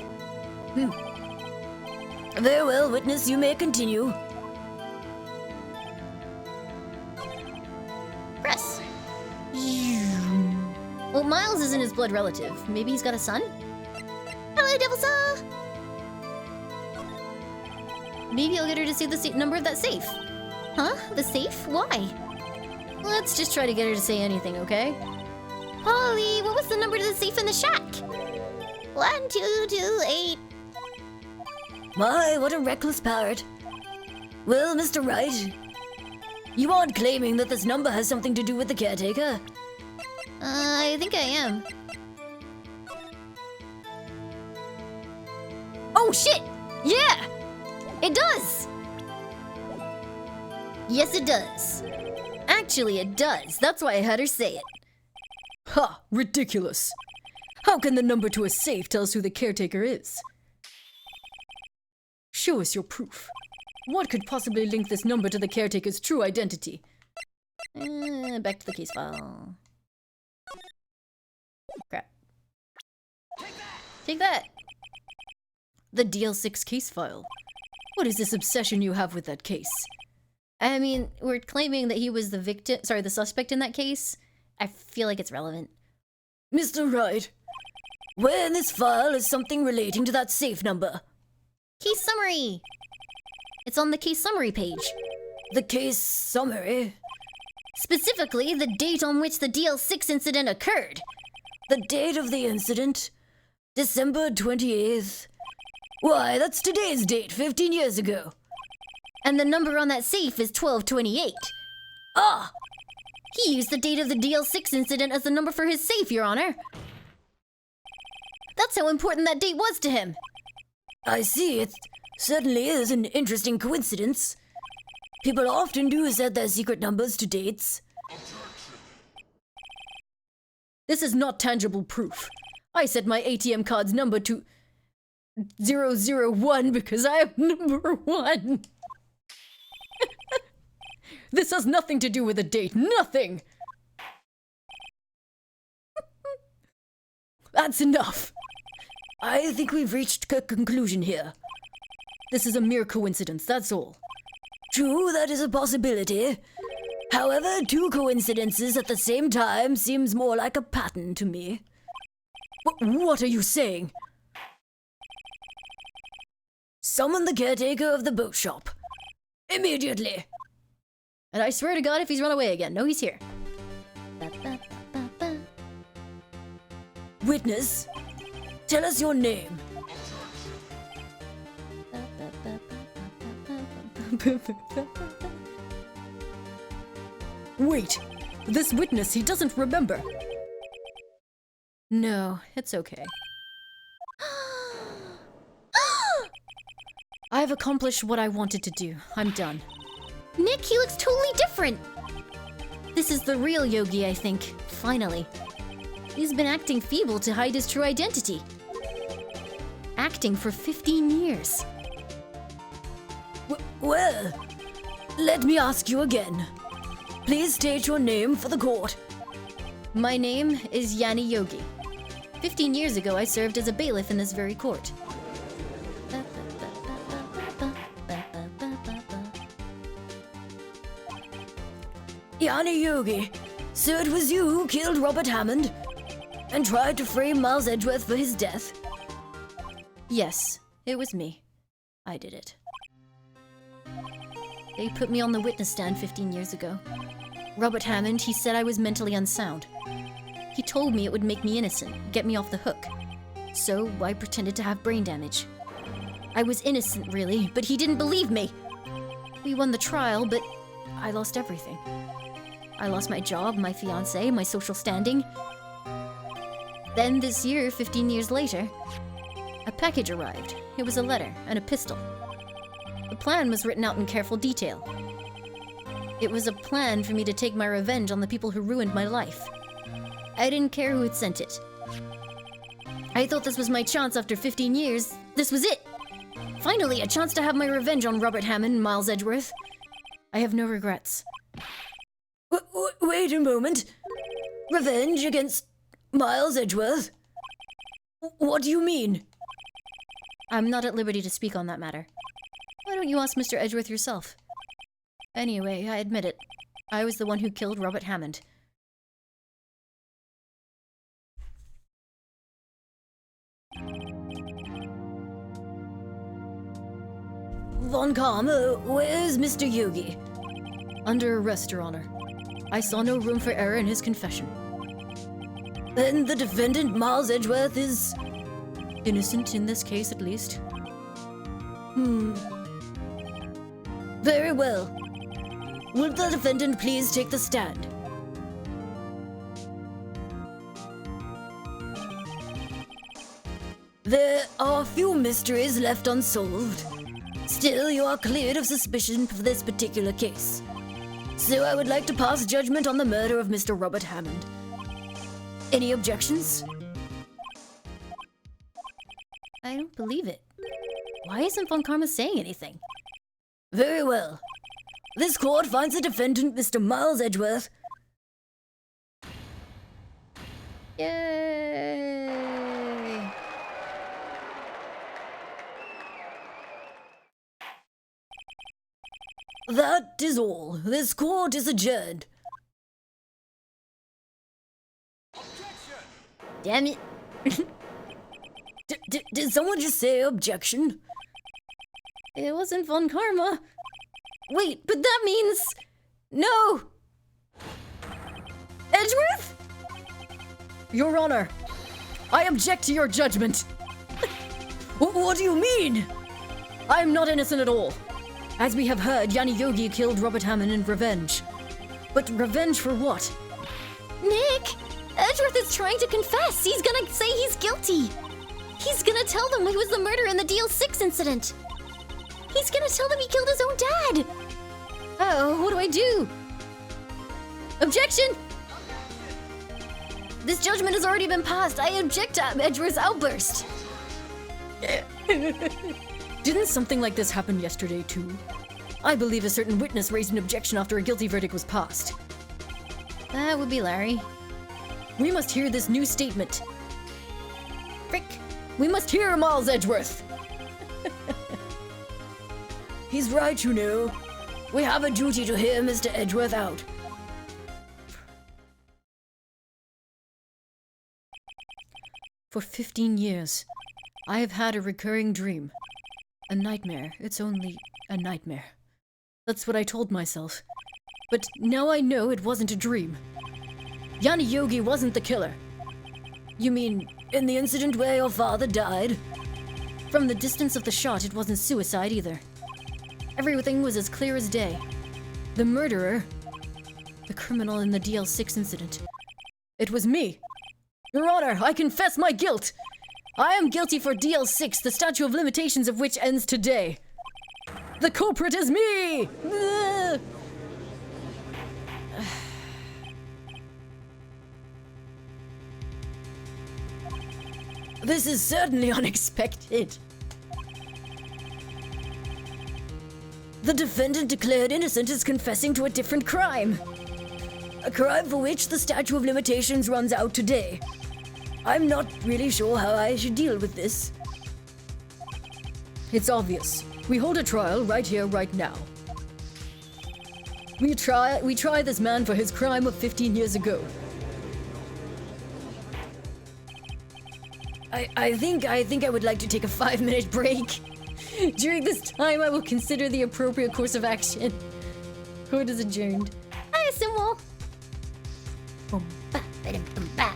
[SPEAKER 6] Very well, witness, you may continue.
[SPEAKER 1] Press. Well, Miles isn't his blood relative. Maybe he's got a son? Hello, Devil Saw! Maybe I'll get her to say the number of that safe. Huh? The safe? Why? Let's just try to get her to say anything, okay? Holly, what was the number to the safe in the shack?
[SPEAKER 7] 1228.
[SPEAKER 6] My, what a reckless parrot. Well, Mr. Wright, you aren't claiming that this number has something to do with the caretaker?
[SPEAKER 1] I think I am. Oh, shit! Yeah! It does! Yes, it does. Actually, it does. That's why I had her say it.
[SPEAKER 4] Ha! Ridiculous. How can the number to a safe tell us who the caretaker is? Show us your proof. What could possibly link this number to the caretaker's true identity?
[SPEAKER 1] Back to the case file. Crap. Take that!
[SPEAKER 4] The DL6 case file. What is this obsession you have with that case?
[SPEAKER 1] I mean, we're claiming that he was the victim, sorry, the suspect in that case. I feel like it's relevant.
[SPEAKER 6] Mr. Wright, where in this file is something relating to that safe number?
[SPEAKER 1] Case summary! It's on the case summary page.
[SPEAKER 6] The case summary?
[SPEAKER 1] Specifically, the date on which the DL6 incident occurred.
[SPEAKER 6] The date of the incident? December 28th. Why, that's today's date, 15 years ago.
[SPEAKER 1] And the number on that safe is 1228.
[SPEAKER 6] Ah!
[SPEAKER 1] He used the date of the DL6 incident as the number for his safe, Your Honor. That's how important that date was to him.
[SPEAKER 6] I see, it certainly is an interesting coincidence. People often do set their secret numbers to dates.
[SPEAKER 4] This is not tangible proof. I set my ATM card's number to 001 because I am number 1. This has nothing to do with the date. Nothing! That's enough.
[SPEAKER 6] I think we've reached a conclusion here.
[SPEAKER 4] This is a mere coincidence, that's all.
[SPEAKER 6] True, that is a possibility. However, two coincidences at the same time seems more like a pattern to me.
[SPEAKER 4] What are you saying?
[SPEAKER 6] Summon the caretaker of the boat shop. Immediately.
[SPEAKER 1] And I swear to God if he's run away again. No, he's here.
[SPEAKER 6] Witness, tell us your name.
[SPEAKER 4] Wait, this witness, he doesn't remember.
[SPEAKER 1] No, it's okay.
[SPEAKER 4] I've accomplished what I wanted to do. I'm done.
[SPEAKER 1] Nick, he looks totally different. This is the real Yogi, I think. Finally. He's been acting feeble to hide his true identity. Acting for 15 years.
[SPEAKER 6] Well, let me ask you again. Please state your name for the court.
[SPEAKER 1] My name is Yanni Yogi. 15 years ago, I served as a bailiff in this very court.
[SPEAKER 6] Yanni Yogi, so it was you who killed Robert Hammond and tried to frame Miles Edgeworth for his death?
[SPEAKER 1] Yes, it was me. I did it. They put me on the witness stand 15 years ago. Robert Hammond, he said I was mentally unsound. He told me it would make me innocent, get me off the hook. So I pretended to have brain damage. I was innocent, really, but he didn't believe me. We won the trial, but I lost everything. I lost my job, my fiancé, my social standing. Then this year, 15 years later, a package arrived. It was a letter and a pistol. The plan was written out in careful detail. It was a plan for me to take my revenge on the people who ruined my life. I didn't care who had sent it. I thought this was my chance after 15 years. This was it.
[SPEAKER 2] Finally, a chance to have my revenge on Robert Hammond and Miles Edgeworth. I have no regrets.
[SPEAKER 6] Wait a moment. Revenge against Miles Edgeworth? What do you mean?
[SPEAKER 2] I'm not at liberty to speak on that matter. Why don't you ask Mr. Edgeworth yourself? Anyway, I admit it. I was the one who killed Robert Hammond.
[SPEAKER 6] Von Karma, where's Mr. Yogi?
[SPEAKER 2] Under arrest, Your Honor. I saw no room for error in his confession.
[SPEAKER 6] Then the defendant, Miles Edgeworth, is...
[SPEAKER 2] Innocent in this case, at least.
[SPEAKER 6] Very well. Will the defendant please take the stand? There are few mysteries left unsolved. Still, you are cleared of suspicion for this particular case. So I would like to pass judgment on the murder of Mr. Robert Hammond. Any objections?
[SPEAKER 2] I don't believe it. Why isn't Von Karma saying anything?
[SPEAKER 6] Very well. This court finds the defendant, Mr. Miles Edgeworth.
[SPEAKER 2] Yay!
[SPEAKER 6] That is all. This court is adjourned.
[SPEAKER 2] Damn it.
[SPEAKER 6] Did someone just say objection?
[SPEAKER 2] It wasn't Von Karma. Wait, but that means... No! Edgeworth?
[SPEAKER 4] Your Honor, I object to your judgment.
[SPEAKER 6] What do you mean?
[SPEAKER 4] I am not innocent at all. As we have heard, Yanni Yogi killed Robert Hammond in revenge. But revenge for what?
[SPEAKER 1] Nick! Edgeworth is trying to confess. He's gonna say he's guilty. He's gonna tell them he was the murderer in the DL6 incident. He's gonna tell them he killed his own dad.
[SPEAKER 2] Oh, what do I do? Objection!
[SPEAKER 1] This judgment has already been passed. I object to Edgeworth's outburst.
[SPEAKER 4] Didn't something like this happen yesterday, too? I believe a certain witness raised an objection after a guilty verdict was passed.
[SPEAKER 2] That would be Larry.
[SPEAKER 4] We must hear this new statement.
[SPEAKER 2] Frick.
[SPEAKER 4] We must hear Miles Edgeworth.
[SPEAKER 6] He's right, you know. We have a duty to hear Mr. Edgeworth out.
[SPEAKER 4] For 15 years, I have had a recurring dream. A nightmare. It's only a nightmare. That's what I told myself. But now I know it wasn't a dream. Yanni Yogi wasn't the killer.
[SPEAKER 6] You mean in the incident where your father died?
[SPEAKER 2] From the distance of the shot, it wasn't suicide either. Everything was as clear as day. The murderer, the criminal in the DL6 incident,
[SPEAKER 4] it was me. Your Honor, I confess my guilt. I am guilty for DL6, the statute of limitations of which ends today. The culprit is me!
[SPEAKER 6] This is certainly unexpected. The defendant declared innocent is confessing to a different crime. A crime for which the statute of limitations runs out today. I'm not really sure how I should deal with this.
[SPEAKER 4] It's obvious. We hold a trial right here, right now. We try this man for his crime of 15 years ago.
[SPEAKER 6] I think I would like to take a 5-minute break.
[SPEAKER 2] During this time, I will consider the appropriate course of action. Court is adjourned.
[SPEAKER 1] I assume
[SPEAKER 2] Boom.
[SPEAKER 1] ba.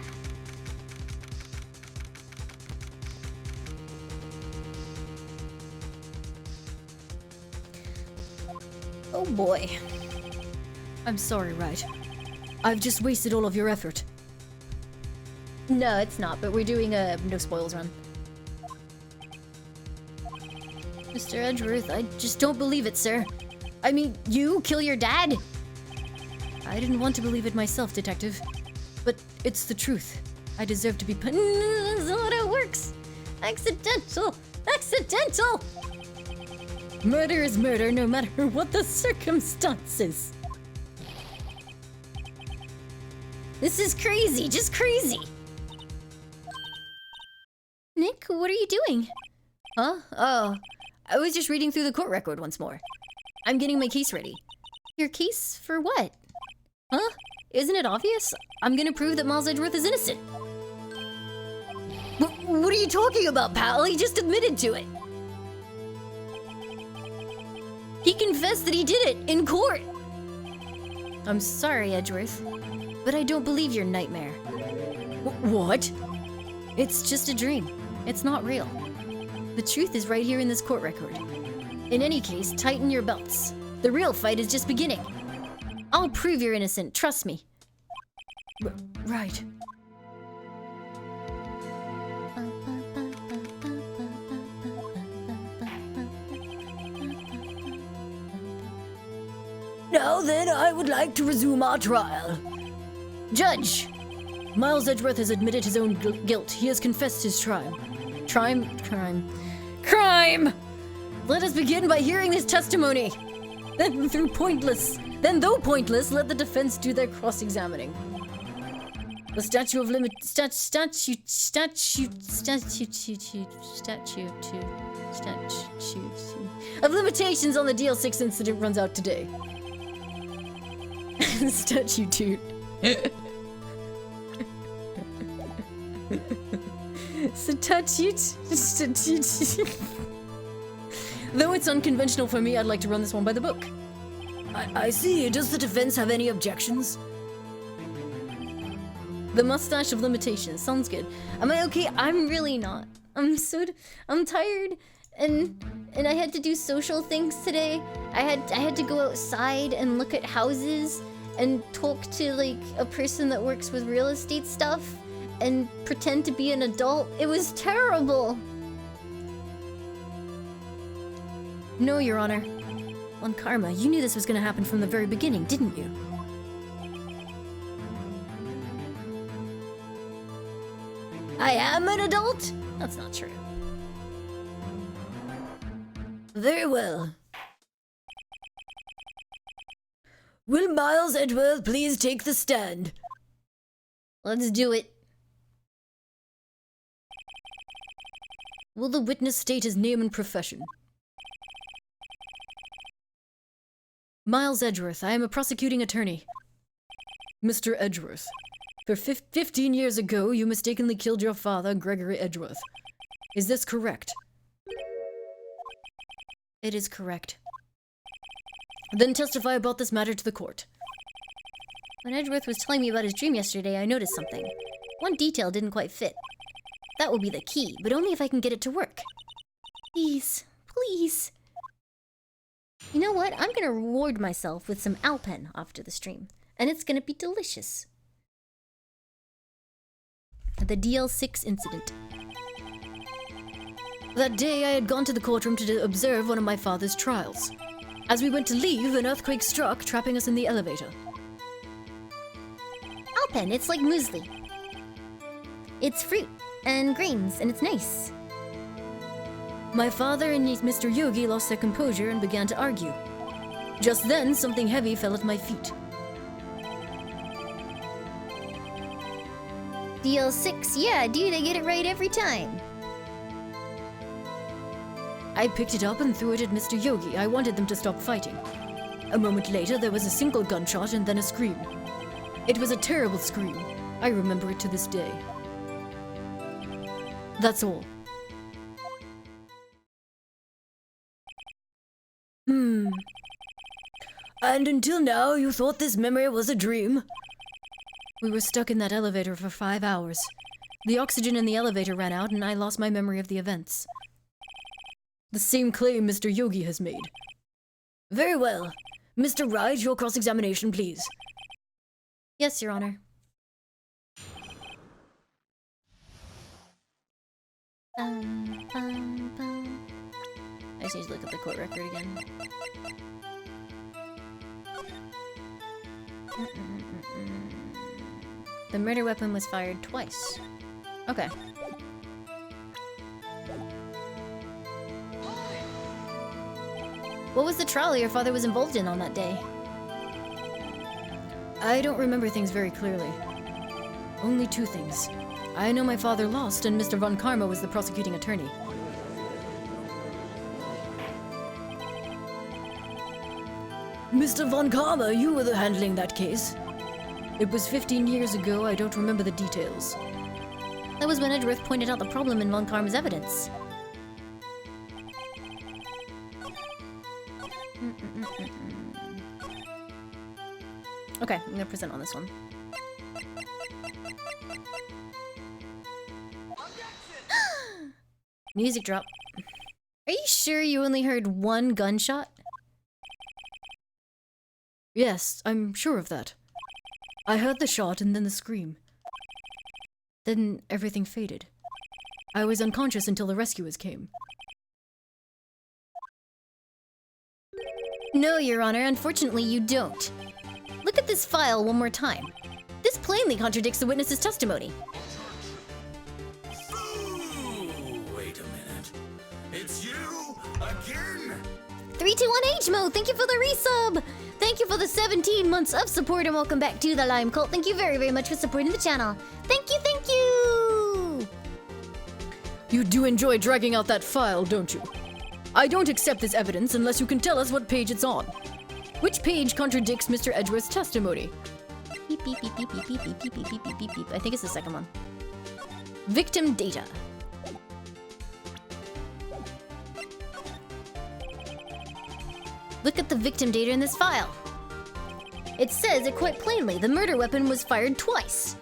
[SPEAKER 2] Oh boy. I'm sorry, Wright. I've just wasted all of your effort. No, it's not, but we're doing a no spoils run. Mr. Edgeworth, I just don't believe it, sir. I mean, you kill your dad? I didn't want to believe it myself, Detective. But it's the truth. I deserve to be
[SPEAKER 1] That's not how it works. Accidental. Accidental.
[SPEAKER 2] Murder is murder no matter what the circumstances.
[SPEAKER 1] This is crazy, just crazy. Nick, what are you doing?
[SPEAKER 2] Huh? Oh, I was just reading through the court record once more. I'm getting my case ready.
[SPEAKER 1] Your case for what?
[SPEAKER 2] Huh? Isn't it obvious? I'm gonna prove that Miles Edgeworth is innocent.
[SPEAKER 6] What are you talking about, pal? He just admitted to it.
[SPEAKER 2] He confessed that he did it in court.
[SPEAKER 1] I'm sorry, Edgeworth, but I don't believe your nightmare.
[SPEAKER 2] What?
[SPEAKER 1] It's just a dream. It's not real. The truth is right here in this court record. In any case, tighten your belts. The real fight is just beginning. I'll prove you're innocent, trust me.
[SPEAKER 2] Right.
[SPEAKER 6] Now then, I would like to resume our trial.
[SPEAKER 2] Judge! Miles Edgeworth has admitted his own guilt. He has confessed his crime. Crime! Let us begin by hearing his testimony. Then, though pointless, let the defense do their cross-examining. The statute of limitations on the DL6 incident runs out today. Statute. Statute. Though it's unconventional for me, I'd like to run this one by the book.
[SPEAKER 6] I see. Does the defense have any objections?
[SPEAKER 2] The mustache of limitations. Sounds good. Am I okay? I'm really not. I'm tired and I had to do social things today. I had to go outside and look at houses and talk to like a person that works with real estate stuff and pretend to be an adult. It was terrible. No, Your Honor. On Karma, you knew this was gonna happen from the very beginning, didn't you?
[SPEAKER 6] I am an adult?
[SPEAKER 2] That's not true.
[SPEAKER 6] Very well. Will Miles Edgeworth please take the stand?
[SPEAKER 2] Let's do it. Will the witness state his name and profession? Miles Edgeworth, I am a prosecuting attorney. Mr. Edgeworth, 15 years ago, you mistakenly killed your father, Gregory Edgeworth. Is this correct? It is correct. Then testify about this matter to the court.
[SPEAKER 1] When Edgeworth was telling me about his dream yesterday, I noticed something. One detail didn't quite fit. That will be the key, but only if I can get it to work. Please, please. You know what? I'm gonna reward myself with some Alpen after the stream, and it's gonna be delicious. The DL6 incident.
[SPEAKER 2] That day, I had gone to the courtroom to observe one of my father's trials. As we went to leave, an earthquake struck, trapping us in the elevator.
[SPEAKER 1] Alpen, it's like muesli. It's fruit and grains, and it's nice.
[SPEAKER 2] My father and Mr. Yogi lost their composure and began to argue. Just then, something heavy fell at my feet.
[SPEAKER 1] DL6, yeah, dude, I get it right every time.
[SPEAKER 2] I picked it up and threw it at Mr. Yogi. I wanted them to stop fighting. A moment later, there was a single gunshot and then a scream. It was a terrible scream. I remember it to this day. That's all.
[SPEAKER 6] And until now, you thought this memory was a dream?
[SPEAKER 2] We were stuck in that elevator for 5 hours. The oxygen in the elevator ran out and I lost my memory of the events. The same claim Mr. Yogi has made.
[SPEAKER 6] Very well. Mr. Wright, your cross-examination, please.
[SPEAKER 1] Yes, Your Honor.
[SPEAKER 2] I just need to look up the court record again.
[SPEAKER 1] The murder weapon was fired twice.
[SPEAKER 2] Okay.
[SPEAKER 1] What was the trial your father was involved in on that day?
[SPEAKER 2] I don't remember things very clearly. Only two things. I know my father lost and Mr. Von Karma was the prosecuting attorney.
[SPEAKER 6] Mr. Von Karma, you were handling that case.
[SPEAKER 2] It was 15 years ago, I don't remember the details.
[SPEAKER 1] That was when Edgeworth pointed out the problem in Von Karma's evidence. Okay, I'm gonna present on this one. Music drop. Are you sure you only heard one gunshot?
[SPEAKER 2] Yes, I'm sure of that. I heard the shot and then the scream. Then everything faded. I was unconscious until the rescuers came.
[SPEAKER 1] No, Your Honor, unfortunately you don't. Look at this file one more time. This plainly contradicts the witness's testimony.
[SPEAKER 3] Ooh, wait a minute. It's you again?
[SPEAKER 1] 321H Mo, thank you for the resub! Thank you for the 17 months of support and welcome back to the Lime Cult. Thank you very, very much for supporting the channel. Thank you, thank you!
[SPEAKER 2] You do enjoy dragging out that file, don't you? I don't accept this evidence unless you can tell us what page it's on. Which page contradicts Mr. Edgeworth's testimony?
[SPEAKER 1] Beep, beep, beep, beep, beep, beep, beep, beep, beep, beep, beep, beep, beep. I think it's the second one. Victim data. Look at the victim data in this file. It says it quite plainly. The murder weapon was fired twice.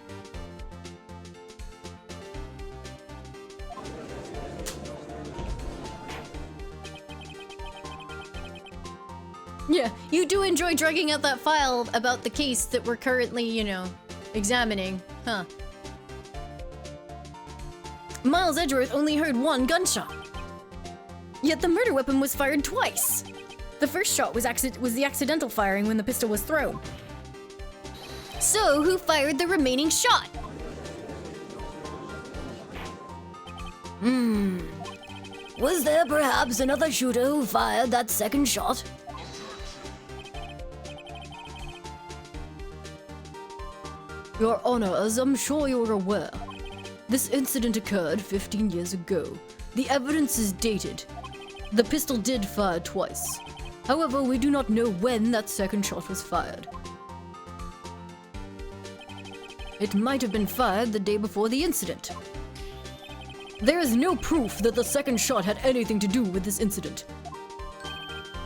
[SPEAKER 1] Yeah, you do enjoy dragging out that file about the case that we're currently, you know, examining, huh? Miles Edgeworth only heard one gunshot. Yet the murder weapon was fired twice. The first shot was the accidental firing when the pistol was thrown. So, who fired the remaining shot?
[SPEAKER 6] Was there perhaps another shooter who fired that second shot?
[SPEAKER 2] Your Honor, as I'm sure you're aware, this incident occurred 15 years ago. The evidence is dated. The pistol did fire twice. However, we do not know when that second shot was fired. It might have been fired the day before the incident. There is no proof that the second shot had anything to do with this incident.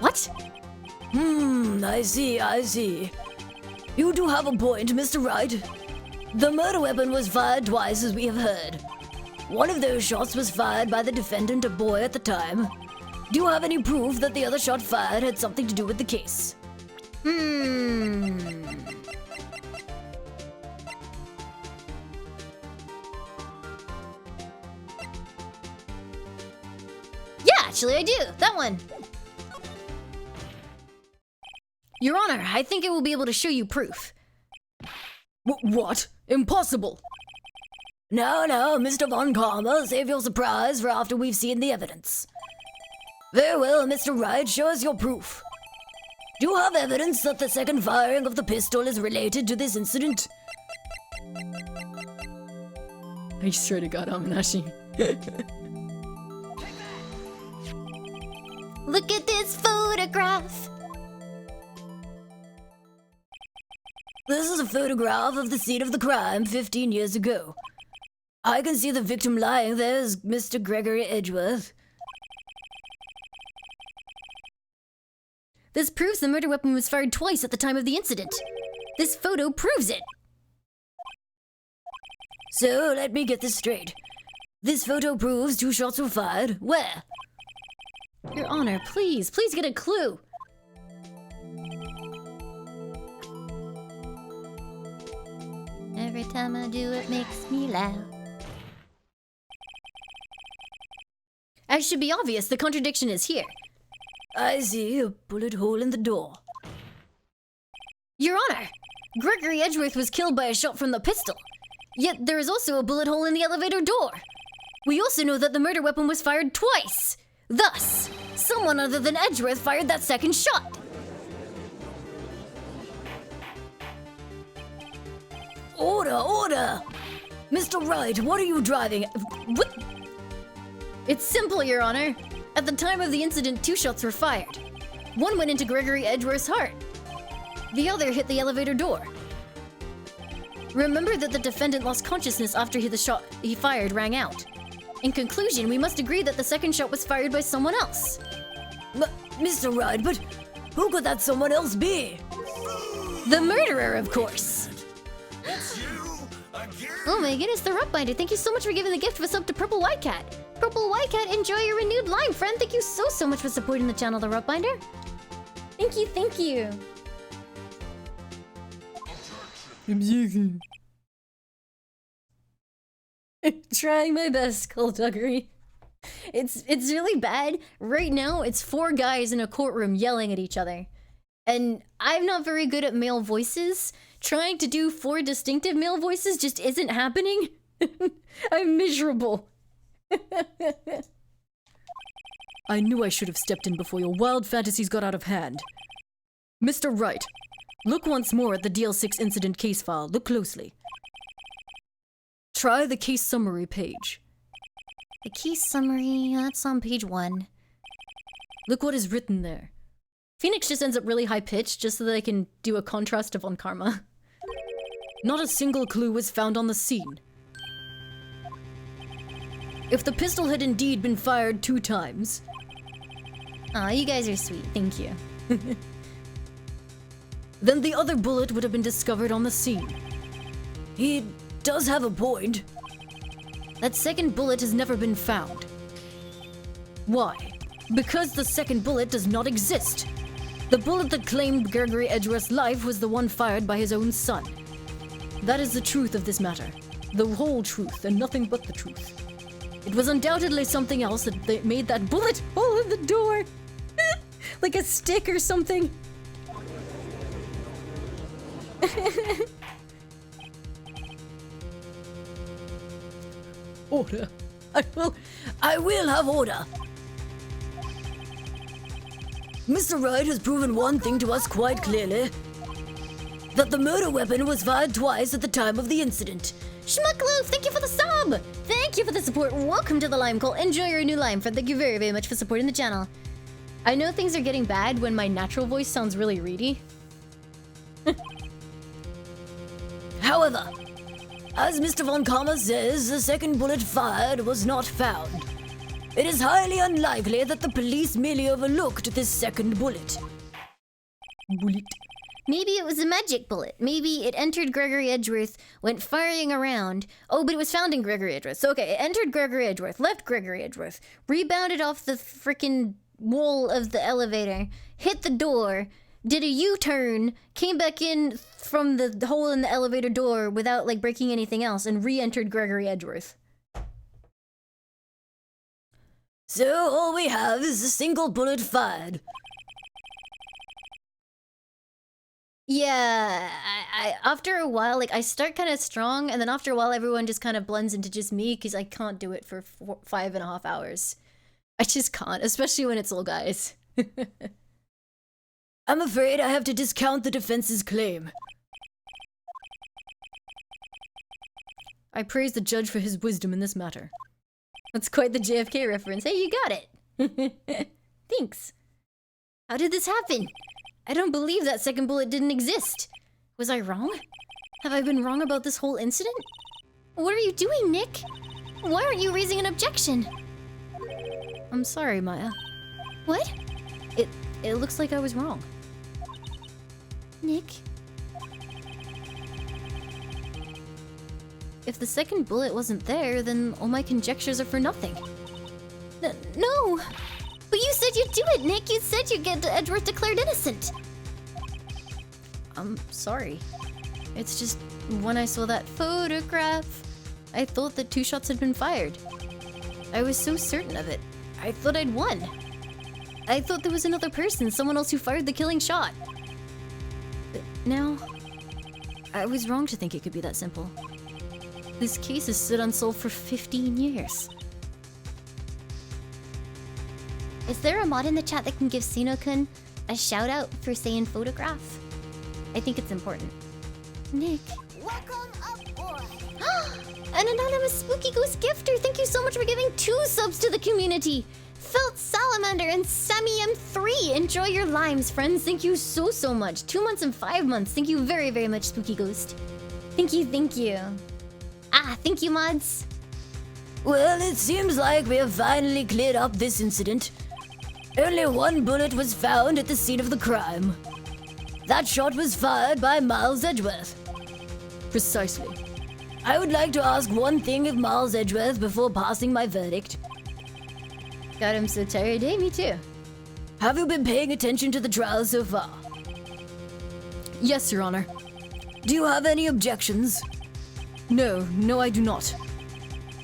[SPEAKER 1] What?
[SPEAKER 6] I see. You do have a point, Mr. Wright. The murder weapon was fired twice, as we have heard. One of those shots was fired by the defendant, a boy at the time. Do you have any proof that the other shot fired had something to do with the case?
[SPEAKER 1] Yeah, actually I do. That one. Your Honor, I think I will be able to show you proof.
[SPEAKER 2] What? Impossible!
[SPEAKER 6] No, Mr. Von Karma, save your surprise for after we've seen the evidence. Very well, Mr. Wright, show us your proof. Do you have evidence that the second firing of the pistol is related to this incident?
[SPEAKER 2] I swear to God, Aminashi.
[SPEAKER 1] Look at this photograph.
[SPEAKER 6] This is a photograph of the scene of the crime 15 years ago. I can see the victim lying there as Mr. Gregory Edgeworth.
[SPEAKER 1] This proves the murder weapon was fired twice at the time of the incident. This photo proves it.
[SPEAKER 6] So, let me get this straight. This photo proves 2 shots were fired. Where?
[SPEAKER 1] Your Honor, please get a clue. Every time I do it makes me laugh. As should be obvious, the contradiction is here.
[SPEAKER 6] I see a bullet hole in the door.
[SPEAKER 1] Your Honor, Gregory Edgeworth was killed by a shot from the pistol. Yet there is also a bullet hole in the elevator door. We also know that the murder weapon was fired twice.
[SPEAKER 6] Thus, someone other than Edgeworth fired that second shot. Order, order! Mr. Wright, what are you driving? What?
[SPEAKER 2] It's simple, Your Honor. At the time of the incident, 2 shots were fired. One went into Gregory Edgeworth's heart. The other hit the elevator door. Remember that the defendant lost consciousness after the shot he fired rang out. In conclusion, we must agree that the second shot was fired by someone else.
[SPEAKER 6] Mr. Wright, but who could that someone else be?
[SPEAKER 2] The murderer, of course.
[SPEAKER 3] It's you again.
[SPEAKER 1] Oh my goodness, the Rupbinder. Thank you so much for giving the gift of a sub to Purple White Cat. Purple White Cat, enjoy your renewed lime, friend. Thank you so much for supporting the channel, the Rupbinder. Thank you, thank you.
[SPEAKER 2] Trying my best, Skullduggery. It's really bad. Right now, it's 4 guys in a courtroom yelling at each other. And I'm not very good at male voices. Trying to do 4 distinctive male voices just isn't happening. I'm miserable.
[SPEAKER 4] I knew I should have stepped in before your wild fantasies got out of hand. Mr. Wright, look once more at the DL6 incident case file. Look closely. Try the case summary page.
[SPEAKER 1] The case summary, that's on page 1.
[SPEAKER 4] Look what is written there.
[SPEAKER 2] Phoenix just ends up really high-pitched just so that I can do a contrast of on Karma.
[SPEAKER 4] Not a single clue was found on the scene. If the pistol had indeed been fired 2 times...
[SPEAKER 1] Aw, you guys are sweet. Thank you.
[SPEAKER 4] then the other bullet would have been discovered on the scene.
[SPEAKER 6] He does have a point.
[SPEAKER 4] That second bullet has never been found. Why? Because the second bullet does not exist. The bullet that claimed Gregory Edgeworth's life was the one fired by his own son. That is the truth of this matter. The whole truth, and nothing but the truth. It was undoubtedly something else that made that bullet hole in the door. Like a stick or something. Order.
[SPEAKER 6] I will have order. Mr. Wright has proven one thing to us quite clearly. That the murder weapon was fired twice at the time of the incident.
[SPEAKER 1] Schmuckloof, thank you for the sub! Thank you for the support. Welcome to the Lime Cult. Enjoy your new lime, friend. Thank you very much for supporting the channel.
[SPEAKER 2] I know things are getting bad when my natural voice sounds really reedy.
[SPEAKER 6] However, as Mr. Von Karma says, the second bullet fired was not found. It is highly unlikely that the police merely overlooked this second bullet.
[SPEAKER 1] Maybe it was a magic bullet. Maybe it entered Gregory Edgeworth, went firing around. Oh, but it was found in Gregory Edgeworth. So, okay, it entered Gregory Edgeworth, left Gregory Edgeworth, rebounded off the frickin' wall of the elevator, hit the door, did a U-turn, came back in from the hole in the elevator door without, like, breaking anything else, and re-entered Gregory Edgeworth.
[SPEAKER 6] So all we have is a single bullet fired.
[SPEAKER 2] Yeah, I after a while, like, I start kind of strong, and then after a while, everyone just kind of blends into just me, because I can't do it for 5.5 hours. I just can't, especially when it's all guys.
[SPEAKER 6] I'm afraid I have to discount the defense's claim.
[SPEAKER 4] I praise the judge for his wisdom in this matter.
[SPEAKER 2] That's quite the JFK reference. Hey, you got it! Thanks. How did this happen? I don't believe that second bullet didn't exist. Was I wrong? Have I been wrong about this whole incident?
[SPEAKER 1] What are you doing, Nick? Why aren't you raising an objection?
[SPEAKER 2] I'm sorry, Maya.
[SPEAKER 1] What?
[SPEAKER 2] It looks like I was wrong.
[SPEAKER 1] Nick?
[SPEAKER 2] If the second bullet wasn't there, then all my conjectures are for nothing.
[SPEAKER 1] No! But you said you'd do it, Nick! You said you'd get Edgeworth declared innocent!
[SPEAKER 2] I'm sorry. It's just, when I saw that photograph, I thought that 2 shots had been fired. I was so certain of it. I thought I'd won. I thought there was another person, someone else who fired the killing shot. But now, I was wrong to think it could be that simple. This case has stood unsolved for 15 years.
[SPEAKER 1] Is there a mod in the chat that can give Sino-kun a shout out for saying photograph? I think it's important. Nick.
[SPEAKER 7] Welcome aboard.
[SPEAKER 1] An anonymous spooky ghost gifter. Thank you so much for giving 2 subs to the community. Felt Salamander and Semi M3. Enjoy your limes, friends. Thank you so much. 2 months and 5 months. Thank you very much, Spooky Ghost. Thank you. Thank you, mods.
[SPEAKER 6] Well, it seems like we have finally cleared up this incident. Only 1 bullet was found at the scene of the crime. That shot was fired by Miles Edgeworth.
[SPEAKER 4] Precisely.
[SPEAKER 6] I would like to ask one thing of Miles Edgeworth before passing my verdict.
[SPEAKER 1] God, I'm so tired. Hey, me too.
[SPEAKER 6] Have you been paying attention to the trial so far?
[SPEAKER 4] Yes, Your Honor.
[SPEAKER 6] Do you have any objections?
[SPEAKER 4] No, I do not.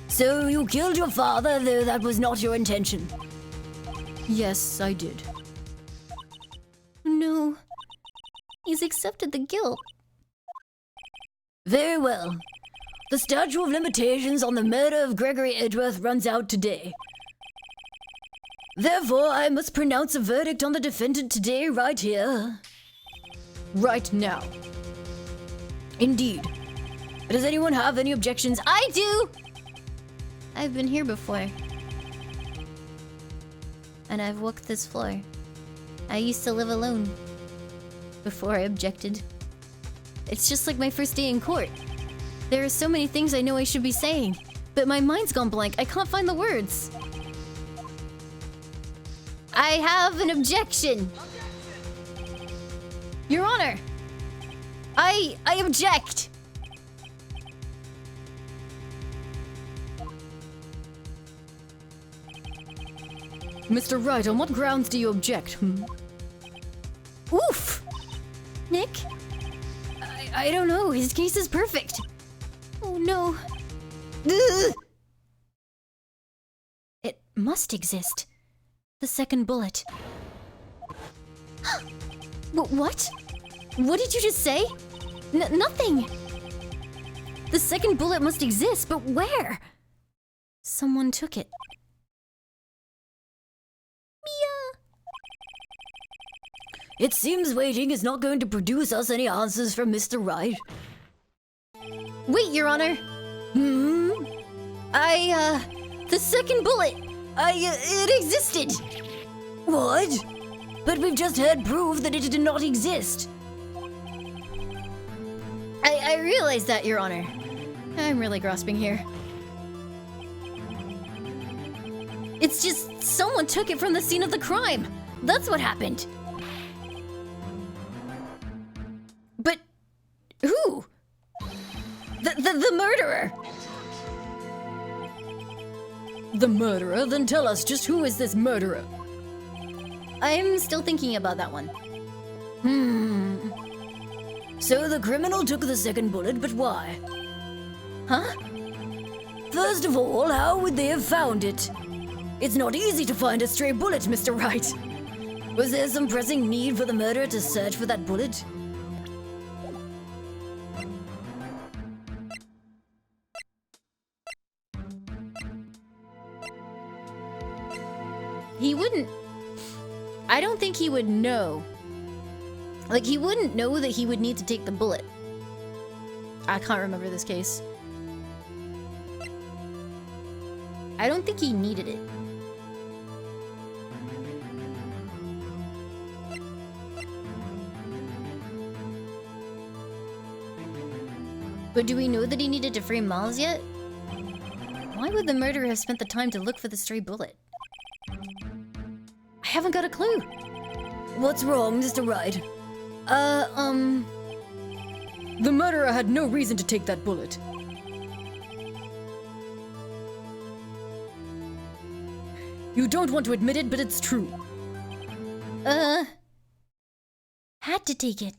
[SPEAKER 6] So you killed your father, though that was not your intention?
[SPEAKER 4] Yes, I did.
[SPEAKER 1] No. He's accepted the guilt.
[SPEAKER 6] Very well. The statute of limitations on the murder of Gregory Edgeworth runs out today. Therefore, I must pronounce a verdict on the defendant today, right here.
[SPEAKER 4] Right now.
[SPEAKER 6] Indeed. Does anyone have any objections?
[SPEAKER 1] I do! I've been here before. And I've walked this floor. I used to live alone. Before I objected. It's just like my first day in court. There are so many things I know I should be saying, but my mind's gone blank. I can't find the words. I have an objection. Your Honor, I object.
[SPEAKER 4] Mr. Wright, on what grounds do you object?
[SPEAKER 1] Oof! Nick? I don't know. His case is perfect. Oh no. Ugh. It must exist. The second bullet. What? What did you just say? Nothing. The second bullet must exist, but where? Someone took it.
[SPEAKER 6] It seems waiting is not going to produce us any answers from Mr. Wright.
[SPEAKER 1] Wait, Your Honor. The second bullet. It existed.
[SPEAKER 6] What? But we've just heard proof that it did not exist.
[SPEAKER 1] I realize that, Your Honor. I'm really grasping here. It's just someone took it from the scene of the crime. That's what happened. But who? The murderer.
[SPEAKER 4] The murderer? Then tell us, just who is this murderer?
[SPEAKER 1] I'm still thinking about that one.
[SPEAKER 6] So the criminal took the second bullet, but why?
[SPEAKER 1] Huh?
[SPEAKER 6] First of all, how would they have found it? It's not easy to find a stray bullet, Mr. Wright. Was there some pressing need for the murderer to search for that bullet?
[SPEAKER 1] He wouldn't. I don't think he would know. Like, he wouldn't know that he would need to take the bullet. I can't remember this case. I don't think he needed it. But do we know that he needed to free Miles yet? Why would the murderer have spent the time to look for the stray bullet? I haven't got a clue.
[SPEAKER 6] What's wrong, Mr. Wright?
[SPEAKER 4] The murderer had no reason to take that bullet. You don't want to admit it, but it's true.
[SPEAKER 1] Had to take it.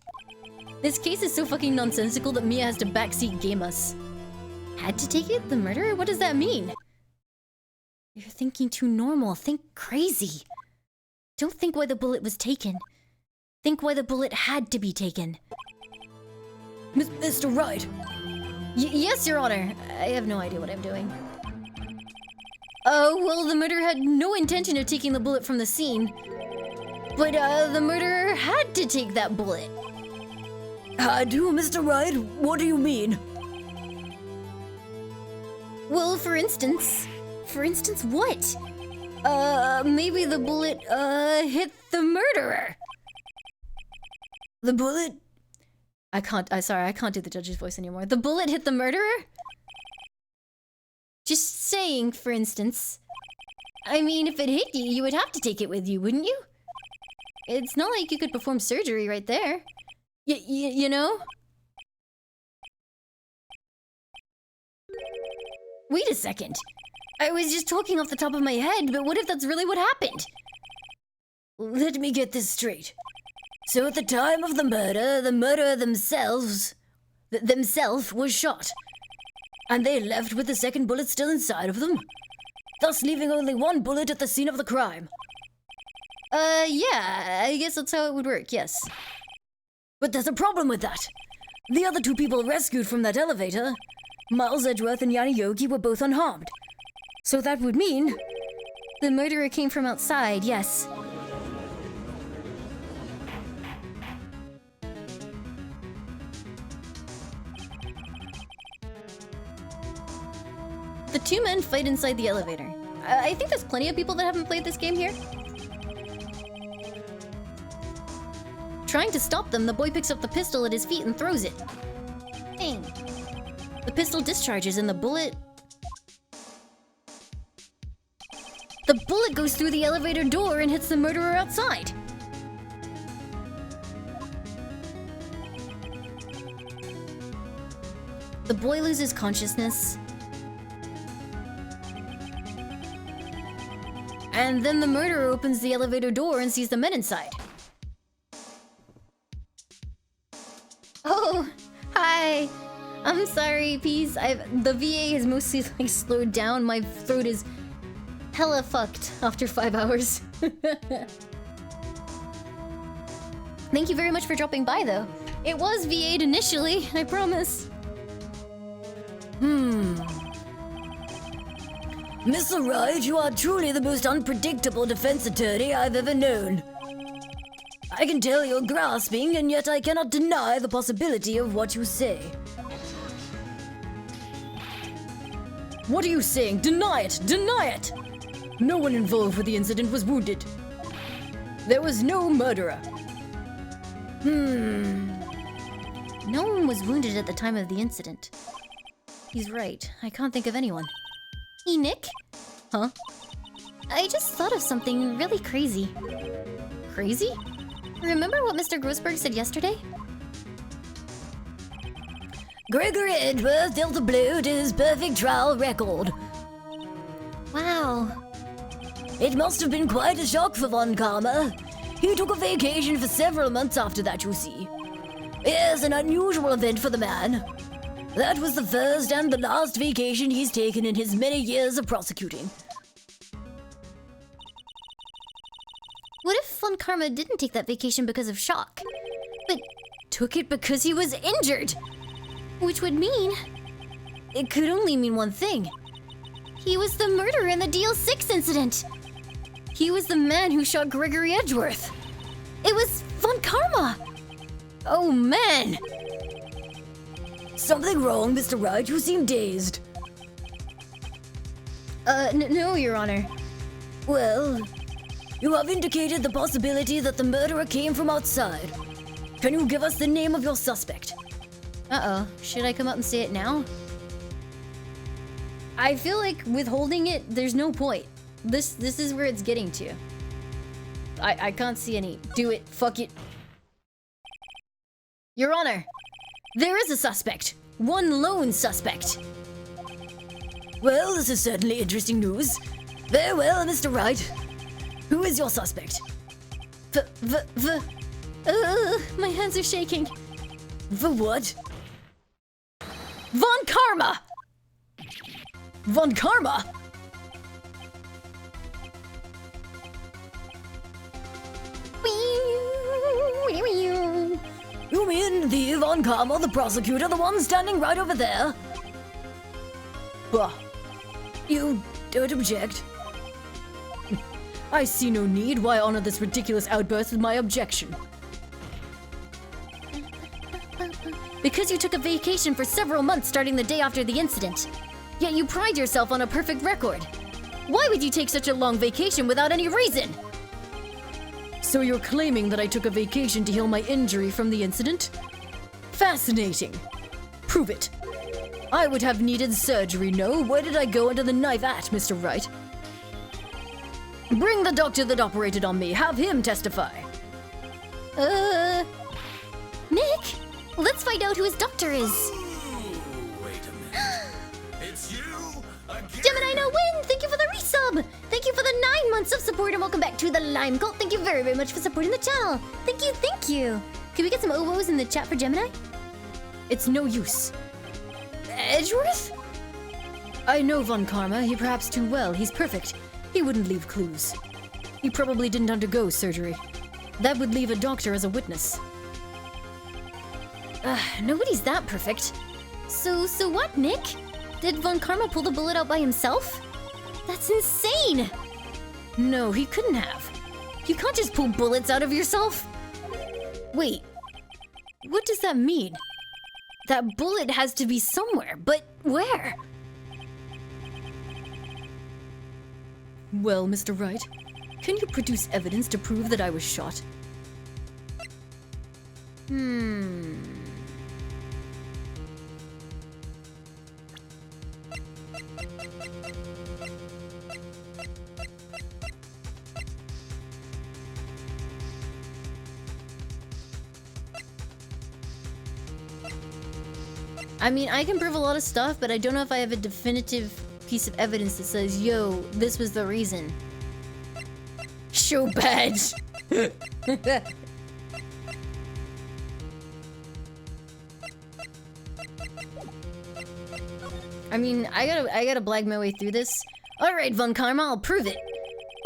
[SPEAKER 1] This case is so fucking nonsensical that Mia has to backseat game us. Had to take it? The murderer? What does that mean? You're thinking too normal. Think crazy. Don't think why the bullet was taken. Think why the bullet had to be taken.
[SPEAKER 6] Mr. Wright.
[SPEAKER 1] Yes, Your Honor. I have no idea what I'm doing.
[SPEAKER 2] Well, the murderer had no intention of taking the bullet from the scene. But, the murderer had to take that bullet.
[SPEAKER 6] Had to, Mr. Wright? What do you mean?
[SPEAKER 2] Well, for instance what? Maybe the bullet, hit the murderer.
[SPEAKER 6] The bullet?
[SPEAKER 2] I can't do the judge's voice anymore. The bullet hit the murderer? Just saying, for instance. I mean, if it hit you, you would have to take it with you, wouldn't you? It's not like you could perform surgery right there. You know? Wait a second. I was just talking off the top of my head, but what if that's really what happened?
[SPEAKER 6] Let me get this straight. So at the time of the murderer themselves was shot. And they left with the second bullet still inside of them, thus leaving only one bullet at the scene of the crime.
[SPEAKER 2] Yeah, I guess that's how it would work, yes.
[SPEAKER 6] But there's a problem with that. The other two people rescued from that elevator, Miles Edgeworth and Yanni Yogi, were both unharmed. So that would mean...
[SPEAKER 2] The murderer came from outside, yes. The two men fight inside the elevator. I think there's plenty of people that haven't played this game here. Trying to stop them, the boy picks up the pistol at his feet and throws it. Dang. The pistol discharges and the bullet goes through the elevator door and hits the murderer outside. The boy loses consciousness. And then the murderer opens the elevator door and sees the men inside. Oh, hi. I'm sorry, Peace. The VA has mostly like slowed down. My throat is hella fucked after 5 hours. Thank you very much for dropping by, though. It was VA'd initially, I promise.
[SPEAKER 6] Mr. Wright, you are truly the most unpredictable defense attorney I've ever known. I can tell you're grasping, and yet I cannot deny the possibility of what you say.
[SPEAKER 4] What are you saying? Deny it! Deny it! No one involved with the incident was wounded. There was no murderer.
[SPEAKER 2] No one was wounded at the time of the incident. He's right. I can't think of anyone. Hey, Nick?
[SPEAKER 4] Huh?
[SPEAKER 2] I just thought of something really crazy. Crazy? Remember what Mr. Grossberg said yesterday?
[SPEAKER 6] Gregory Edgeworth dealt a blow to his perfect trial record.
[SPEAKER 2] Wow.
[SPEAKER 6] It must have been quite a shock for Von Karma. He took a vacation for several months after that, you see. Yes, an unusual event for the man. That was the first and the last vacation he's taken in his many years of prosecuting.
[SPEAKER 2] What if Von Karma didn't take that vacation because of shock, but took it because he was injured? Which would mean... It could only mean one thing. He was the murderer in the DL6 incident. He was the man who shot Gregory Edgeworth. It was Von Karma. Oh, man.
[SPEAKER 6] Something wrong, Mr. Wright? You seem dazed.
[SPEAKER 2] No, Your Honor.
[SPEAKER 6] Well, you have indicated the possibility that the murderer came from outside. Can you give us the name of your suspect?
[SPEAKER 2] Uh-oh. Should I come up and say it now? I feel like withholding it, there's no point. This is where it's getting to. I can't see any. Do it. Fuck it. Your Honor, there is a suspect. One lone suspect.
[SPEAKER 6] Well, this is certainly interesting news. Very well, Mr. Wright. Who is your suspect?
[SPEAKER 2] My hands are shaking.
[SPEAKER 6] The what?
[SPEAKER 2] Von Karma!
[SPEAKER 4] Von Karma?
[SPEAKER 6] You mean the Von Karma, the prosecutor, the one standing right over there?
[SPEAKER 4] Bah.
[SPEAKER 6] You
[SPEAKER 4] Don't object. I see no need. Why honor this ridiculous outburst with my objection?
[SPEAKER 1] Because you took a vacation for several months starting the day after the incident. Yet you pride yourself on a perfect record. Why would you take such a long vacation without any reason?
[SPEAKER 4] So you're claiming that I took a vacation to heal my injury from the incident? Fascinating. Prove it. I would have needed surgery, no? Where did I go under the knife at, Mr. Wright? Bring the doctor that operated on me. Have him testify.
[SPEAKER 1] Nick? Let's find out who his doctor is.
[SPEAKER 3] Ooh, wait a minute. It's you again.
[SPEAKER 1] Gemini No Win, thank you for the resub. Thank you for the 9 months of support and welcome back to the Lime Cult. Thank you very, very much for supporting the channel. Thank you, thank you. Can we get some OVOs in the chat for Gemini?
[SPEAKER 4] It's no use.
[SPEAKER 1] Edgeworth?
[SPEAKER 4] I know Von Karma. He perhaps too well. He's perfect. He wouldn't leave clues. He probably didn't undergo surgery. That would leave a doctor as a witness.
[SPEAKER 1] Nobody's that perfect. So what, Nick? Did Von Karma pull the bullet out by himself? That's insane!
[SPEAKER 4] No, he couldn't have.
[SPEAKER 1] You can't just pull bullets out of yourself.
[SPEAKER 4] Wait, what does that mean?
[SPEAKER 1] That bullet has to be somewhere, but where?
[SPEAKER 4] Well, Mr. Wright, can you produce evidence to prove that I was shot?
[SPEAKER 1] I mean, I can prove a lot of stuff, but I don't know if I have a definitive piece of evidence that says, yo, this was the reason.
[SPEAKER 4] Show badge!
[SPEAKER 1] I mean, I gotta blag my way through this. Alright, Von Karma, I'll prove it.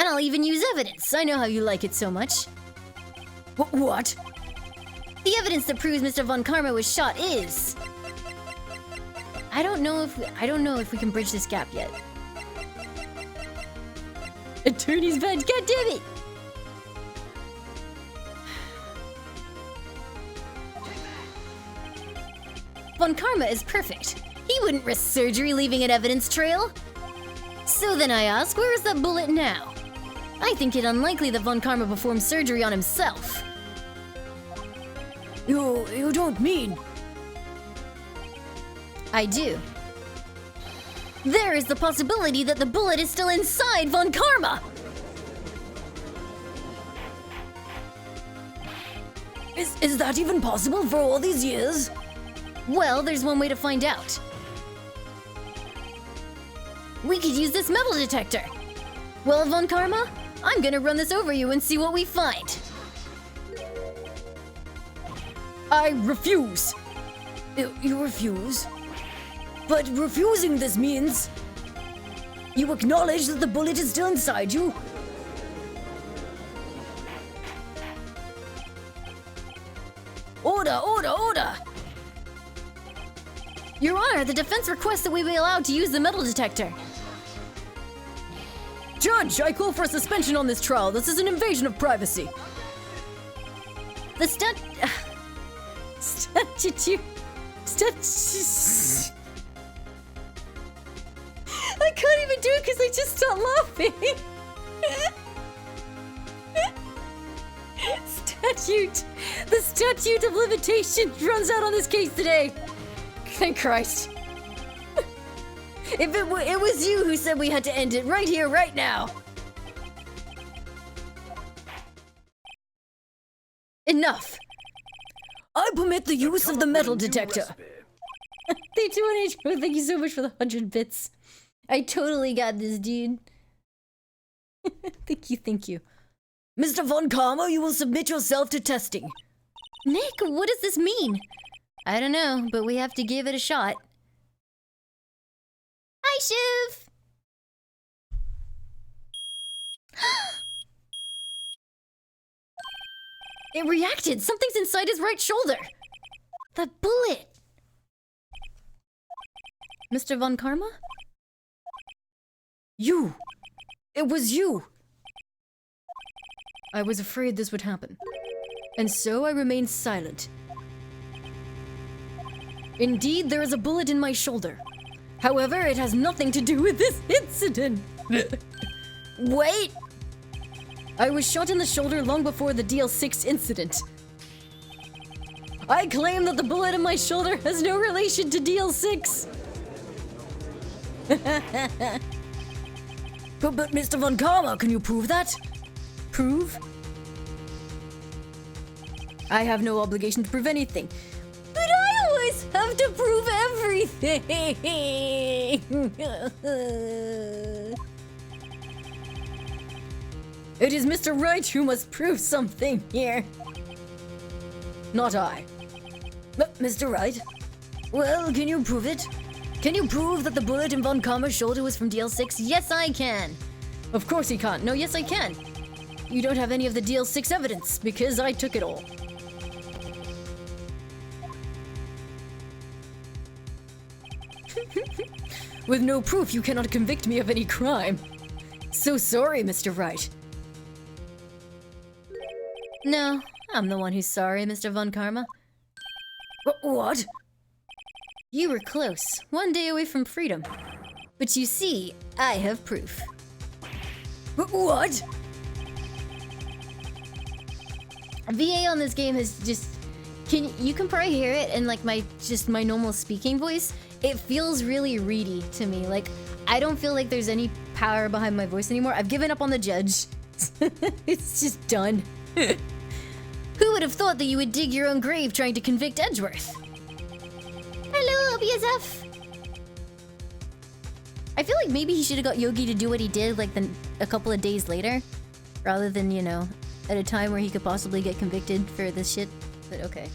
[SPEAKER 1] And I'll even use evidence. I know how you like it so much.
[SPEAKER 4] What?
[SPEAKER 1] The evidence that proves Mr. Von Karma was shot is... I don't know if we can bridge this gap yet.
[SPEAKER 4] Attorney's badge, god damn it!
[SPEAKER 1] Von Karma is perfect. He wouldn't risk surgery leaving an evidence trail. So then I ask, where is that bullet now? I think it unlikely that Von Karma performed surgery on himself.
[SPEAKER 4] You don't mean...
[SPEAKER 1] I do. There is the possibility that the bullet is still inside Von Karma!
[SPEAKER 4] Is that even possible for all these years?
[SPEAKER 1] Well, there's one way to find out. We could use this metal detector. Well, Von Karma, I'm gonna run this over you and see what we find.
[SPEAKER 4] I refuse. You refuse? But refusing this means... You acknowledge that the bullet is still inside you? Order, order, order!
[SPEAKER 1] Your Honor, the defense requests that we be allowed to use the metal detector.
[SPEAKER 4] Judge, I call for a suspension on this trial. This is an invasion of privacy.
[SPEAKER 1] The I can't even do it because I just stopped laughing. The statute of limitations runs out on this case today. Thank Christ.
[SPEAKER 4] If it was you who said we had to end it right here, right now.
[SPEAKER 1] Enough.
[SPEAKER 4] I permit the use of the metal detector.
[SPEAKER 1] They do an H. Thank you so much for the 100 bits. I totally got this, dude. Thank you.
[SPEAKER 4] Mr. Von Karma, you will submit yourself to testing.
[SPEAKER 1] Nick, what does this mean? I don't know, but we have to give it a shot. Hi, Shiv! It reacted! Something's inside his right shoulder! That bullet! Mr. Von Karma?
[SPEAKER 4] You! It was you! I was afraid this would happen, and so I remained silent. Indeed, there is a bullet in my shoulder. However, it has nothing to do with this incident.
[SPEAKER 6] Wait!
[SPEAKER 4] I was shot in the shoulder long before the DL6 incident. I claim that the bullet in my shoulder has no relation to DL6. But Mr. Von Karma, can you prove that? Prove? I have no obligation to prove anything. But I always have to prove everything! It is Mr. Wright who must prove something here. Not I. Mr. Wright? Well, can you prove it? Can you prove that the bullet in Von Karma's shoulder was from DL6? Yes, I can. Of course he can't. No, yes, I can. You don't have any of the DL6 evidence, because I took it all. With no proof, you cannot convict me of any crime. So sorry, Mr. Wright. No, I'm the one who's sorry, Mr. Von Karma. What? You were close, one day away from freedom. But you see, I have proof. What? VA on this game is just... You can probably hear it in like my normal speaking voice. It feels really reedy to me. Like, I don't feel like there's any power behind my voice anymore. I've given up on the judge. It's just done. Who would have thought that you would dig your own grave trying to convict Edgeworth?
[SPEAKER 1] Hello, BSF.
[SPEAKER 6] I feel like maybe he should have got Yogi to do what he did like a couple of days later, rather than, you know, at a time where he could possibly get convicted for this shit. But okay.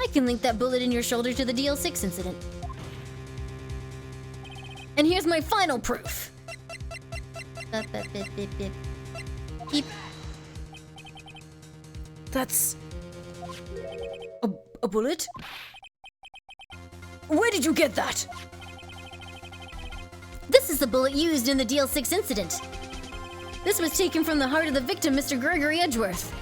[SPEAKER 6] I can link that bullet in your shoulder to the DL6 incident. And here's my final proof. Beep. That's... a bullet? Where did you get that? This is the bullet used in the DL6 incident. This was taken from the heart of the victim, Mr. Gregory Edgeworth.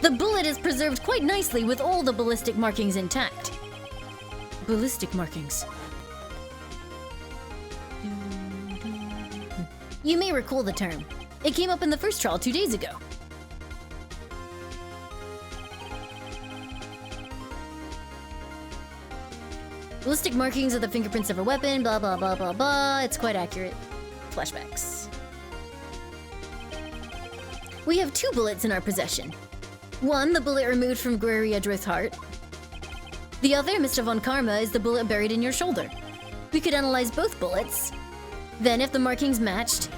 [SPEAKER 6] The bullet is preserved quite nicely with all the ballistic markings intact. Ballistic markings? You may recall the term. It came up in the first trial 2 days ago. Ballistic markings are the fingerprints of a weapon, blah blah blah blah blah. It's quite accurate. Flashbacks. We have 2 bullets in our possession. One, the bullet removed from Gregory Edgeworth's heart. The other, Mr. Von Karma, is the bullet buried in your shoulder. We could analyze both bullets. Then, if the markings matched,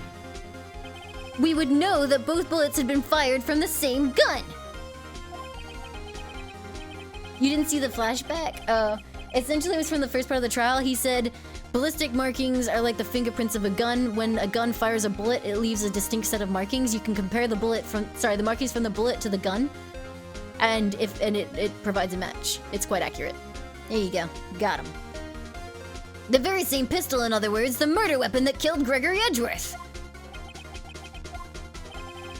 [SPEAKER 6] we would know that both bullets had been fired from the same gun. You didn't see the flashback? Essentially, it was from the first part of the trial. He said, ballistic markings are like the fingerprints of a gun. When a gun fires a bullet, it leaves a distinct set of markings. You can compare the markings from the bullet to the gun, and it provides a match. It's quite accurate. There you go. Got him. The very same pistol, in other words, the murder weapon that killed Gregory Edgeworth.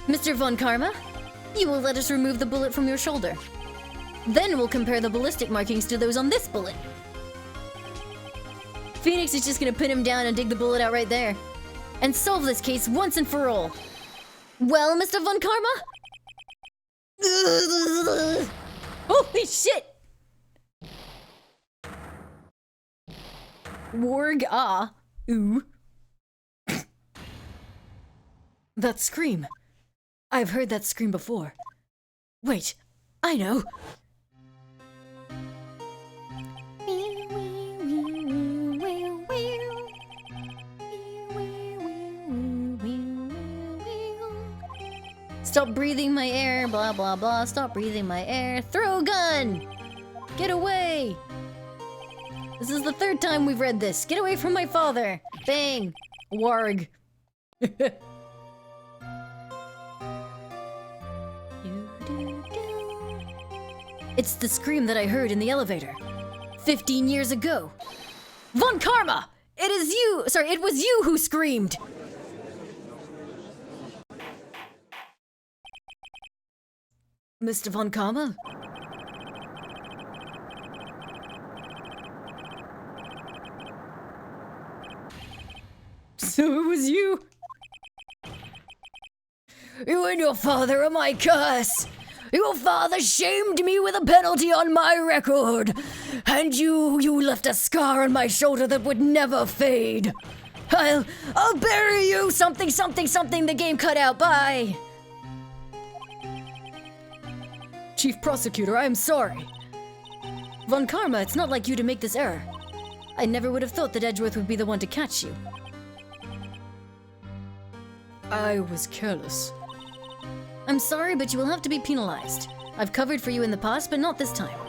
[SPEAKER 6] Mr. Von Karma, you will let us remove the bullet from your shoulder. Then we'll compare the ballistic markings to those on this bullet. Phoenix is just gonna pin him down and dig the bullet out right there. And solve this case once and for all. Well, Mr. Von Karma? Holy shit! Warg ah. Ooh. That scream. I've heard that scream before. Wait, I know. Stop breathing my air, blah blah blah, stop breathing my air. Throw a gun! Get away! This is the 3rd time we've read this. Get away from my father! Bang! Warg. It's the scream that I heard in the elevator. 15 years ago. Von Karma!
[SPEAKER 2] it is you! Sorry, it was you who screamed! Mr. Von Karma? So it was you? You and your father are my curse! Your father shamed me with a penalty on my record! And you left a scar on my shoulder that would never fade! I'll bury you! Something, the game cut out, bye! Chief Prosecutor, I am sorry. Von Karma, it's not like you to make this error. I never would have thought that Edgeworth would be the one to catch you. I was careless. I'm sorry, but you will have to be penalized. I've covered for you in the past, but not this time.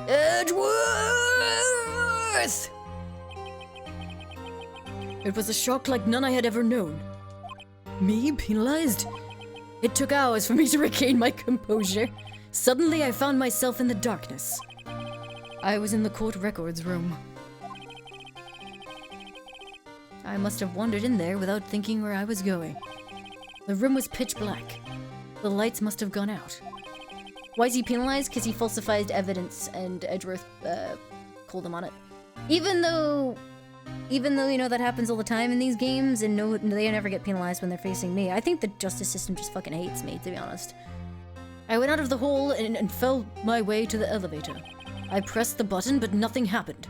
[SPEAKER 2] Edgeworth! It was a shock like none I had ever known. Me penalized? It took hours for me to regain my composure. Suddenly, I found myself in the darkness. I was in the court records room. I must have wandered in there without thinking where I was going. The room was pitch black. The lights must have gone out. Why is he penalized? Because he falsified evidence and Edgeworth called him on it. Even though, you know, that happens all the time in these games, and no, they never get penalized when they're facing me. I think the justice system just fucking hates me, to be honest. I went out of the hole and fell my way to the elevator. I pressed the button, but nothing happened.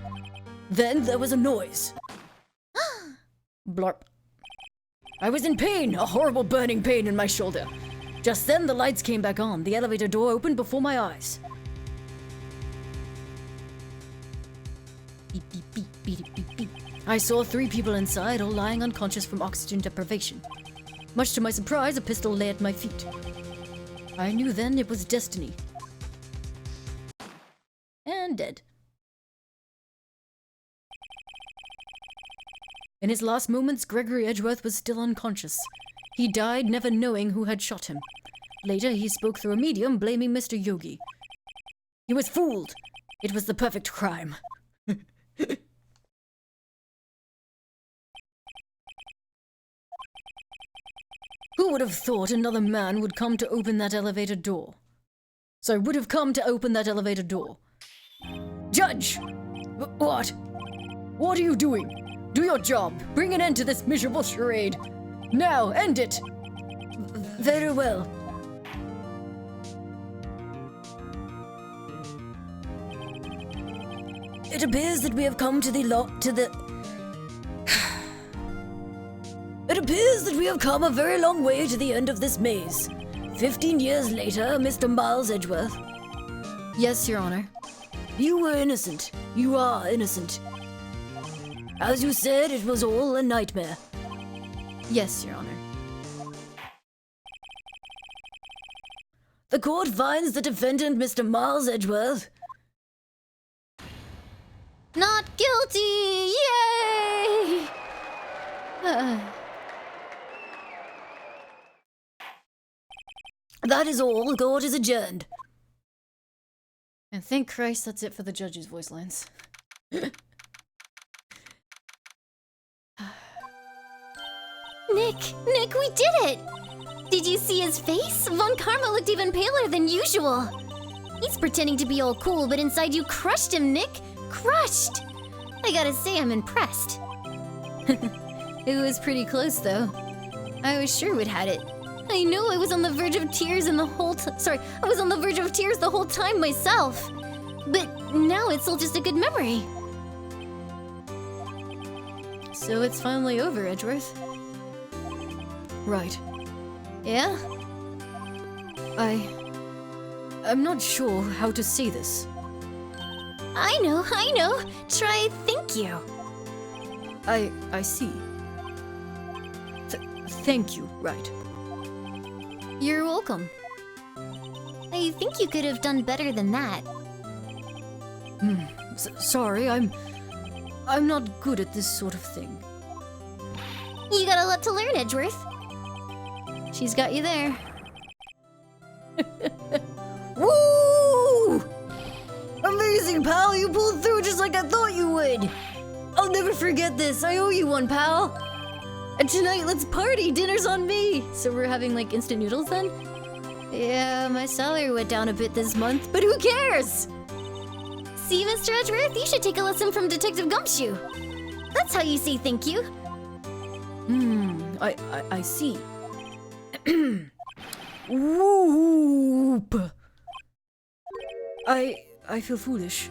[SPEAKER 2] Then there was a noise. Blarp. I was in pain, a horrible burning pain in my shoulder. Just then, the lights came back on. The elevator door opened before my eyes. Beep, beep, beep, beep, beep, beep. I saw 3 people inside, all lying unconscious from oxygen deprivation. Much to my surprise, a pistol lay at my feet. I knew then it was destiny. And dead. In his last moments, Gregory Edgeworth was still unconscious. He died never knowing who had shot him. Later, he spoke through a medium, blaming Mr. Yogi. He was fooled. It was the perfect crime. Who would have thought another man would come to open that elevator door? So would have come to open that elevator door. Judge! What? What are you doing? Do your job. Bring an end to this miserable charade. Now, end it! Very well. It appears that we have come to the It appears that we have come a very long way to the end of this maze. 15 years later, Mr. Miles Edgeworth. Yes, Your Honor. You were innocent. You are innocent. As you said, it was all a nightmare. Yes, Your Honor. The court finds the defendant, Mr. Miles Edgeworth.
[SPEAKER 1] Not guilty! Yay!
[SPEAKER 6] That is all. The court is adjourned.
[SPEAKER 2] And thank Christ that's it for the judge's voice lines.
[SPEAKER 1] Nick, we did it! Did you see his face? Von Karma looked even paler than usual. He's pretending to be all cool, but inside you crushed him, Nick. Crushed! I gotta say, I'm impressed.
[SPEAKER 2] It was pretty close, though. I was sure we'd had it.
[SPEAKER 1] I know I was on the verge of tears I was on the verge of tears the whole time myself. But now it's all just a good memory.
[SPEAKER 2] So it's finally over, Edgeworth. Right.
[SPEAKER 1] Yeah?
[SPEAKER 2] I'm not sure how to say this.
[SPEAKER 1] I know. Try thank you.
[SPEAKER 2] I see. Thank you, Wright.
[SPEAKER 1] You're welcome. I think you could have done better than that.
[SPEAKER 2] Sorry, I'm not good at this sort of thing.
[SPEAKER 1] You got a lot to learn, Edgeworth. She's got you there.
[SPEAKER 6] Woo! Amazing, pal! You pulled through just like I thought you would!
[SPEAKER 4] I'll never forget this. I owe you one, pal. And tonight, let's party. Dinner's on me.
[SPEAKER 2] So we're having like instant noodles then?
[SPEAKER 1] Yeah, my salary went down a bit this month, but who cares? See, Mr. Edgeworth, you should take a lesson from Detective Gumshoe. That's how you say thank you.
[SPEAKER 4] I see. Whoop. I feel foolish.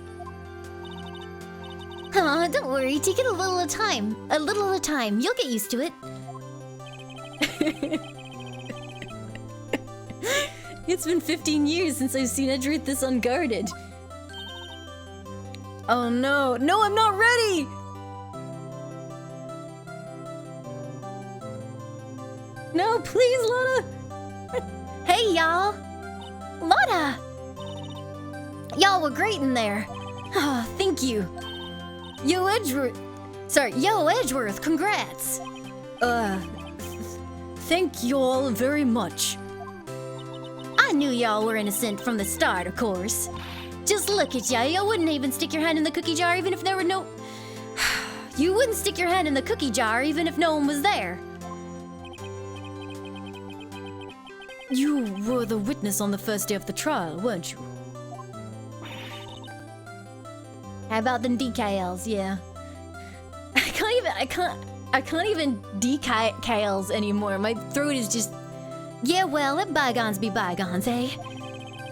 [SPEAKER 1] Don't worry, take it a little at a time. A little at a time, you'll get used to it.
[SPEAKER 2] It's been 15 years since I've seen Edgeworth this unguarded.
[SPEAKER 4] Oh no. No, I'm not ready!
[SPEAKER 2] No, please, Lotta!
[SPEAKER 1] Hey, y'all. Lotta! Y'all were great in there.
[SPEAKER 2] Ah, thank you. Yo, Edgeworth, congrats!
[SPEAKER 4] Thank you all very much.
[SPEAKER 1] I knew y'all were innocent from the start, of course. Just look at ya. You wouldn't even stick your hand in the cookie jar even if there were no... You wouldn't stick your hand in the cookie jar even if no one was there.
[SPEAKER 4] You were the witness on the first day of the trial, weren't you?
[SPEAKER 1] How about them decals? Yeah.
[SPEAKER 2] I can't even decals anymore. My throat is just...
[SPEAKER 1] Yeah, well, let bygones be bygones, eh?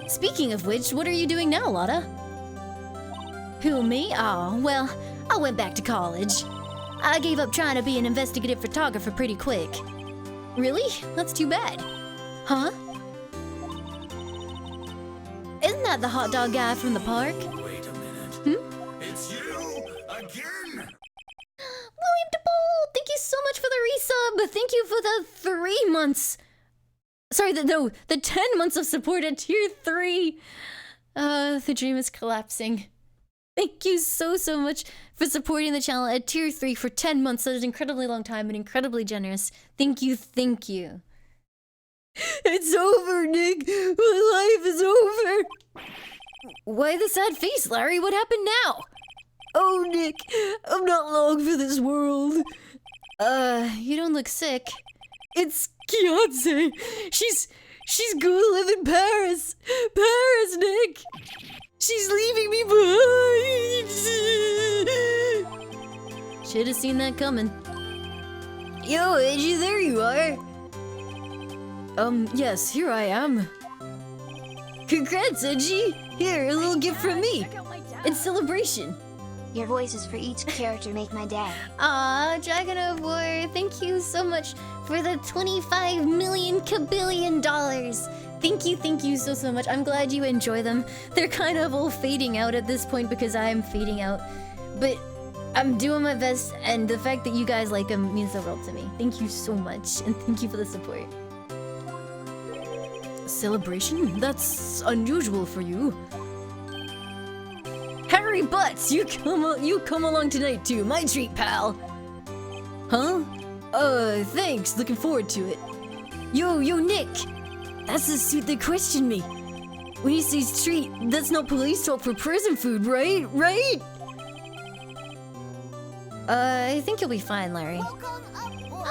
[SPEAKER 2] Speaking of which, what are you doing now, Lotta?
[SPEAKER 1] Who, me? Oh, well, I went back to college. I gave up trying to be an investigative photographer pretty quick.
[SPEAKER 2] Really? That's too bad.
[SPEAKER 1] Huh? Isn't that the hot dog guy from the park?
[SPEAKER 3] Wait a minute. It's you again.
[SPEAKER 1] William DePaul, thank you so much for the resub. Thank you for the 3 months.
[SPEAKER 2] Sorry, the 10 months of support at tier 3. The dream is collapsing. Thank you so much for supporting the channel at tier 3 for 10 months. That is an incredibly long time and incredibly generous. Thank you.
[SPEAKER 4] It's over, Nick. My life is over.
[SPEAKER 2] Why the sad face, Larry? What happened now?
[SPEAKER 4] Oh, Nick, I'm not long for this world.
[SPEAKER 2] You don't look sick.
[SPEAKER 4] It's Beyonce. She's going to live in Paris. Paris, Nick. She's leaving me behind.
[SPEAKER 2] Should have seen that coming.
[SPEAKER 4] Yo, Edgy, there you are. Yes, here I am. Congrats, Edgy. Here, a little gift from me. It's celebration.
[SPEAKER 5] Your voices for each character make my day.
[SPEAKER 1] Aw, Dragon of War, thank you so much for the $25 million kabillion dollars.
[SPEAKER 2] Thank you so much. I'm glad you enjoy them. They're kind of all fading out at this point because I am fading out. But I'm doing my best, and the fact that you guys like them means the world to me. Thank you so much, and thank you for the support.
[SPEAKER 4] Celebration? That's unusual for you.
[SPEAKER 2] Harry Butts, you come along tonight too. My treat, pal.
[SPEAKER 4] Huh? Thanks. Looking forward to it. Yo, Nick. That's the suit that questioned me. When he says treat, that's not police talk for prison food, right? Right?
[SPEAKER 2] I think you'll be fine, Larry.
[SPEAKER 7] Welcome aboard.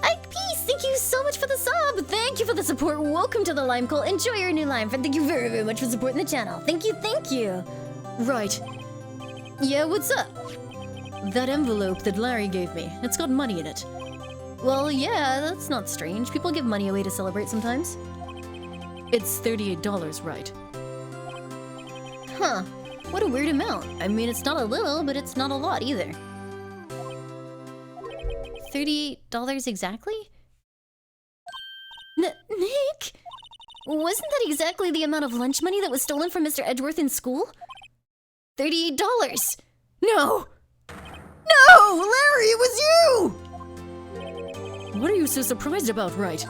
[SPEAKER 1] Ike Peace, thank you so much for the sub.
[SPEAKER 2] Thank you for the support. Welcome to the Lime Call. Enjoy your new lime friend. Thank you very much for supporting the channel. Thank you.
[SPEAKER 4] Right.
[SPEAKER 2] Yeah, what's up?
[SPEAKER 4] That envelope that Larry gave me, it's got money in it.
[SPEAKER 2] Well, yeah, that's not strange. People give money away to celebrate sometimes.
[SPEAKER 4] It's $38, right?
[SPEAKER 2] Huh. What a weird amount. I mean, it's not a little, but it's not a lot either. $38 exactly?
[SPEAKER 1] Nick?
[SPEAKER 2] Wasn't that exactly the amount of lunch money that was stolen from Mr. Edgeworth in school? $38! No!
[SPEAKER 4] No! Larry, it was you! What are you so surprised about, Wright?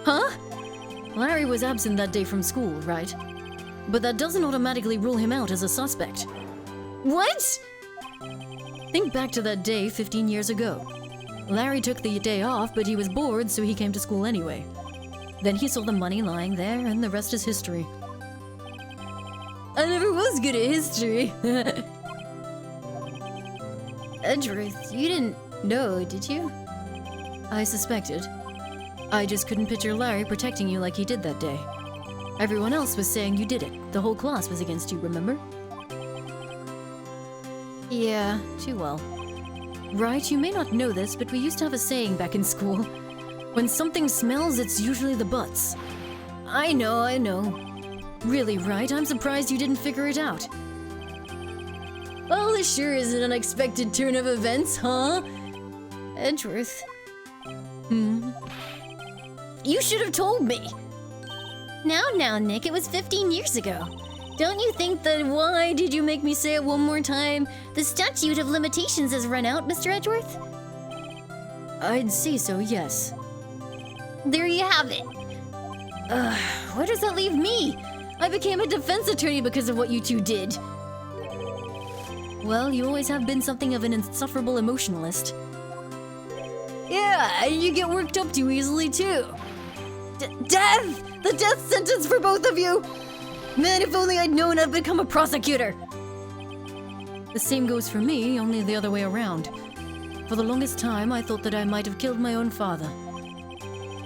[SPEAKER 2] Huh?
[SPEAKER 4] Larry was absent that day from school, right? But that doesn't automatically rule him out as a suspect.
[SPEAKER 2] What?
[SPEAKER 4] Think back to that day 15 years ago. Larry took the day off, but he was bored, so he came to school anyway. Then he saw the money lying there, and the rest is history. I never was good at history.
[SPEAKER 2] Edgeworth, you didn't know, did you? I suspected. I just couldn't picture Larry protecting you like he did that day. Everyone else was saying you did it. The whole class was against you, remember? Yeah, too well. Right, you may not know this, but we used to have a saying back in school. When something smells, it's usually the butts. I know. Really, Wright, I'm surprised you didn't figure it out. Well, this sure is an unexpected turn of events, huh? Edgeworth. You should have told me!
[SPEAKER 1] Now, Nick, it was 15 years ago. Don't you think that why did you make me say it one more time? The statute of limitations has run out, Mr. Edgeworth?
[SPEAKER 2] I'd say so, yes.
[SPEAKER 1] There you have it.
[SPEAKER 2] Where does that leave me? I became a defense attorney because of what you two did. Well, you always have been something of an insufferable emotionalist. Yeah, and you get worked up too easily, too. Death! The death sentence for both of you! Man, if only I'd known I'd become a prosecutor! The same goes for me, only the other way around. For the longest time, I thought that I might have killed my own father.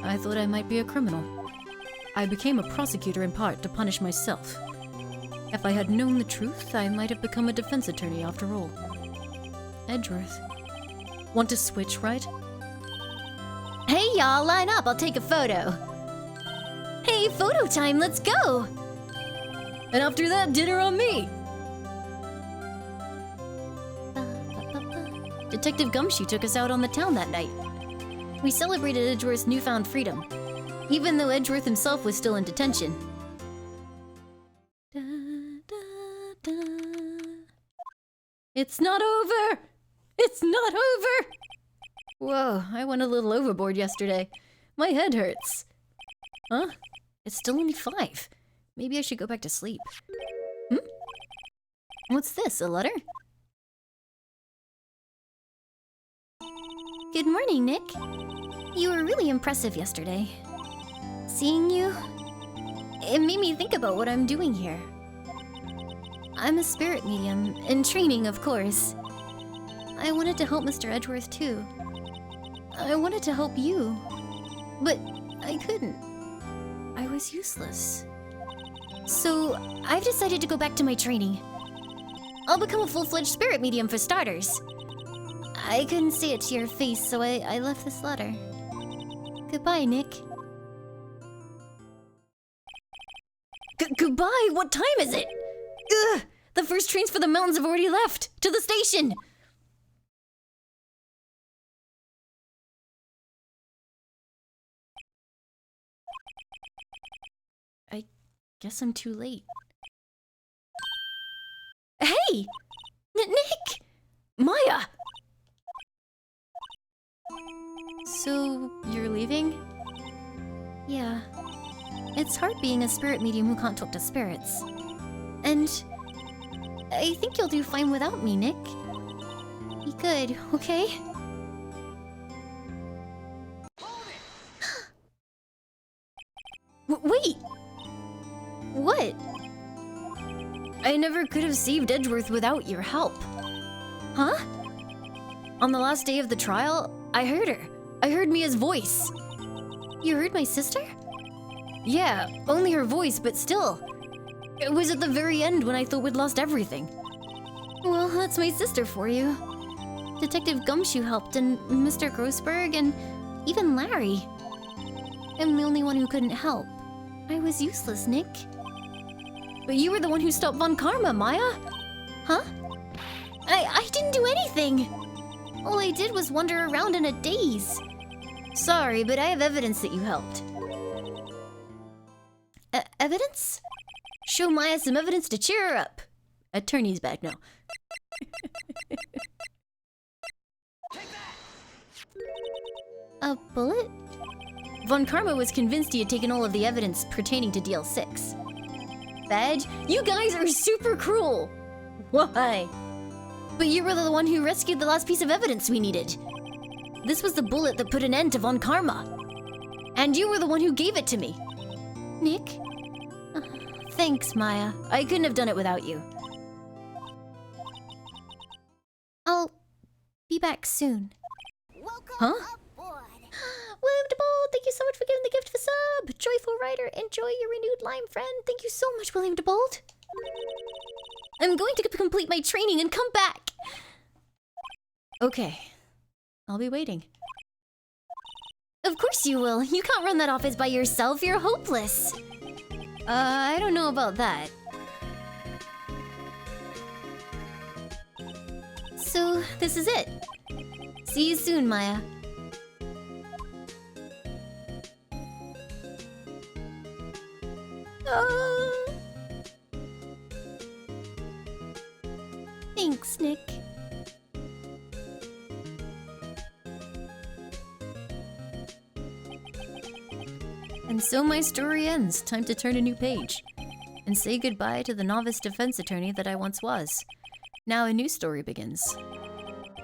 [SPEAKER 2] I thought I might be a criminal. I became a prosecutor in part to punish myself. If I had known the truth, I might have become a defense attorney after all. Edgeworth. Want to switch, right?
[SPEAKER 1] Hey, y'all, line up. I'll take a photo. Hey, photo time. Let's go.
[SPEAKER 2] And after that, dinner on me! Detective Gumshoe took us out on the town that night. We celebrated Edgeworth's newfound freedom, even though Edgeworth himself was still in detention. It's not over! It's not over! Whoa, I went a little overboard yesterday. My head hurts. Huh? It's still only 5. Maybe I should go back to sleep. What's this, a letter?
[SPEAKER 1] Good morning, Nick. You were really impressive yesterday. Seeing you, it made me think about what I'm doing here. I'm a spirit medium, in training, of course. I wanted to help Mr. Edgeworth, too. I wanted to help you, but I couldn't. I was useless. So, I've decided to go back to my training. I'll become a full-fledged spirit medium for starters. I couldn't say it to your face, so I left this letter. Goodbye, Nick.
[SPEAKER 2] Goodbye? What time is it? Ugh! The first trains for the mountains have already left! To the station! I guess I'm too late. Hey! Nick! Maya! So, you're leaving?
[SPEAKER 1] Yeah. It's hard being a spirit medium who can't talk to spirits. And I think you'll do fine without me, Nick. Be good, okay?
[SPEAKER 2] Wait!
[SPEAKER 1] What?
[SPEAKER 2] I never could have saved Edgeworth without your help.
[SPEAKER 1] Huh?
[SPEAKER 2] On the last day of the trial, I heard her. I heard Mia's voice.
[SPEAKER 1] You heard my sister?
[SPEAKER 2] Yeah, only her voice, but still. It was at the very end when I thought we'd lost everything.
[SPEAKER 1] Well, that's my sister for you. Detective Gumshoe helped, and Mr. Grossberg, and even Larry. I'm the only one who couldn't help. I was useless, Nick.
[SPEAKER 2] But you were the one who stopped Von Karma, Maya.
[SPEAKER 1] Huh? I didn't do anything. All I did was wander around in a daze.
[SPEAKER 2] Sorry, but I have evidence that you helped.
[SPEAKER 1] Evidence?
[SPEAKER 2] Show Maya some evidence to cheer her up. Attorney's back now.
[SPEAKER 1] A bullet?
[SPEAKER 2] Von Karma was convinced he had taken all of the evidence pertaining to DL6. Badge, you guys are super cruel. Why? But you were the one who rescued the last piece of evidence we needed. This was the bullet that put an end to Von Karma. And you were the one who gave it to me.
[SPEAKER 1] Nick?
[SPEAKER 2] Thanks, Maya. I couldn't have done it without you.
[SPEAKER 1] I'll back soon.
[SPEAKER 7] Welcome
[SPEAKER 2] Huh?
[SPEAKER 7] aboard.
[SPEAKER 1] William DeBold, thank you so much for giving the gift of a sub. Joyful Writer, enjoy your renewed lime friend. Thank you so much, William DeBold. I'm going to complete my training and come back.
[SPEAKER 2] Okay. I'll be waiting.
[SPEAKER 1] Of course you will. You can't run that office by yourself. You're hopeless. I don't know about that. So, this is it. See you soon, Maya. Thanks, Nick.
[SPEAKER 2] And so my story ends. Time to turn a new page. And say goodbye to the novice defense attorney that I once was. Now a new story begins.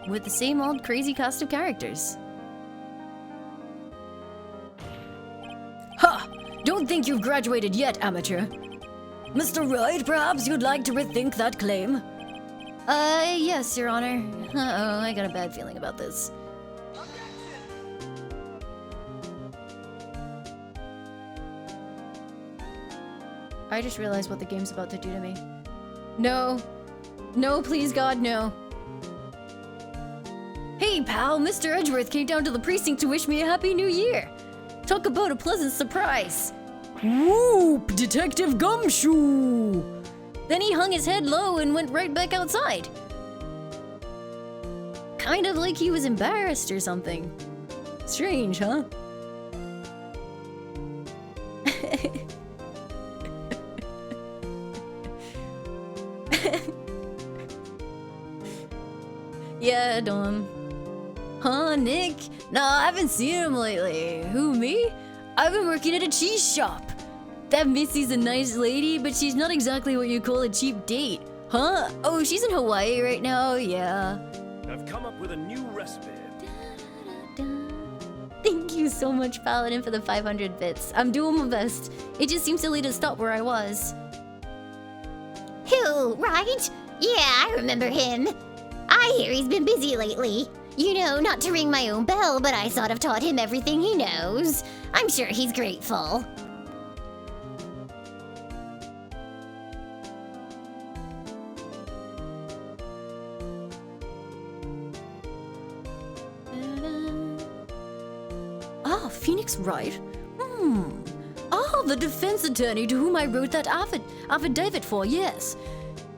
[SPEAKER 2] With the same old crazy cast of characters. Ha! Don't think you've graduated yet, amateur.
[SPEAKER 6] Mr. Wright, perhaps you'd like to rethink that claim?
[SPEAKER 2] Yes, Your Honor. Uh-oh, I got a bad feeling about this. I just realized what the game's about to do to me. No. No, please, God, no. Hey, pal, Mr. Edgeworth came down to the precinct to wish me a happy new year. Talk about a pleasant surprise. Whoop, Detective Gumshoe! Then he hung his head low and went right back outside. Kind of like he was embarrassed or something. Strange, huh? Yeah, Dawn. Huh, Nick? Nah, I haven't seen him lately. Who, me? I've been working at a cheese shop. That Missy's a nice lady, but she's not exactly what you call a cheap date. Huh? Oh, she's in Hawaii right now? Yeah.
[SPEAKER 3] I've come up with a new recipe.
[SPEAKER 1] Thank you so much, Paladin, for the 500 bits. I'm doing my best. It just seems silly to stop where I was. Who, Wright? Yeah, I remember him. I hear he's been busy lately. You know, not to ring my own bell, but I sort of taught him everything he knows. I'm sure he's grateful.
[SPEAKER 2] Ah, Phoenix Wright? Ah, the defense attorney to whom I wrote that affidavit for, yes.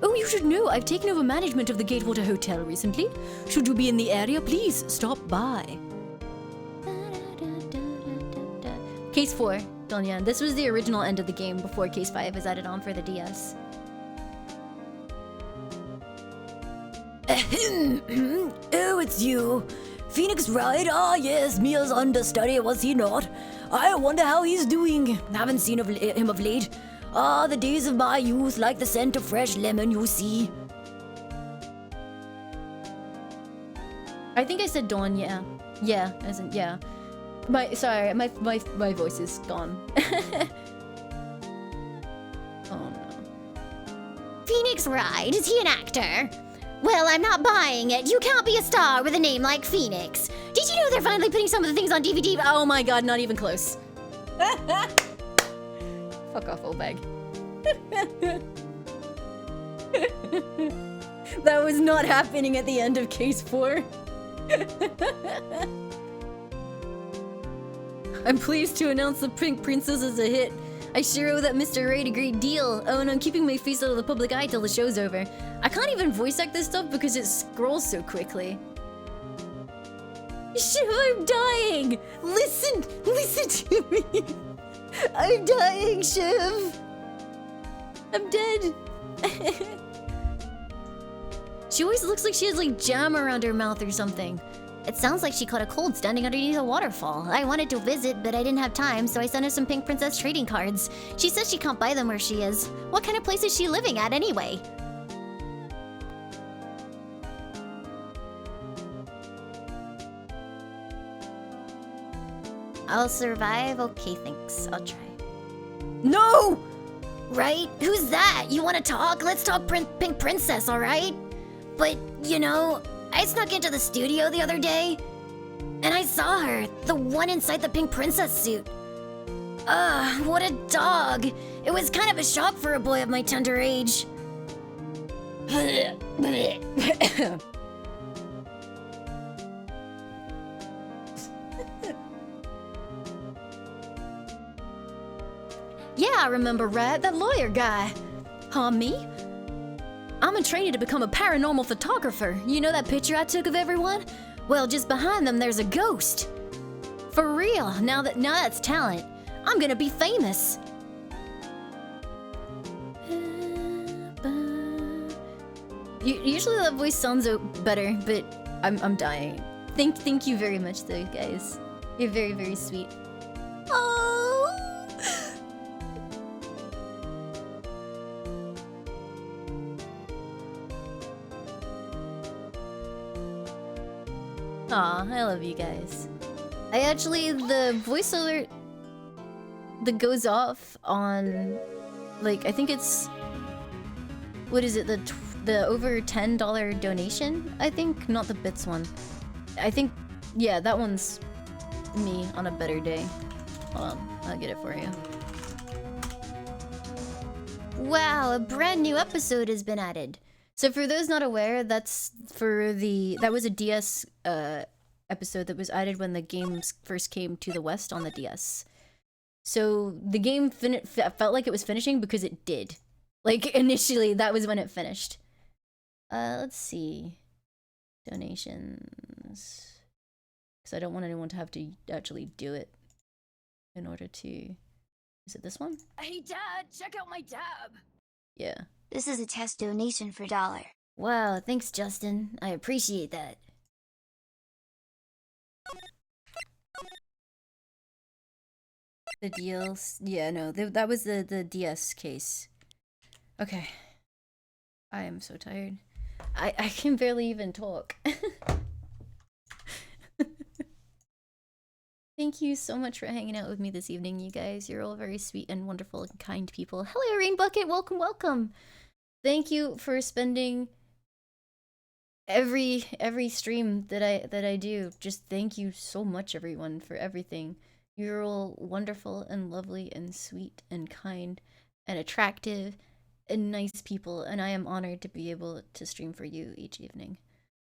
[SPEAKER 2] Oh, you should know, I've taken over management of the Gatewater Hotel recently. Should you be in the area, please stop by. Case 4, Donyan. This was the original end of the game before Case 5 was added on for the DS.
[SPEAKER 6] Oh, it's you. Phoenix Wright? Ah, yes, Mia's understudy, was he not? I wonder how he's doing. Haven't seen him of late. Ah, the days of my youth, like the scent of fresh lemon, you see.
[SPEAKER 2] I think I said Dawn, yeah. Yeah, as in, yeah. Sorry, my voice is gone. Oh no.
[SPEAKER 1] Phoenix Wright, is he an actor? Well, I'm not buying it. You can't be a star with a name like Phoenix. Did you know they're finally putting some of the things on DVD?
[SPEAKER 2] Oh my god, not even close. Fuck off, old bag. That was not happening at the end of Case 4. I'm pleased to announce The Pink Princess is a hit. I sure owe that Mr. Wright a great deal. Oh, and I'm keeping my face out of the public eye till the show's over. I can't even voice act this stuff because it scrolls so quickly. Shiv, I'm dying! Listen to me! I'm dying, Shiv! I'm dead! She always looks like she has like jam around her mouth or something.
[SPEAKER 1] It sounds like she caught a cold standing underneath a waterfall. I wanted to visit, but I didn't have time, so I sent her some Pink Princess trading cards. She says she can't buy them where she is. What kind of place is she living at anyway? I'll survive? Okay, thanks. I'll try.
[SPEAKER 2] No!
[SPEAKER 1] Right? Who's that? You want to talk? Let's talk Pink Princess, alright? But, you know, I snuck into the studio the other day, and I saw her, the one inside the pink princess suit. Ugh, what a dog. It was kind of a shock for a boy of my tender age.
[SPEAKER 2] Yeah, I remember Wright, that lawyer guy. Huh, me? I'm in training to become a paranormal photographer. You know that picture I took of everyone? Well, just behind them there's a ghost. For real, now that's talent. I'm gonna be famous. Usually that voice sounds better, but I'm dying. Thank you very much though, guys. You're very, very sweet. Oh. Aw, I love you guys. The voice alert that goes off on, like, I think it's, what is it, the over $10 donation, I think? Not the bits one. I think, yeah, that one's me on a better day. Hold on, I'll get it for you.
[SPEAKER 1] Wow, a brand new episode has been added.
[SPEAKER 2] So for those not aware, that was a DS episode that was added when the games first came to the West on the DS. So the game felt like it was finishing because it did. Like initially, that was when it finished. Let's see, donations, because I don't want anyone to have to actually do it in order to. Is it this one?
[SPEAKER 6] Hey Dad, check out my tab.
[SPEAKER 2] Yeah.
[SPEAKER 5] This is a test donation for $1.
[SPEAKER 1] Wow, thanks, Justin. I appreciate that.
[SPEAKER 2] The deals. Yeah, no, that was the DS case. Okay. I am so tired. I can barely even talk. Thank you so much for hanging out with me this evening, you guys. You're all very sweet and wonderful and kind people. Hello, Rain Bucket. Welcome, welcome. Thank you for spending every stream that I do. Just thank you so much, everyone, for everything. You're all wonderful and lovely and sweet and kind and attractive and nice people, and I am honored to be able to stream for you each evening.